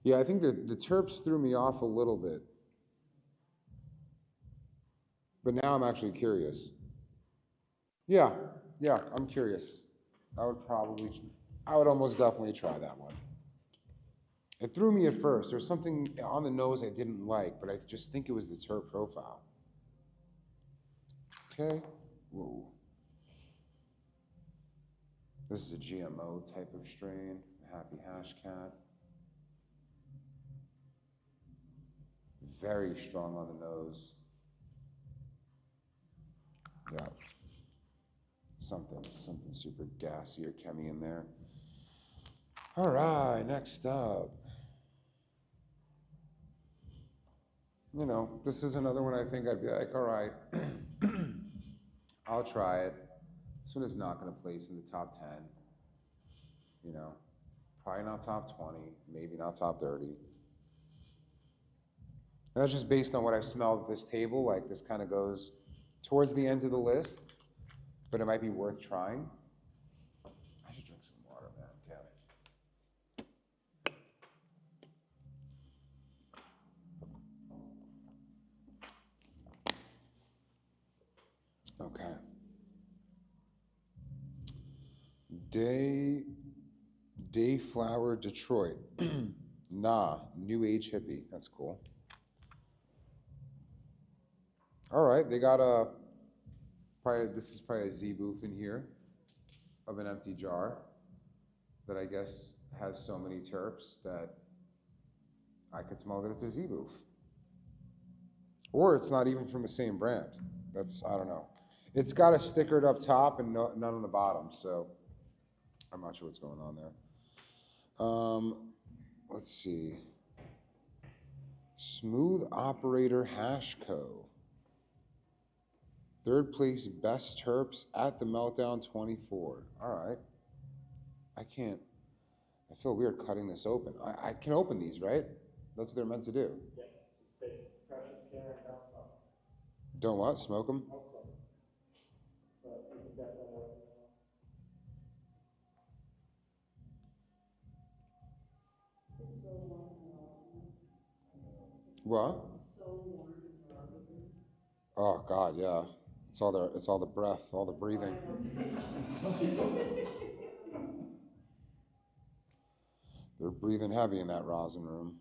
Yeah, I think the terps threw me off a little bit. But now I'm actually curious. Yeah, I'm curious. I would almost definitely try that one. It threw me at first. There's something on the nose I didn't like, but I just think it was the terp profile. Okay, whoa. This is a GMO type of strain, Happy Hash Cat. Very strong on the nose. Yeah. Something super gassy or chemi in there. All right, next up. You know, this is another one I think I'd be like, all right, I'll try it. This one is not gonna place in the top 10. You know, probably not top 20, maybe not top 30. And that's just based on what I've smelled at this table. Like, this kind of goes towards the ends of the list, but it might be worth trying. I should drink some water, man, damn it. Okay. Dayflower Detroit. Nah, New Age Hippie. That's cool. All right, they got this is probably a Z-booth in here of an empty jar that I guess has so many terps that I could smell that it's a Z-Boof. Or it's not even from the same brand. That's, I don't know. It's got a stickered up top and none on the bottom, so I'm not sure what's going on there. Let's see. Smooth Operator Hash Co. Third place best terps at the Meltdown 24. All right. I feel weird cutting this open. I can open these, right? That's what they're meant to do. Yes, just take precious care and don't smoke. Don't what? Smoke them? Don't smoke. But you can definitely open them. It's so warm in the room. What? It's so warm in the room. Oh God, yeah. It's all the breath, all the breathing. They're breathing heavy in that rosin room.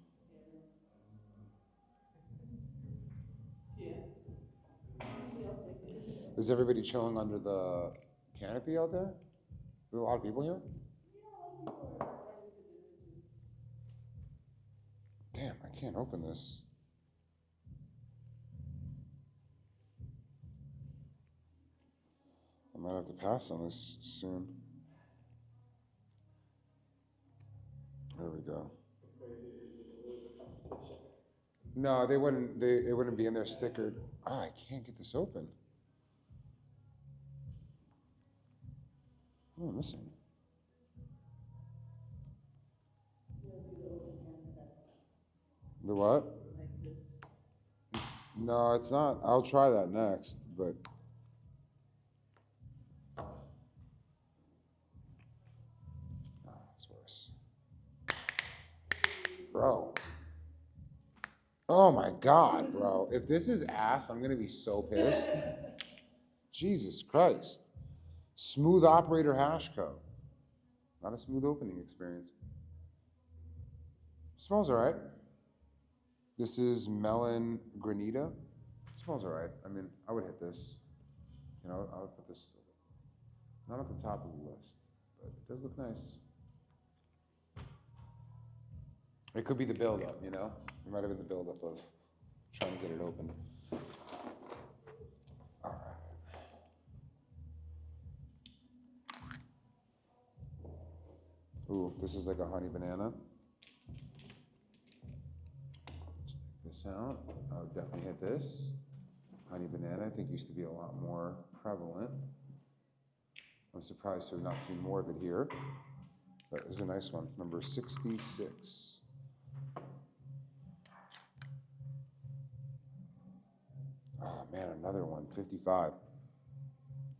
Yeah. Honestly, I'll take it. Is everybody chilling under the canopy out there? There's a lot of people here? Damn, I can't open this. I might have to pass on this soon. There we go. No, they wouldn't. It wouldn't be in there stickered. Ah, I can't get this open. Oh, I'm missing. The what? No, it's not. I'll try that next, but. Oh, it's worse. Bro. Oh my God, bro. If this is ass, I'm gonna be so pissed. Jesus Christ. Smooth Operator Hash Co. Not a smooth opening experience. Smells all right. This is Melon Granita. Smells all right. I mean, I would hit this. You know, I would put this not at the top of the list, but it does look nice. It could be the buildup, you know? It might have been the buildup of trying to get it open. All right. Ooh, this is like a honey banana. Check this out. I would definitely hit this. Honey banana, I think, used to be a lot more prevalent. I'm surprised to have not seen more of it here. But this is a nice one, number 66. Oh man, another one, 55.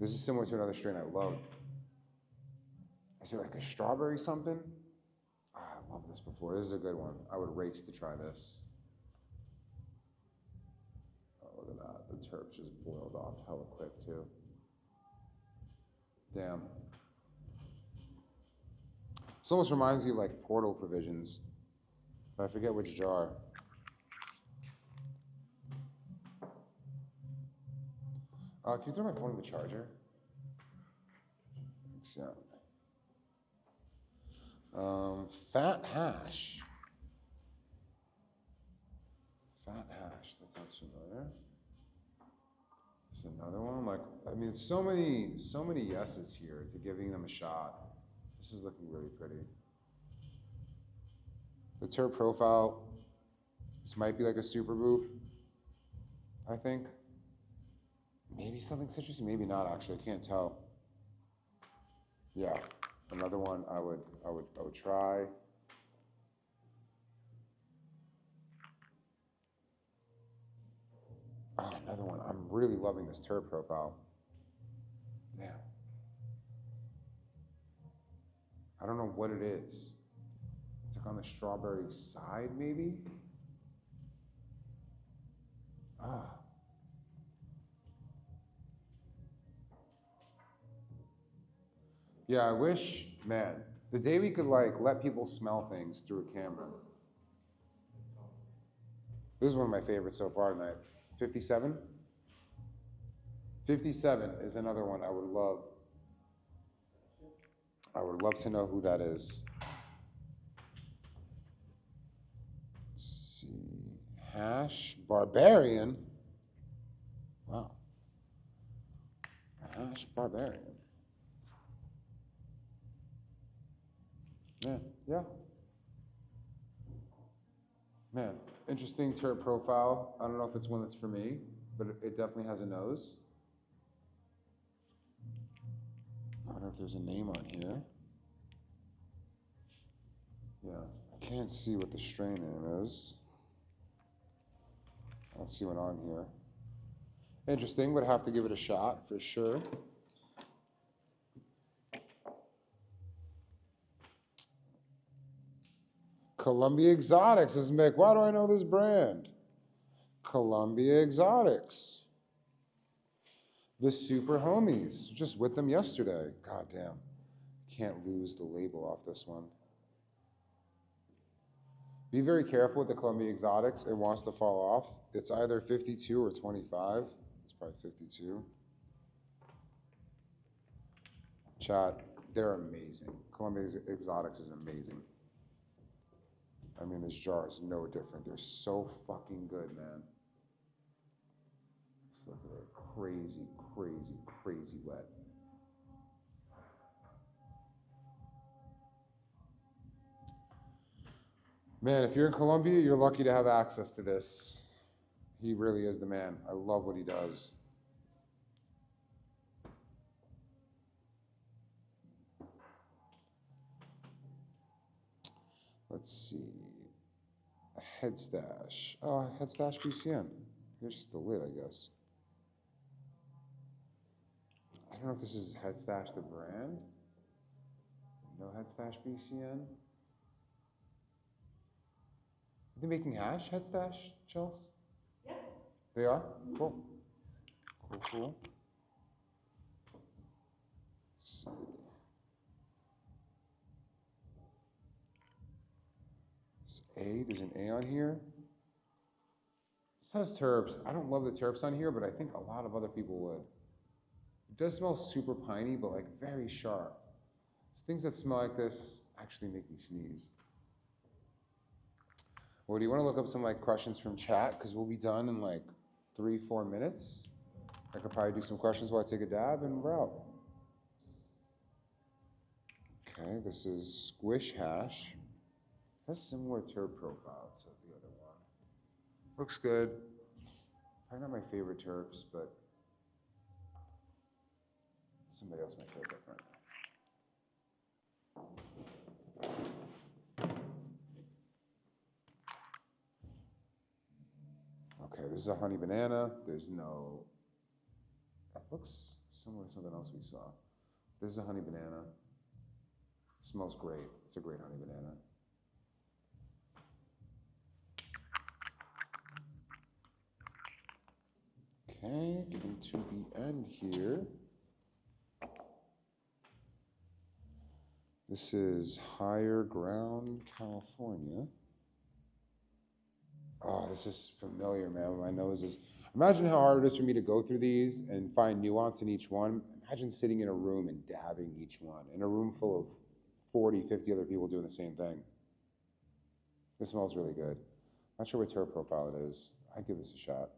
This is similar to another strain I loved. Is it like a strawberry something? Ah, I love this before. This is a good one. I would race to try this. Oh, look at that. The terp just boiled off hella quick too. Damn. This almost reminds me of like Portal Provisions, but I forget which jar. Can you throw my phone in the charger? Thanks, yeah. Fat hash. Fat hash, that sounds familiar. There's another one, like, I mean, so many yeses here to giving them a shot. This is looking really pretty. The terp profile, this might be like a super booth, I think. Maybe something citrusy, maybe not actually, I can't tell. Yeah, another one I would try. Oh, another one. I'm really loving this terp profile. Damn. I don't know what it is. It's like on the strawberry side, maybe? Ah. Yeah, I wish, man, the day we could like let people smell things through a camera. This is one of my favorites so far tonight. 57? 57 is another one I would love. I would love to know who that is. Hash Barbarian. Wow. Hash Barbarian. Man, yeah. Man, interesting turret profile. I don't know if it's one that's for me, but it definitely has a nose. I wonder if there's a name on here. Yeah, I can't see what the strain name is. I don't see one on here. Interesting, would have to give it a shot for sure. Columbia Exotics, this is Mick. Why do I know this brand? Columbia Exotics. The Super Homies, just with them yesterday. God damn, can't lose the label off this one. Be very careful with the Columbia Exotics. It wants to fall off. It's either 52 or 25. It's probably 52. Chat, they're amazing. Columbia Exotics is amazing. I mean, this jar is no different. They're so fucking good, man. Just look at it. Crazy, crazy, crazy wet. Man, if you're in Colombia, you're lucky to have access to this. He really is the man. I love what he does. Let's see. A head stash. Oh, head stash BCN. Here's just the lid, I guess. I don't know if this is Head Stash the brand. No Head Stash BCN. Are they making hash Head Stash, Chels? Yeah. They are? Cool. Cool, cool. Let's see. There's an A on here. This has terps. I don't love the terps on here, but I think a lot of other people would. It does smell super piney, but like very sharp. Things that smell like this actually make me sneeze. Well, do you want to look up some like questions from chat? Because we'll be done in like 3-4 minutes. I could probably do some questions while I take a dab and we're out. Okay, this is Squish Hash. Has similar terp profile to the other one. Looks good. Probably not my favorite terps, but somebody else might feel different. Okay, this is a honey banana. There's no, it looks similar to something else we saw. This is a honey banana. Smells great. It's a great honey banana. Okay, getting to the end here. This is Higher Ground, California. Oh, this is familiar, man. My nose is. Imagine how hard it is for me to go through these and find nuance in each one. Imagine sitting in a room and dabbing each one, in a room full of 40, 50 other people doing the same thing. This smells really good. Not sure what terp profile it is. I'd give this a shot.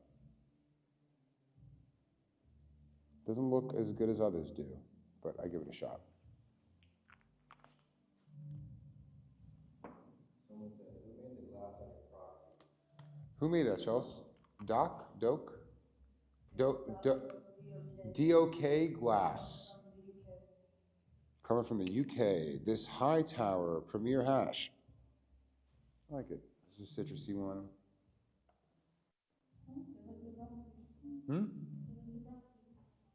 Doesn't look as good as others do, but I give it a shot. Who made that, Chels? Doc? Doke? DOK Glass. Coming from the UK. This High Tower Premier Hash. I like it. This is a citrusy one. Hmm?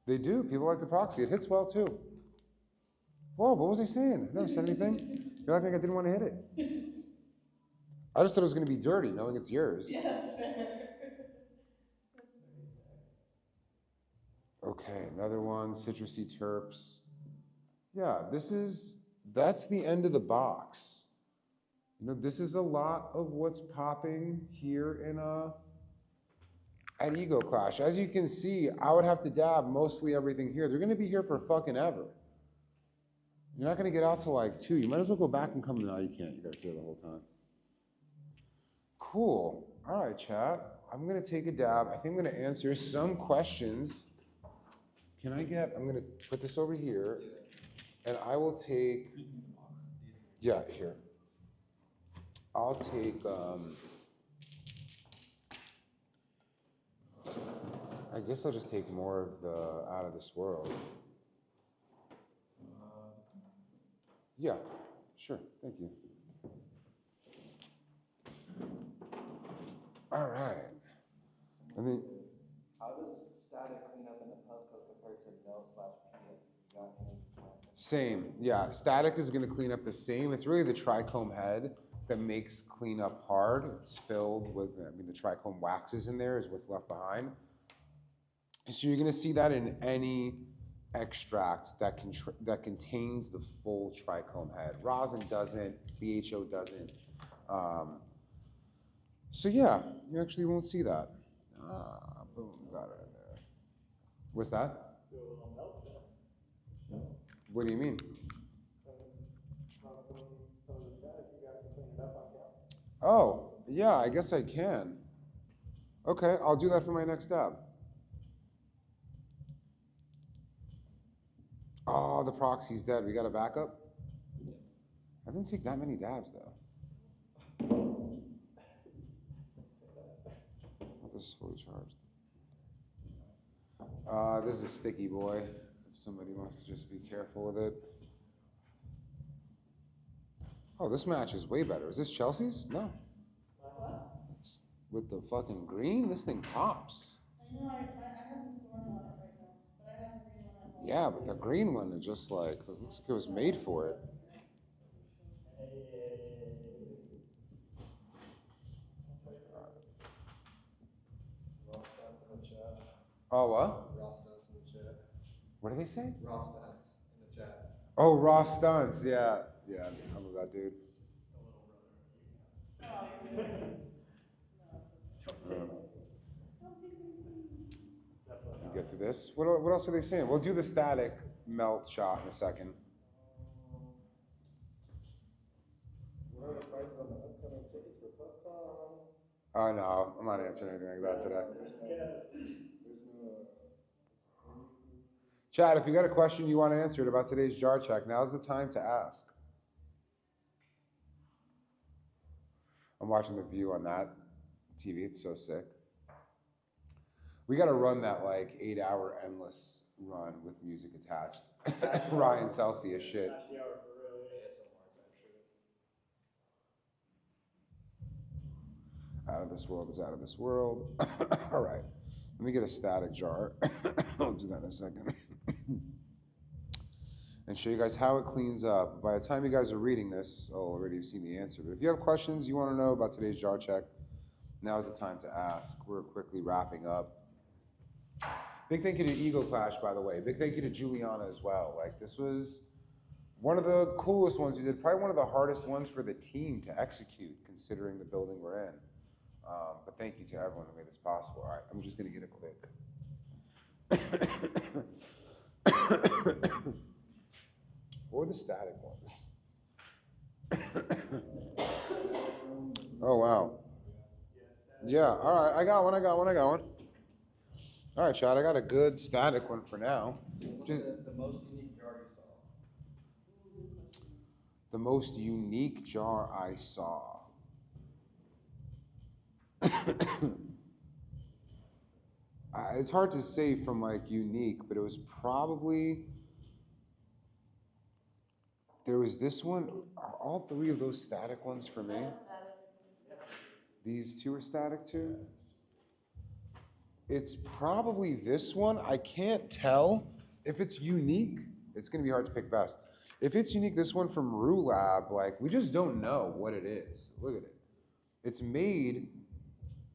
They do. People like the proxy. It hits well too. Whoa, what was I saying? I never said anything. You're acting like I didn't want to hit it. I just thought it was going to be dirty, knowing it's yours. Yeah, that's fair. Okay, another one, citrusy terps. Yeah, that's the end of the box. You know, this is a lot of what's popping here in at Ego Clash. As you can see, I would have to dab mostly everything here. They're gonna be here for fucking ever. You're not gonna get out till like 2. You might as well go back and come. No, you can't. You gotta stay there the whole time. Cool. All right, chat. I'm gonna take a dab. I think I'm gonna answer some questions. I'm gonna put this over here, and I will take, yeah, here. I'll take, I guess I'll just take more of the out of this world. Yeah, sure, thank you. All right. And then, How does static clean up in the Puffco compared to melt/PM? You got any? same, yeah, static is gonna clean up the same. It's really the trichome head that makes cleanup hard. It's filled with, the trichome waxes in there is what's left behind. So you're gonna see that in any extract that contains the full trichome head. Rosin doesn't, BHO doesn't. So yeah, you actually won't see that. Boom, got it in there. What's that? Do a little melt test. What do you mean? Smoke some of the static you got to clean it up on camera. Oh, yeah, I guess I can. Okay, I'll do that for my next dab. Oh, the proxy's dead. We got a backup? I didn't take that many dabs, though. This is fully charged. This is a sticky boy. If somebody wants to just be careful with it. Oh, this match is way better. Is this Chelsea's? No. What? With the fucking green, this thing pops. I know, I have this one on it right now, but I have the green one at home. Yeah, but the green one is just like, it looks like it was made for it. Oh, what? Raw stunts in the chat. What do they say? Raw stunts in the chat. Oh, raw stunts. Yeah. Yeah, I love that dude. Get to this. What else are they saying? We'll do the static melt shot in a second. What are the prices on the upcoming tickets for Puffco? Oh, no, I'm not answering anything like that today. There's no. Chad, if you got a question you want answered about today's jar check, now's the time to ask. I'm watching The View on that TV. It's so sick. We got to run that like 8-hour endless run with music attached. Ryan Celsius shit. Out of this world is out of this world. All right, let me get a static jar. I'll do that in a second. And show you guys how it cleans up. By the time you guys are reading this, I'll already have seen the answer. But if you have questions you want to know about today's jar check, now is the time to ask. We're quickly wrapping up. Big thank you to Ego Clash, by the way. Big thank you to Juliana as well. Like, this was one of the coolest ones you did, probably one of the hardest ones for the team to execute, considering the building we're in. But thank you to everyone who made this possible. All right, I'm just gonna get it quick. Or the static ones. Oh, wow. Yeah, all right, I got one. All right, Chad, I got a good static one for now. Just, The most unique jar you saw? the most unique jar I saw. It's hard to say from like unique, but it was probably, there was this one. Are all three of those static ones for me? These two are static too? It's probably this one. I can't tell. If it's unique, it's gonna be hard to pick best. If it's unique, this one from Rue Lab, like, we just don't know what it is. Look at it. It's made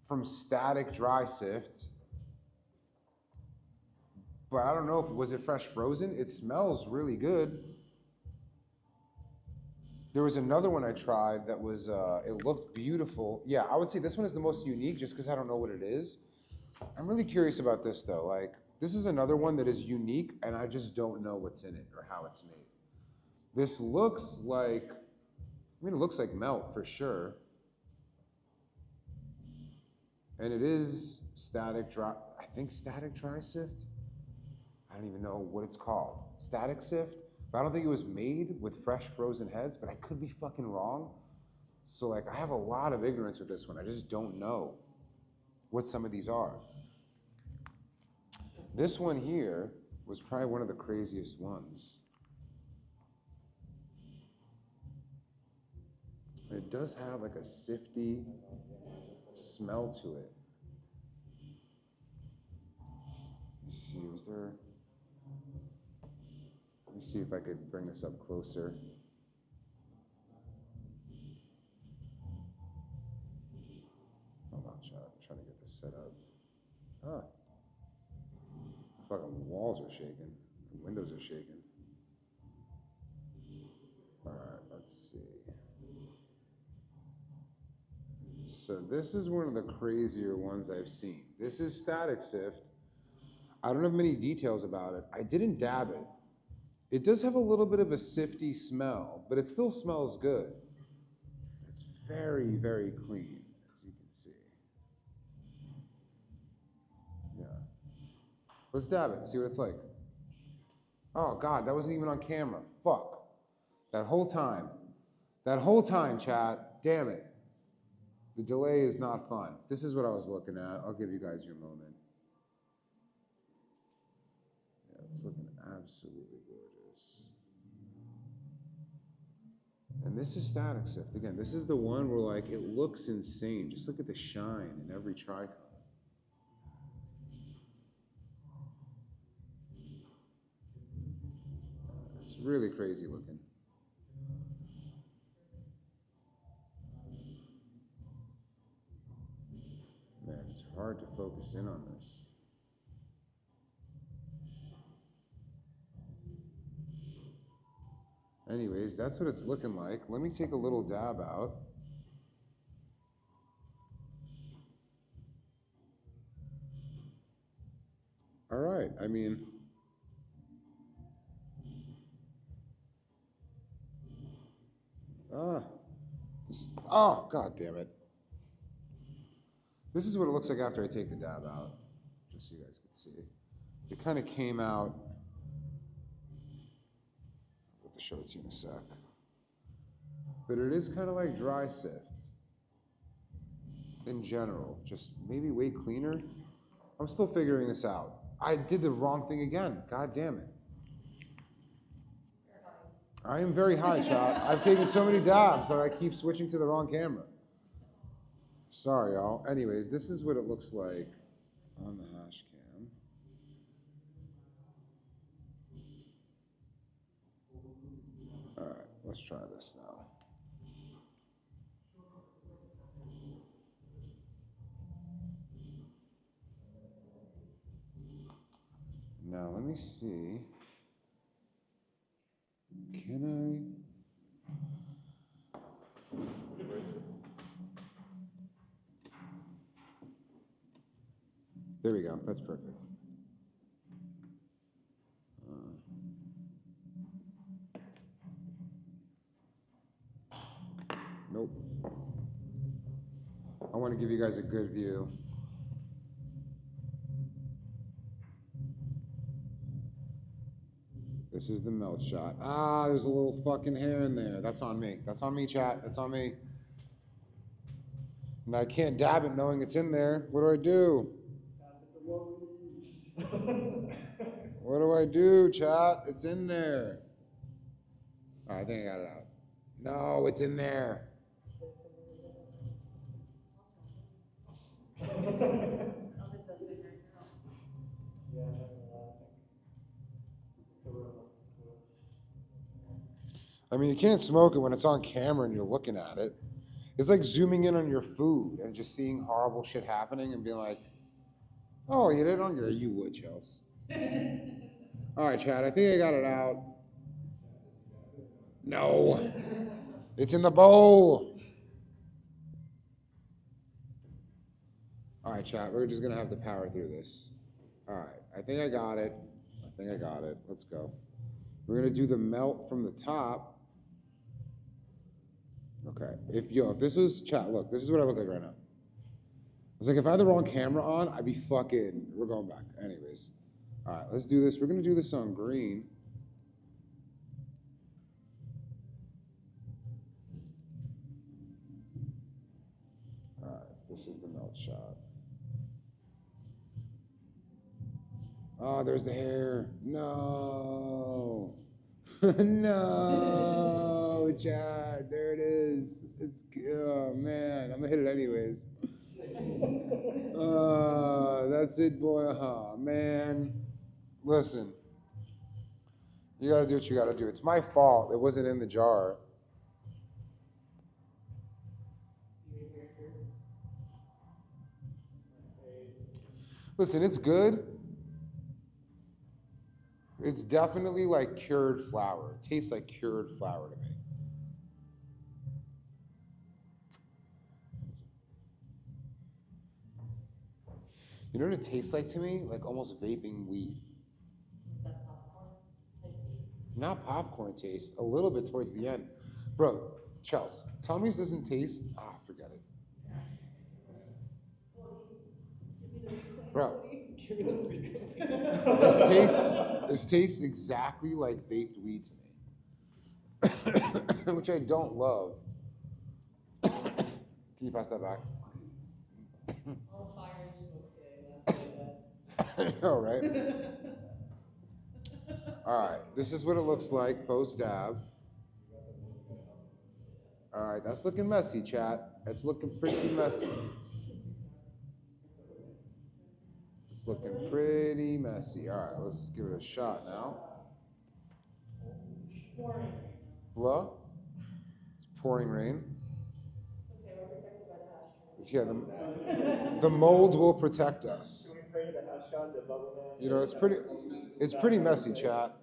from static dry sift, but I don't know if, was it fresh frozen? It smells really good. There was another one I tried that was, it looked beautiful. Yeah, I would say this one is the most unique just because I don't know what it is. I'm really curious about this though. Like, this is another one that is unique and I just don't know what's in it or how it's made. This looks like, I mean, it looks like melt for sure. And it is static dry, I think static dry sift. I don't even know what it's called. Static sift, but I don't think it was made with fresh frozen heads, but I could be fucking wrong. So like I have a lot of ignorance with this one. I just don't know what some of these are. This one here was probably one of the craziest ones. It does have like a sifty smell to it. Let me see, was there? Let me see if I could bring this up closer. Hold on, chat. I'm trying to get this set up. Ah. Fucking walls are shaking. The windows are shaking. Alright, let's see. So this is one of the crazier ones I've seen. This is static sift. I don't have many details about it. I didn't dab it. It does have a little bit of a sifty smell, but it still smells good. It's very, very clean, as you can see. Yeah. Let's dab it, see what it's like. Oh God, that wasn't even on camera. Fuck. That whole time. That whole time, chat. Damn it. The delay is not fun. This is what I was looking at. I'll give you guys your moment. Yeah, it's looking absolutely gorgeous. And this is static sift. Again, this is the one where like it looks insane. Just look at the shine in every tricon. It's really crazy looking. Man, it's hard to focus in on this. Anyways, that's what it's looking like. Let me take a little dab out. All right, I mean, oh, God damn it. This is what it looks like after I take the dab out, just so you guys can see. It kind of came out, I'll have to show it to you in a sec. But it is kind of like dry sift in general, just maybe way cleaner. I'm still figuring this out. I did the wrong thing again, God damn it. I am very high, chat. I've taken so many dabs that I keep switching to the wrong camera. Sorry, y'all. Anyways, this is what it looks like on the hash cam. All right, let's try this now. Now, let me see. Can I? There we go. That's perfect. Nope. I want to give you guys a good view. This is the melt shot. Ah, there's a little fucking hair in there. That's on me. That's on me, chat. That's on me. And I can't dab it knowing it's in there. What do I do? What do I do, chat? It's in there. All right, I think I got it out. No, it's in there. I mean, you can't smoke it when it's on camera and you're looking at it. It's like zooming in on your food and just seeing horrible shit happening and being like, oh, you did on your, you would, Chelsea. All right, Chad, I think I got it out. No, it's in the bowl. All right, chat, we're just gonna have to power through this. All right, I think I got it. I think I got it. Let's go. We're gonna do the melt from the top. Okay, if this was, chat, look, this is what I look like right now. was like, if I had the wrong camera on, I'd be fucking, we're going back. Anyways. All right, let's do this. We're gonna do this on green. All right, this is the melt shot. Oh, there's the hair. No. No, Chad. There it is. It's, oh man, I'm gonna hit it anyways. That's it, boy. Man. Listen, you gotta do what you gotta do. It's my fault. It wasn't in the jar. Listen, it's good. It's definitely like cured flour. It tastes like cured flour to me. You know what it tastes like to me? Like almost vaping weed. That popcorn type beat. Not popcorn taste, a little bit towards the end. Bro, Chels, tell me this doesn't taste, forget it. Bro, this tastes exactly like vaped weed to me, which I don't love. Can you pass that back? All fire you smoked today, that's really bad. I know, right? All right, this is what it looks like post-dab. All right, that's looking messy, chat. It's looking pretty messy. It's looking pretty messy. All right, let's give it a shot now. Pouring right now. What? It's pouring rain. It's okay, we're protected by the hash jar. Yeah, the mold will protect us. Can we pray to the hash god, the bubble man? You know, it's pretty messy, chat.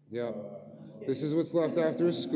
Yeah. This is what's left after a scoop.